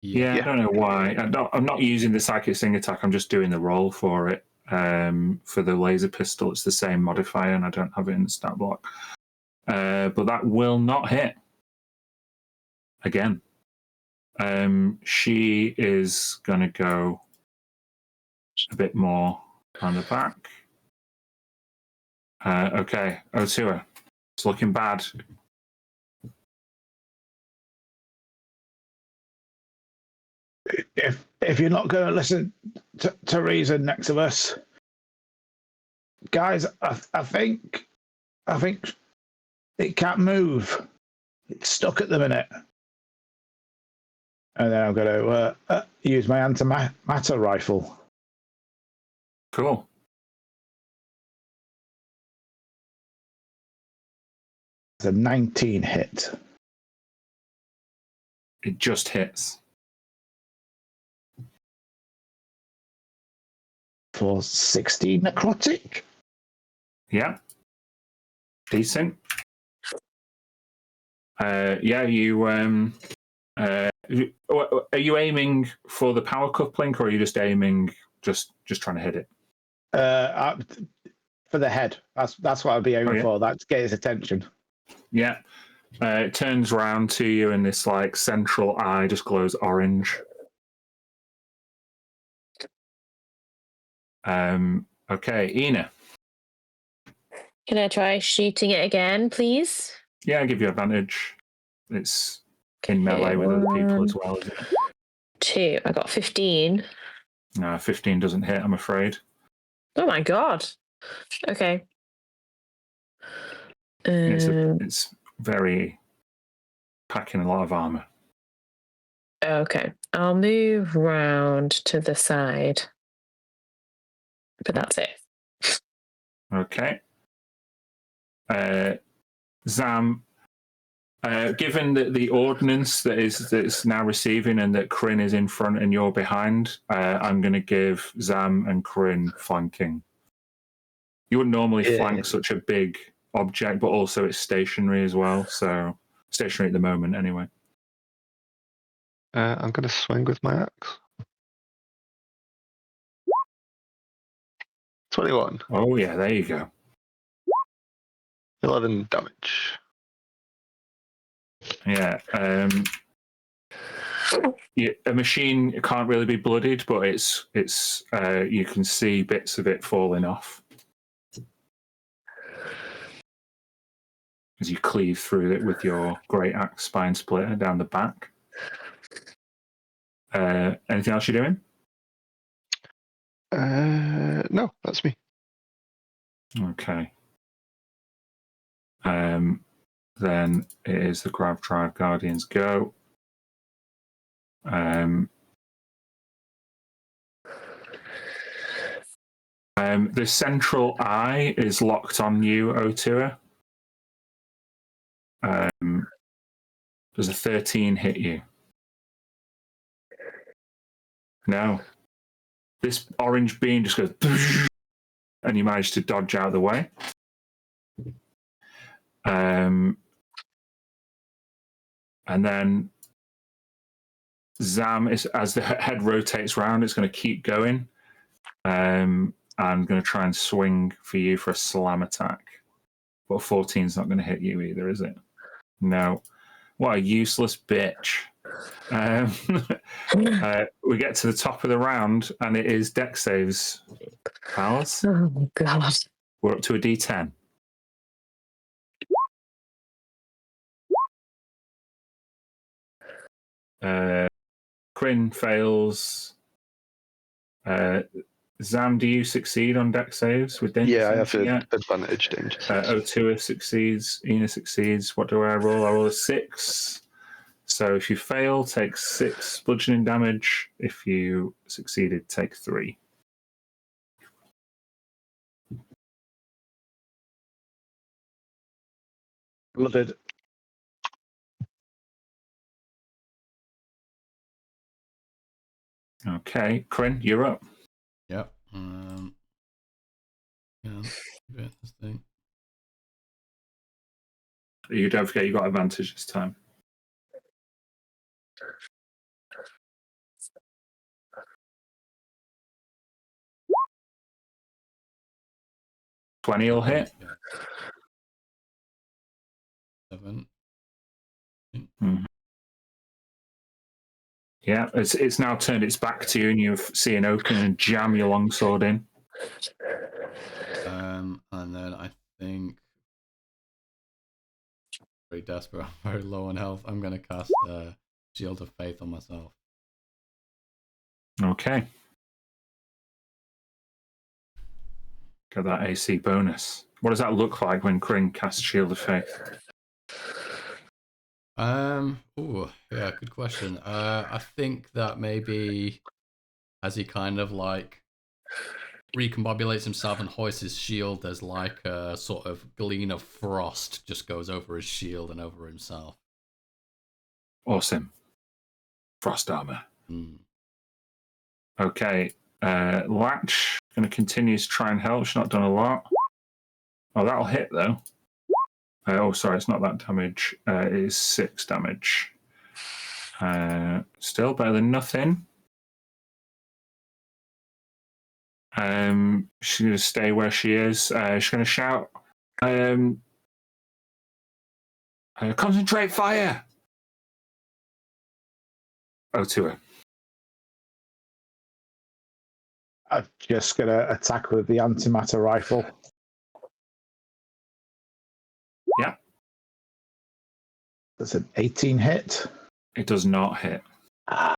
Yeah, I don't know why. I'm not using the psychic sting attack. I'm just doing the roll for it. For the laser pistol, it's the same modifier, and I don't have it in the stat block. But that will not hit. Again. She is going to go a bit more on the back. Okay, Otua. It's looking bad. If you're not going to listen to reason next of us, guys, I think it can't move. It's stuck at the minute. And then I'm going to use my antimatter rifle. Cool. It's a 19 hit. It just hits. For 16 necrotic. Yeah. Decent. Yeah, you. Are you aiming for the power coupling, or are you just aiming, just trying to hit it? For the head. That's what I'd be aiming for. That's get his attention. Yeah. It turns round to you, and this like central eye just glows orange. Okay, Ina. Can I try shooting it again, please? Yeah, I'll give you advantage. It's in melee with other people as well, isn't it? 2. I got 15. No, 15 doesn't hit, I'm afraid. Oh my god. Okay. It's very packing a lot of armor. Okay. I'll move round to the side. But that's it. Okay. Zam, given that the ordnance that's now receiving and that Kryn is in front and you're behind, I'm going to give Zam and Kryn flanking. You wouldn't normally flank such a big object, but also it's stationary as well. So stationary at the moment, anyway. I'm going to swing with my axe. 21. Oh yeah, there you go. 11 damage. Yeah. A machine can't really be bloodied, but it's you can see bits of it falling off as you cleave through it with your great axe spine splitter down the back. Anything else you're doing? No, that's me. Okay. Then it is the Grav Drive Guardians go. The central eye is locked on you, Otua. Does a 13 hit you? No. This orange beam just goes, and you manage to dodge out of the way. And then Zam, as the head rotates around, it's going to keep going. I'm going to try and swing for you for a slam attack. But 14's not going to hit you either, is it? No. What a useless bitch. We get to the top of the round, and it is dex saves. Pals. Oh, God. We're up to a D10. Kryn fails. Zam, do you succeed on dex saves with danger? Yeah, I have advantage danger saves. Otua succeeds. Ina succeeds. What do I roll? I roll a 6. So if you fail, take 6 bludgeoning damage. If you succeeded, take 3. Blooded. Okay, Corinne, you're up. Yep. Yeah, get this thing. You don't forget you got advantage this time. $20 will hit. Yeah. 7. Mm-hmm. Yeah, it's now turned its back to you, and you see an opening and jam your longsword in. And then I think very desperate, very low on health. I'm gonna cast Shield of Faith on myself. Okay. Get that AC bonus. What does that look like when Kryn casts Shield of Faith? Oh, yeah, good question. I think that maybe as he kind of like recombobulates himself and hoists his shield, there's like a sort of gleam of frost just goes over his shield and over himself. Awesome. Frost armor. Mm. Okay. Latch going to continue to try and help. She's not done a lot. Oh, that'll hit though. Oh, sorry, it's not that damage. It is 6 damage. Still better than nothing. She's going to stay where she is. She's going to shout, concentrate fire! Oh, to her. I'm just going to attack with the antimatter rifle. Yeah. That's an 18 hit. It does not hit. And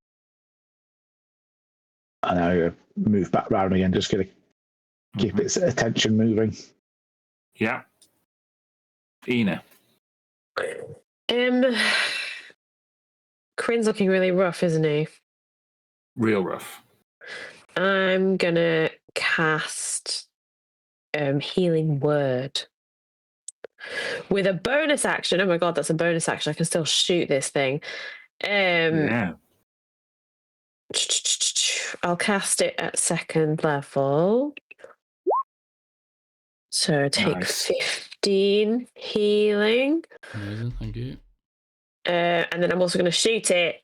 I move back round again, just going to keep its attention moving. Yeah. Ina. Kryn's looking really rough, isn't he? Real rough. I'm gonna cast Healing Word with a bonus action. Oh my god, that's a bonus action. I can still shoot this thing. Yeah. I'll cast it at 2nd level. So take Nice. 15 healing. Amazing, thank you. And then I'm also going to shoot it.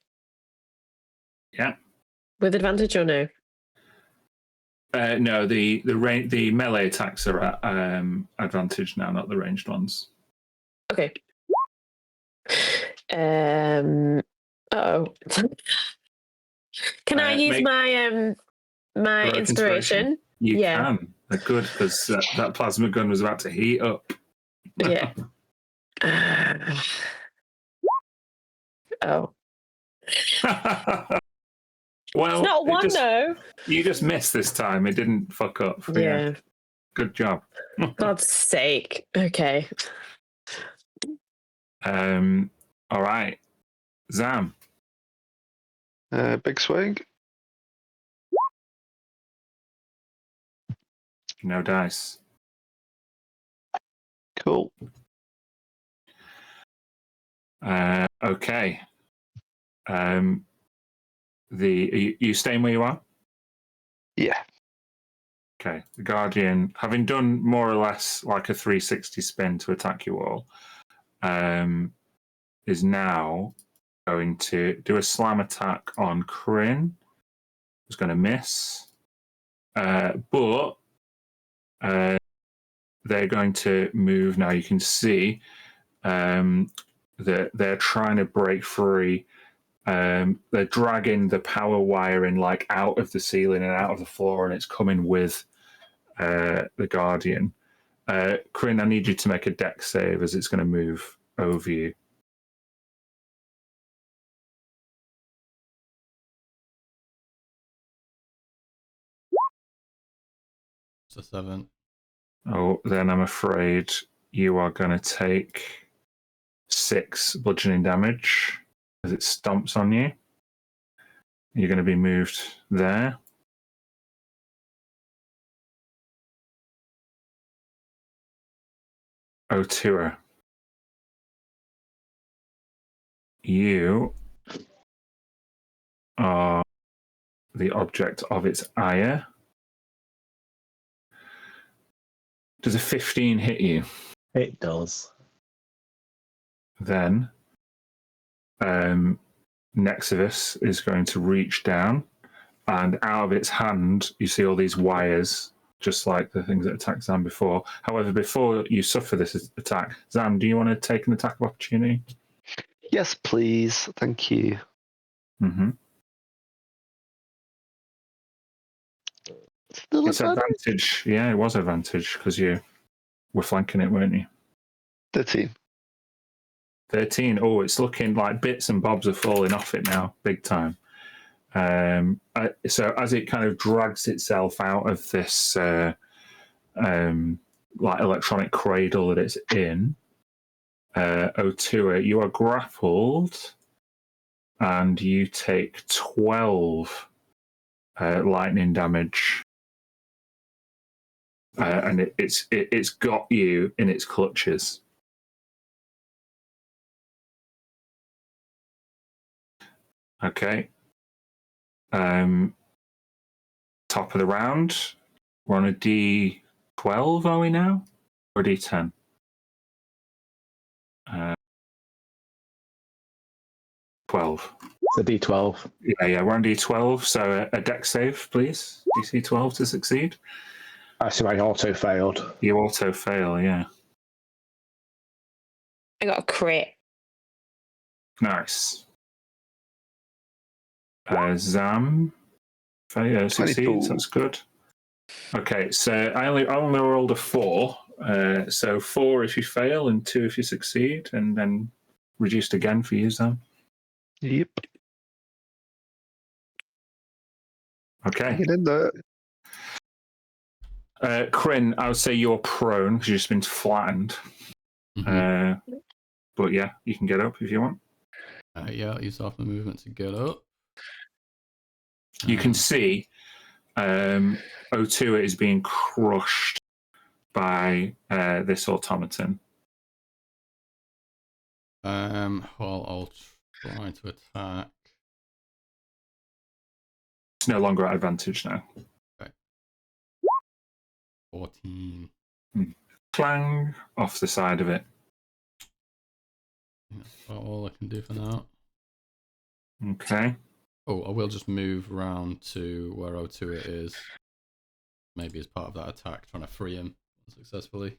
Yeah. With advantage or no? No, the melee attacks are at advantage now, not the ranged ones. Okay. Oh. Can I use my inspiration? You can. They're good because that plasma gun was about to heat up. Yeah. Oh. Well, It's not one though. You just missed this time. It didn't fuck up. Yeah. Good job. God's sake. Okay. All right. Zam. Big swing. No dice. Cool. Okay. You staying where you are? Yeah. Okay. The Guardian, having done more or less like a 360 spin to attack you all, is now going to do a slam attack on Kryn. It's going to miss. But they're going to move now. You can see that they're trying to break free. They're dragging the power wiring like out of the ceiling and out of the floor, and it's coming with the Guardian. Kryn, I need you to make a dex save as it's going to move over you. It's a 7. Oh, then I'm afraid you are going to take 6 bludgeoning damage as it stomps on you. You're going to be moved there. Oh, to her. you are the object of its ire. Does a 15 hit you? It does. Then Nexivus is going to reach down, and out of its hand, you see all these wires, just like the things that attacked Zam before. However, before you suffer this attack, Zam, do you want to take an attack of opportunity? Yes, please. Thank you. Mm-hmm. Still It's advantage. Yeah, it was advantage because you were flanking it, weren't you? 13. 13. Oh, it's looking like bits and bobs are falling off it now, big time. So as it kind of drags itself out of this like electronic cradle that it's in, Otua, you are grappled, and you take 12 lightning damage. And it's got you in its clutches. Okay. Top of the round. We're on a D12, are we now? Or a D10? 12. It's a D12. Yeah, we're on D12. So a dex save, please. DC 12 to succeed. I see I auto failed. You auto fail, yeah. I got a crit. Nice. Zam succeeds. 22. That's good. Okay, so I only rolled a 4. So 4 if you fail and 2 if you succeed, and then reduced again for you, Zam. Yep. Okay. Get in there. Kryn, I would say you're prone because you've just been flattened. Mm-hmm. But yeah, you can get up if you want. Yeah, I'll use half my movement to get up. You can see Otua is being crushed by this automaton. Well, I'll try to attack. It's no longer at advantage now. Okay. 14. Clang off the side of it. That's about all I can do for now. Okay. Oh, I will just move around to where Otua is. Maybe as part of that attack, trying to free him successfully.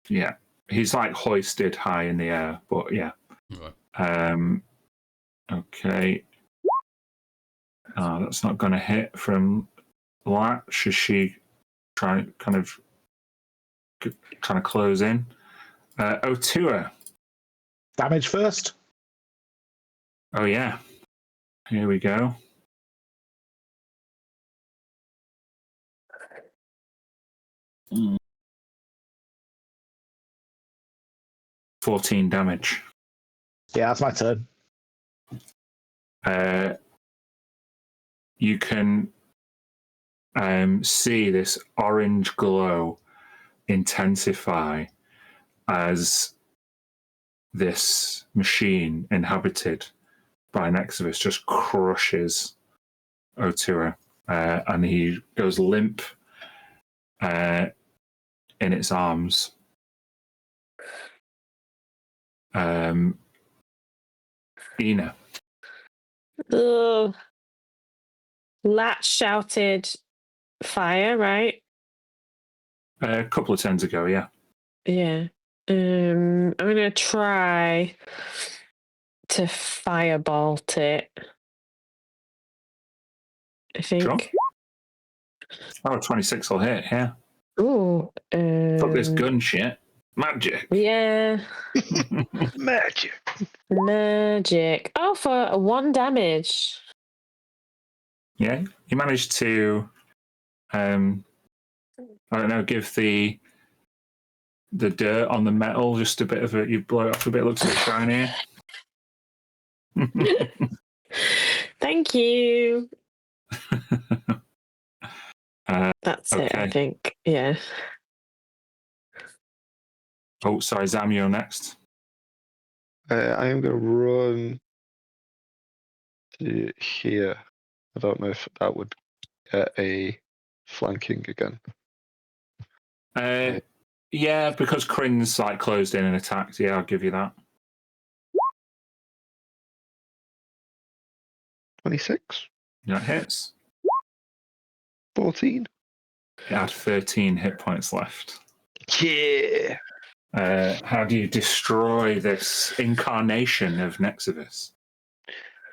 Yeah. He's like hoisted high in the air, but yeah. Right. Okay. That's not going to hit from Latch as she trying to close in. Otua. Damage first. Oh yeah. Here we go. Mm. 14 damage. Yeah, that's my turn. You can see this orange glow intensify as this machine inhabited by Nexivus just crushes Otua, and he goes limp in its arms. Ina. Ugh. Latch shouted fire, right? A couple of turns ago, yeah. Yeah. I'm gonna try to firebolt it. I think. Sure. Oh, 26 will hit, yeah. Ooh. Fuck this gun shit. Magic. Yeah. Magic. Magic. Oh, for 1 damage. Yeah, you managed to, I don't know, give the dirt on the metal just a bit of you blow it off a bit, it looks a bit shinier. Thank you. That's it, I okay. think. Yeah. Oh, sorry, Zam, you're next. I am going to run to here. I don't know if that would get a flanking again. Yeah, because Kryn's like closed in and attacked. Yeah, I'll give you that. 26. That hits. 14. You had 13 hit points left. Yeah. How do you destroy this incarnation of Nexivus?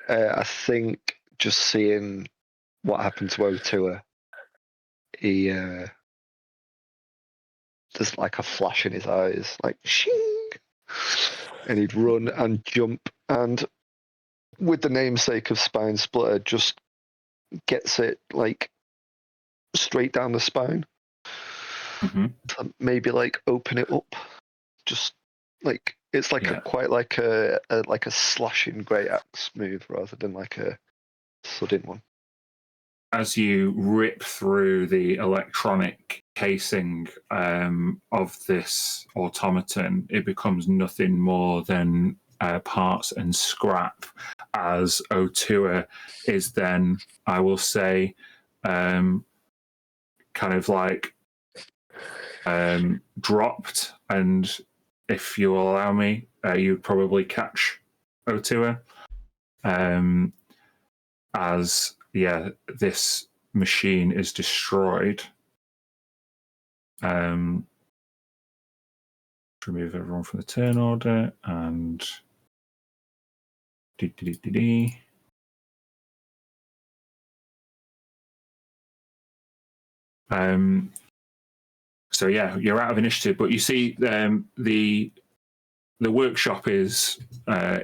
I think just seeing what happened to O'Toole, he there's like a flash in his eyes, like shing, and he'd run and jump, and with the namesake of Spine Splitter, just gets it like straight down the spine. Maybe like open it up, just like it's like quite like a slashing great axe move rather than like a sudden one. As you rip through the electronic casing of this automaton, it becomes nothing more than parts and scrap, as O'Toole is then, I will say, kind of like dropped, and if you will allow me, you'd probably catch O'Toole. As this machine is destroyed. Remove everyone from the turn order and so yeah, you're out of initiative, but you see the workshop is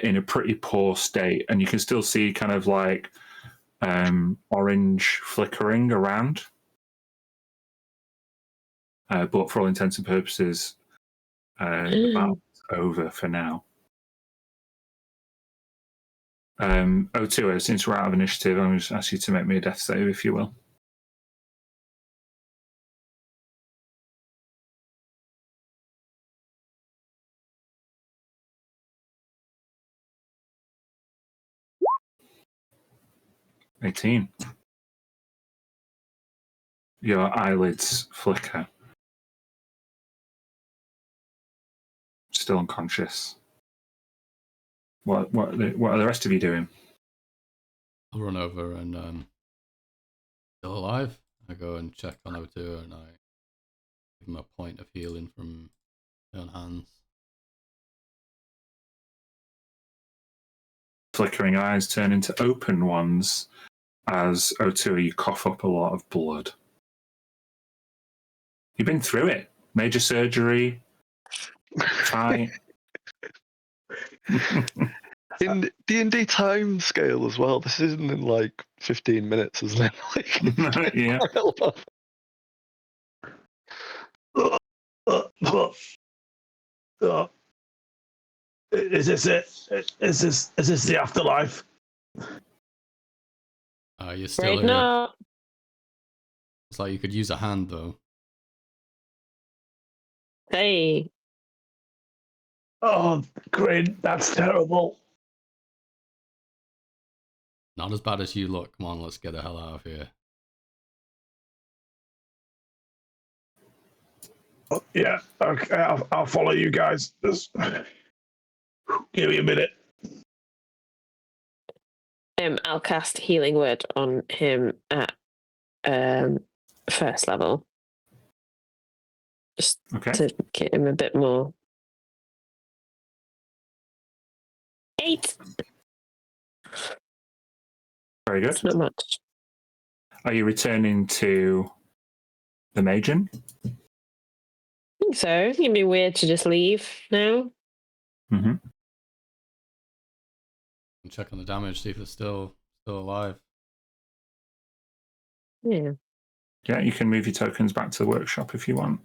in a pretty poor state, and you can still see kind of like orange flickering around. But for all intents and purposes, the battle's over for now. O'Toole, since we're out of initiative, I'm going to ask you to make me a death save, if you will. $18. Your eyelids flicker. Still unconscious. What are the rest of you doing? I'll run over and still alive. I go and check on O'Toole and I give him a point of healing from my own hands. Flickering eyes turn into open ones as O'Toole, you cough up a lot of blood. You've been through it. Major surgery. Fight. In D&D time scale as well, this isn't in like 15 minutes, isn't it? Like, yeah. Is this it? Is this the afterlife? You're still here. Not. It's like you could use a hand though. Hey. Oh, great! That's terrible. Not as bad as you look. Come on, let's get the hell out of here. Oh, yeah. Okay. I'll follow you guys. Just give me a minute. I'll cast Healing Word on him at first level. Just to get him a bit more. 8. Very good. It's not much. Are you returning to the Magian? I think so. It's going to be weird to just leave now. Mm-hmm. Check on the damage, see if it's still alive. Yeah. Yeah, you can move your tokens back to the workshop if you want.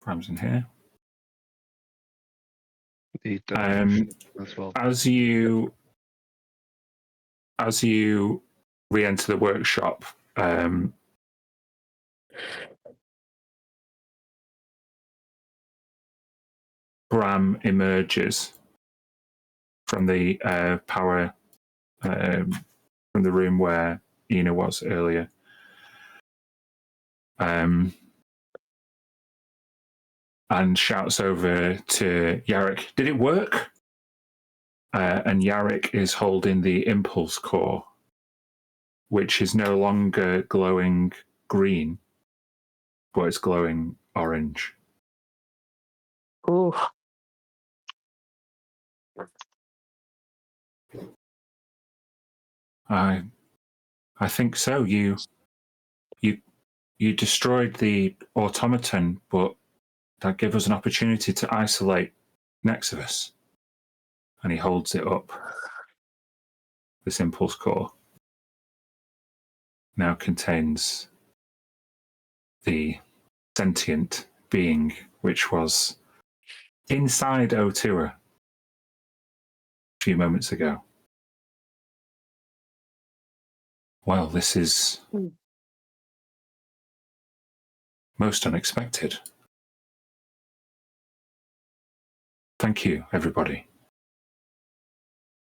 Ram's in here. Need as well. As you re-enter the workshop, Bram emerges from the power from the room where Ina was earlier. And shouts over to Yarrick, "Did it work?" And Yarrick is holding the impulse core, which is no longer glowing green, but it's glowing orange. Ooh. I think so. You destroyed the automaton, but that gave us an opportunity to isolate Nexus. And he holds it up. This impulse core now contains the sentient being which was inside Otua a few moments ago. Well, this is most unexpected. Thank you, everybody.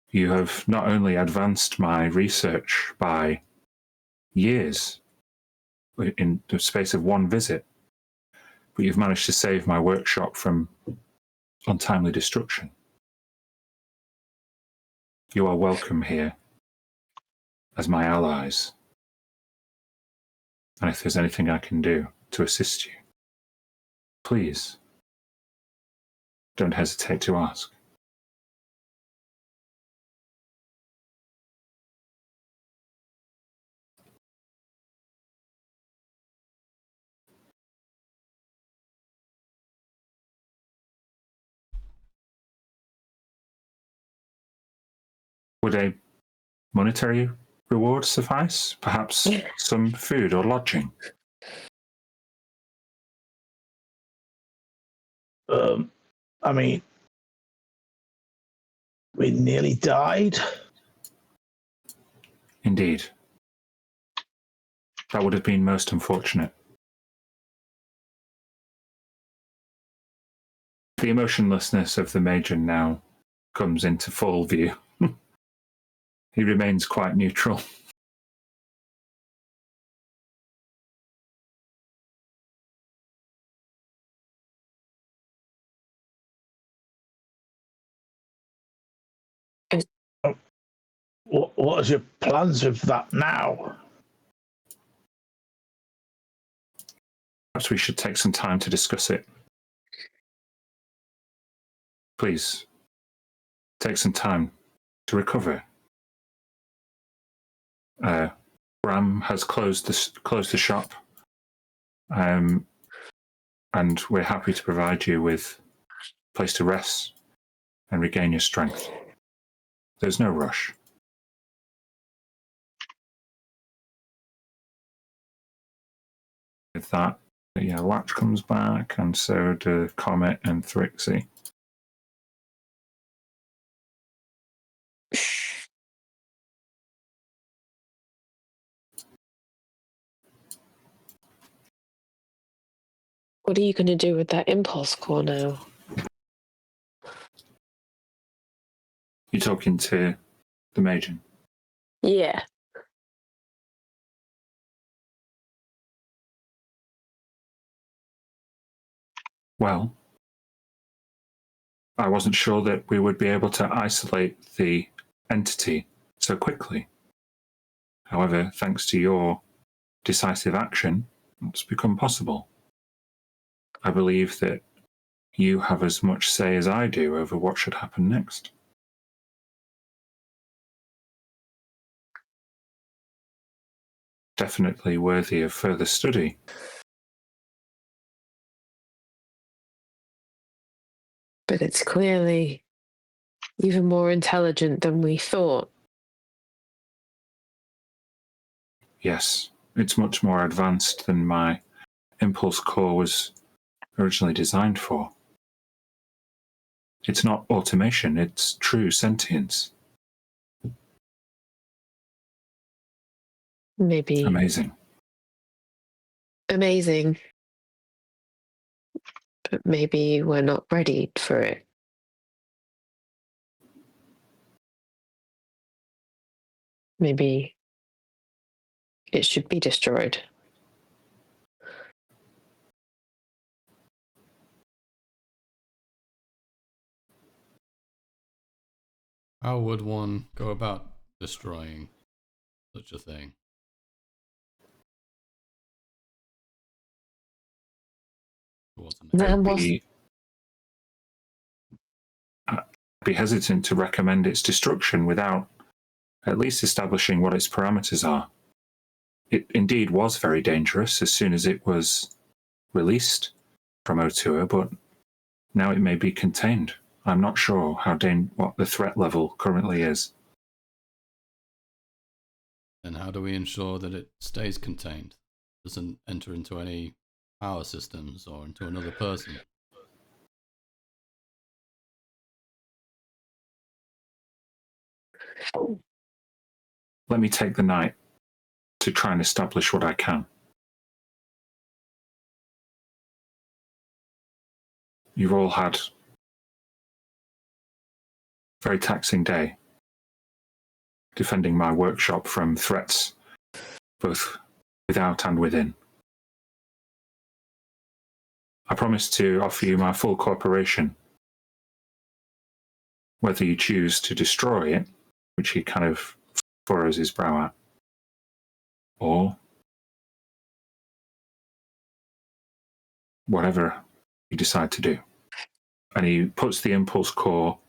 You have not only advanced my research by years in the space of one visit, but you've managed to save my workshop from untimely destruction. You are welcome here as my allies. And if there's anything I can do to assist you, please don't hesitate to ask. Would a monetary reward suffice? Perhaps some food or lodging? I mean, we nearly died. Indeed. That would have been most unfortunate. The emotionlessness of the Major now comes into full view. He remains quite neutral. What is your plans with that now? Perhaps we should take some time to discuss it. Please, take some time to recover. Bram has closed the shop, and we're happy to provide you with a place to rest and regain your strength. There's no rush. With that, yeah, Latch comes back, and so do Comet and Thrixie. What are you going to do with that impulse core now? You're talking to the Major? Yeah. Well, I wasn't sure that we would be able to isolate the entity so quickly. However, thanks to your decisive action, it's become possible. I believe that you have as much say as I do over what should happen next. Definitely worthy of further study. But it's clearly even more intelligent than we thought. Yes, it's much more advanced than my impulse core was originally designed for. It's not automation, it's true sentience. Maybe Amazing. amazing, but maybe we're not ready for it. Maybe it should be destroyed. How would one go about destroying such a thing? Then was I'd be hesitant to recommend its destruction without at least establishing what its parameters are. It indeed was very dangerous as soon as it was released from Otua, but now it may be contained. I'm not sure what the threat level currently is. And how do we ensure that it stays contained? Doesn't enter into any power systems or into another person? Let me take the night to try and establish what I can. You've all had a very taxing day defending my workshop from threats both without and within. I promise to offer you my full cooperation, whether you choose to destroy it, which he kind of furrows his brow at, or whatever you decide to do. And he puts the impulse core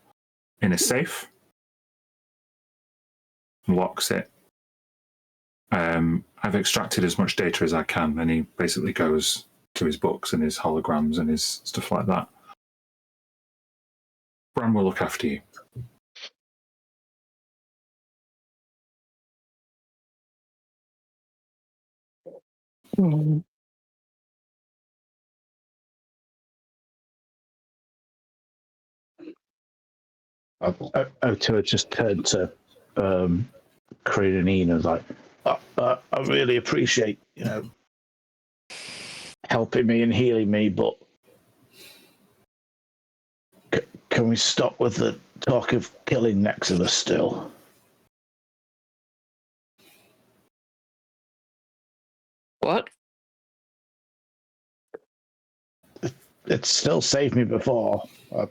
in a safe, locks it. I've extracted as much data as I can, and he basically goes to his books and his holograms and his stuff like that. Bram will look after you. Mm. Otua just turned to Corinne and Ian and was like, I really appreciate, helping me and healing me, but can we stop with the talk of killing next of us still? what? It still saved me before. We're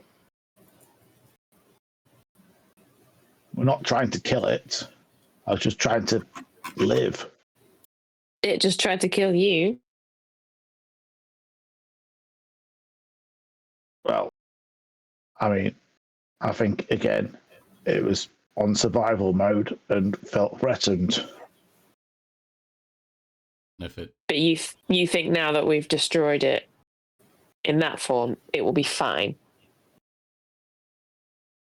not trying to kill it. I was just trying to live. It just tried to kill you. Well, I mean, I think, again, it was on survival mode and felt threatened. If it But you think now that we've destroyed it in that form, it will be fine.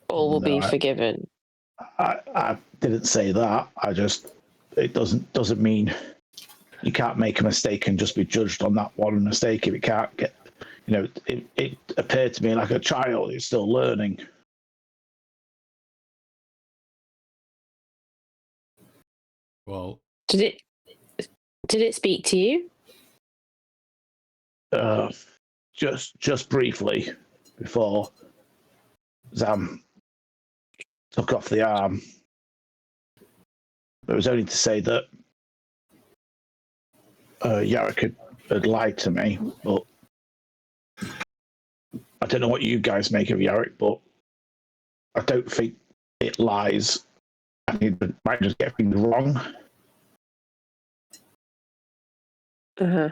All will be forgiven. I didn't say that. It doesn't mean you can't make a mistake and just be judged on that one mistake if it can't get, it appeared to me like a child who's still learning. well, Did it speak to you? Just briefly before Zam took off the arm. It was only to say that Yarrick had lied to me, but I don't know what you guys make of Yarrick, but I don't think it lies. I think it might just get things wrong. Uh-huh.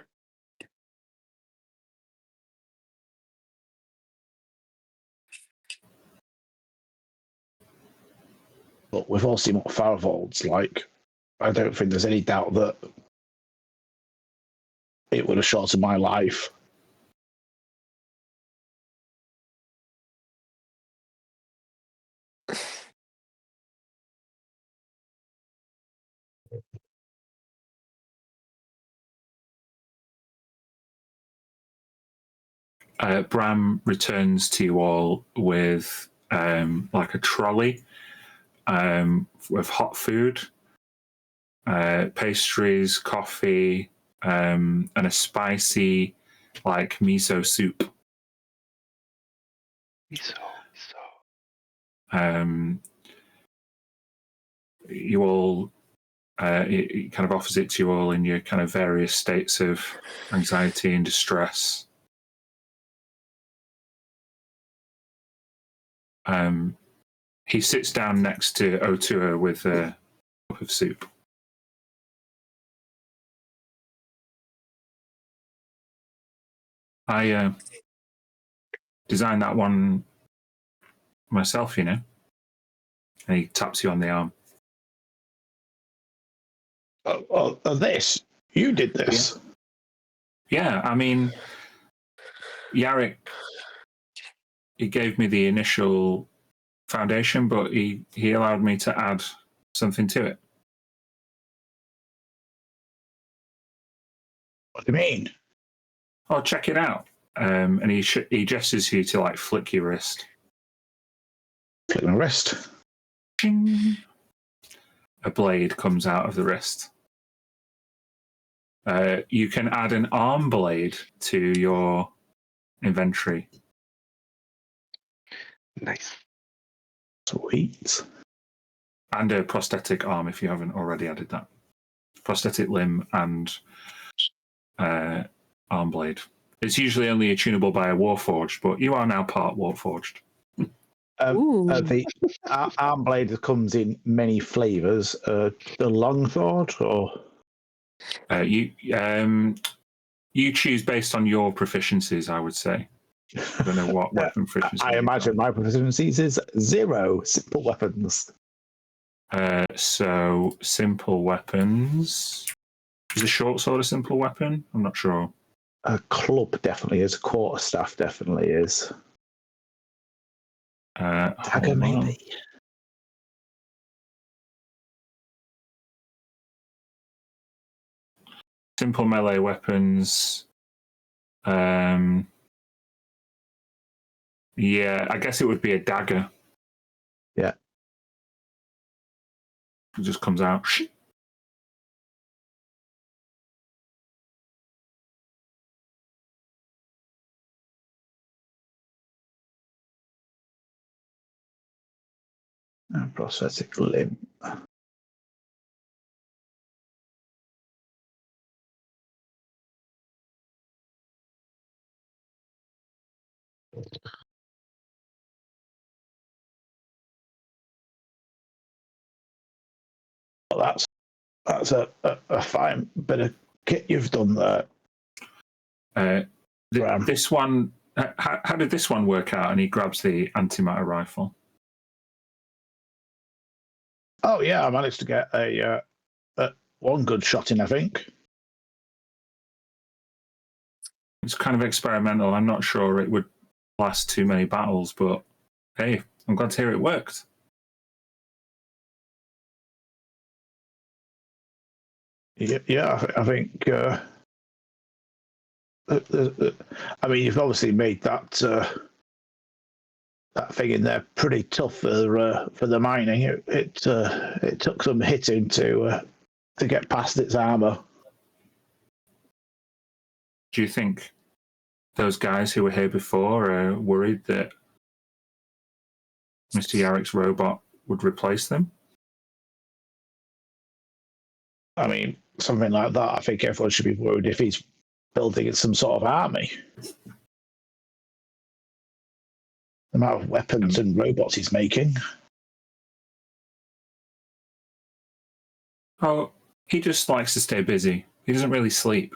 But we've all seen what Farvold's like. I don't think there's any doubt that it would have shortened my life. Bram returns to you all with like a trolley with hot food, pastries, coffee, and a spicy like miso soup. You all, it kind of offers it to you all in your kind of various states of anxiety and distress. He sits down next to Otua with a cup of soup. I designed that one myself, you know. And he taps you on the arm. This? You did this? Yeah, I mean, Yarrick, he gave me the initial foundation, but he allowed me to add something to it. What do you mean? Oh, check it out. And he gestures you to like flick your wrist. Flick my wrist. Ching. A blade comes out of the wrist. You can add an arm blade to your inventory. Nice. Sweet. And a prosthetic arm if you haven't already added that. Prosthetic limb and arm blade. It's usually only attunable by a Warforged, but you are now part Warforged. The arm blade comes in many flavours. The long thought, or you choose based on your proficiencies, I would say. I don't know what weapon proficiency. I imagine my proficiencies is 0 simple weapons. So simple weapons. Is a short sword a simple weapon? I'm not sure. A club definitely is. A quarterstaff definitely is. Dagger maybe. Simple melee weapons. Yeah, I guess it would be a dagger. Yeah. It just comes out. Prosthetic limb. Well, that's a fine bit of kit you've done there. This one, how did this one work out? And he grabs the antimatter rifle. Oh yeah, I managed to get a one good shot in, I think. It's kind of experimental. I'm not sure it would last too many battles, but hey, I'm glad to hear it worked. Yeah, I think. I mean, you've obviously made that thing in there pretty tough for the mining. It took some hitting to get past its armor. Do you think those guys who were here before are worried that Mr. Yarrick's robot would replace them? I mean, something like that, I think everyone should be worried if he's building some sort of army. The amount of weapons and robots he's making. Oh, he just likes to stay busy. He doesn't really sleep.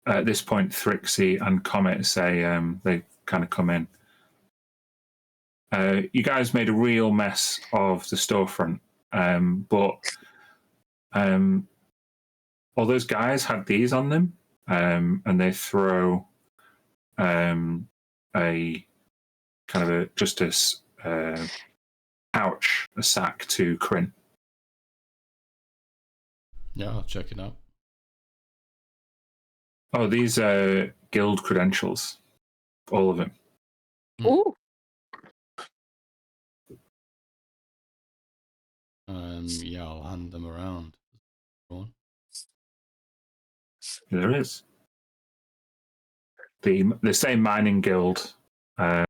At this point, Thrixie and Comet say they kind of come in. You guys made a real mess of the storefront, but all those guys had these on them, and they throw a kind of a pouch, a sack to Kryn. Yeah, I'll check it out. Oh, these are guild credentials. All of them. Ooh. Yeah, I'll hand them around. Go on. There is. The same mining guild that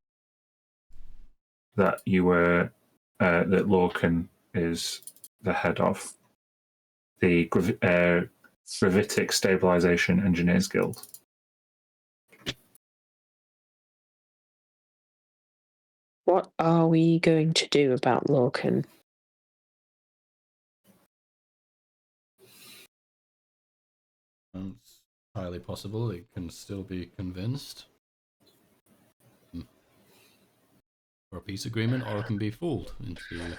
you were that Lorcan is the head of. The Gravitic Stabilization Engineers Guild. What are we going to do about Lorcan? It's highly possible they can still be convinced for a peace agreement, or it can be fooled into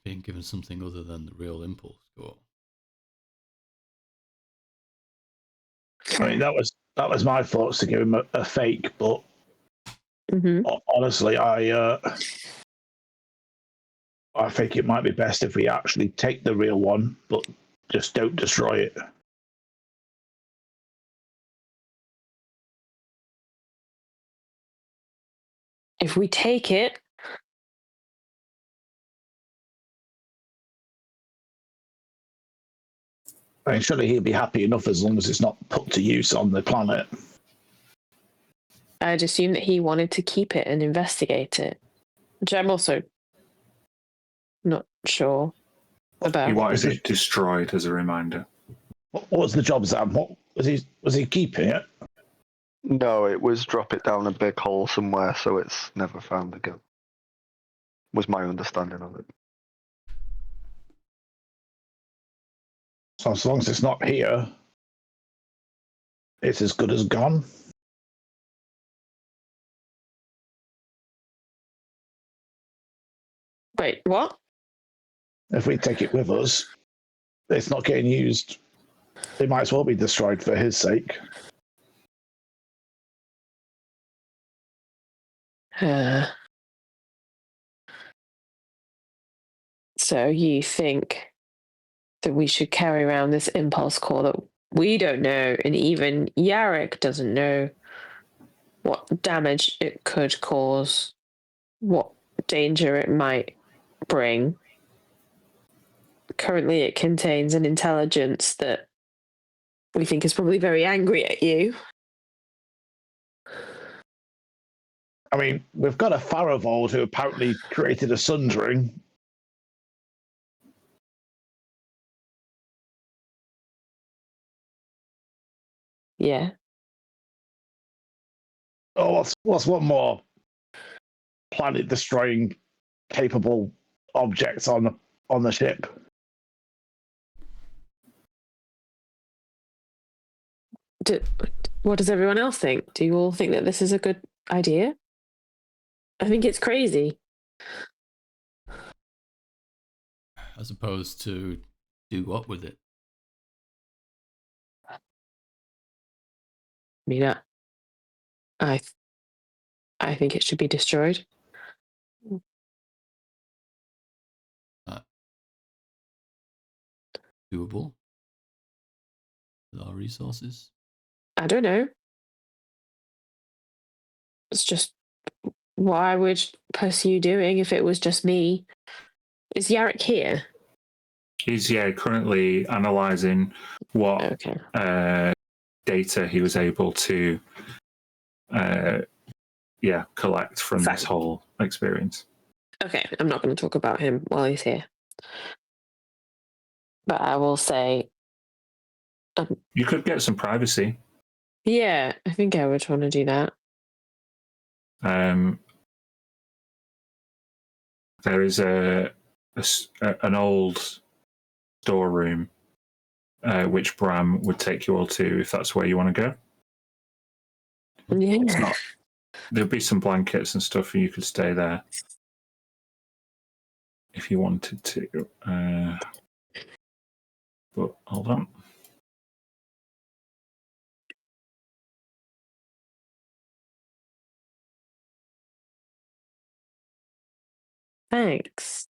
being given something other than the real impulse score. I mean, that was my thoughts to give him a fake, but honestly, I think it might be best if we actually take the real one, but just don't destroy it. If we take it, I mean, surely he'll be happy enough as long as it's not put to use on the planet. I'd assume that he wanted to keep it and investigate it, which I'm also not sure about. He wanted it destroyed as a reminder. What was the job, Sam? What was he keeping it? No, it was drop it down a big hole somewhere so it's never found again. Was my understanding of it. So as long as it's not here, it's as good as gone. Wait, what? If we take it with us, it's not getting used. It might as well be destroyed for his sake. So you think that we should carry around this impulse core that we don't know, and even Yarrick doesn't know what damage it could cause, what danger it might bring. Currently, it contains an intelligence that we think is probably very angry at you. I mean, we've got a Faravold who apparently created a sundering. Yeah. Oh, what's one more planet-destroying capable objects on the ship? What does everyone else think? Do you all think that this is a good idea? I think it's crazy. As opposed to do what with it? I mean, I think it should be destroyed. Doable with our resources? I don't know. It's just what I would pursue doing if it was just me. Is Yarrick here? He's currently analysing what data he was able to collect from this whole experience. Okay, I'm not going to talk about him while he's here. But I will say... you could get some privacy. Yeah, I think I would want to do that. There is an old storeroom which Bram would take you all to if that's where you want to go. Yeah. It's not. There'll be some blankets and stuff, and you could stay there if you wanted to. But hold on. Thanks.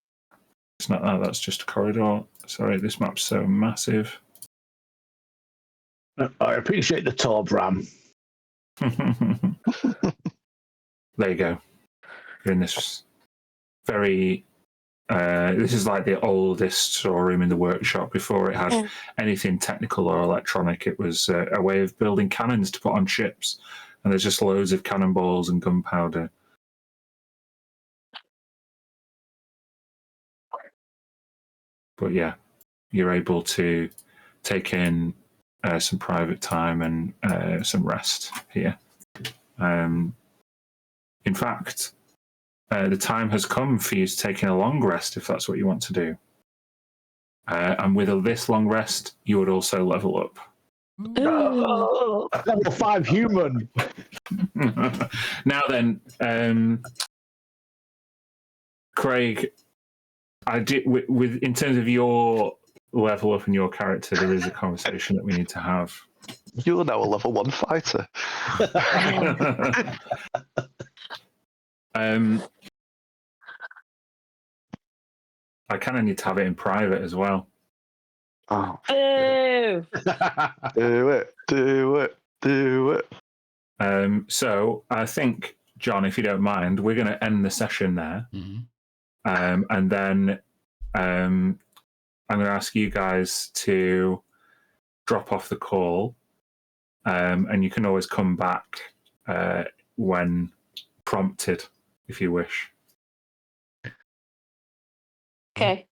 It's not that. That's just a corridor. Sorry, this map's so massive. I appreciate the Torb Ram. There you go. You're in this very. This is like the oldest storeroom in the workshop before it had anything technical or electronic. It was a way of building cannons to put on ships, and there's just loads of cannonballs and gunpowder. But yeah, you're able to take in some private time and some rest here. In fact, the time has come for you to take in a long rest if that's what you want to do. And with this long rest, you would also level up. Level 5 human. Now then, Craig, I did with in terms of your level up and your character, there is a conversation that we need to have. You're now a level 1 fighter. I kind of need to have it in private as well. Oh, Oh, do it. So I think, John, if you don't mind, we're going to end the session there. And then I'm going to ask you guys to drop off the call. And you can always come back when prompted, if you wish. okay.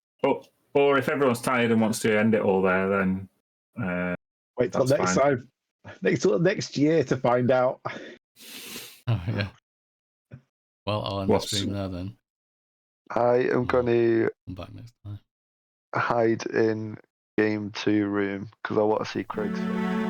Or if everyone's tired and wants to end it all there, then Wait till that's next fine. time. Next year to find out. Oh, yeah. Well, I'll end the stream there then. I am going to Come back next time. hide in game 2 room because I want to see Craig's face.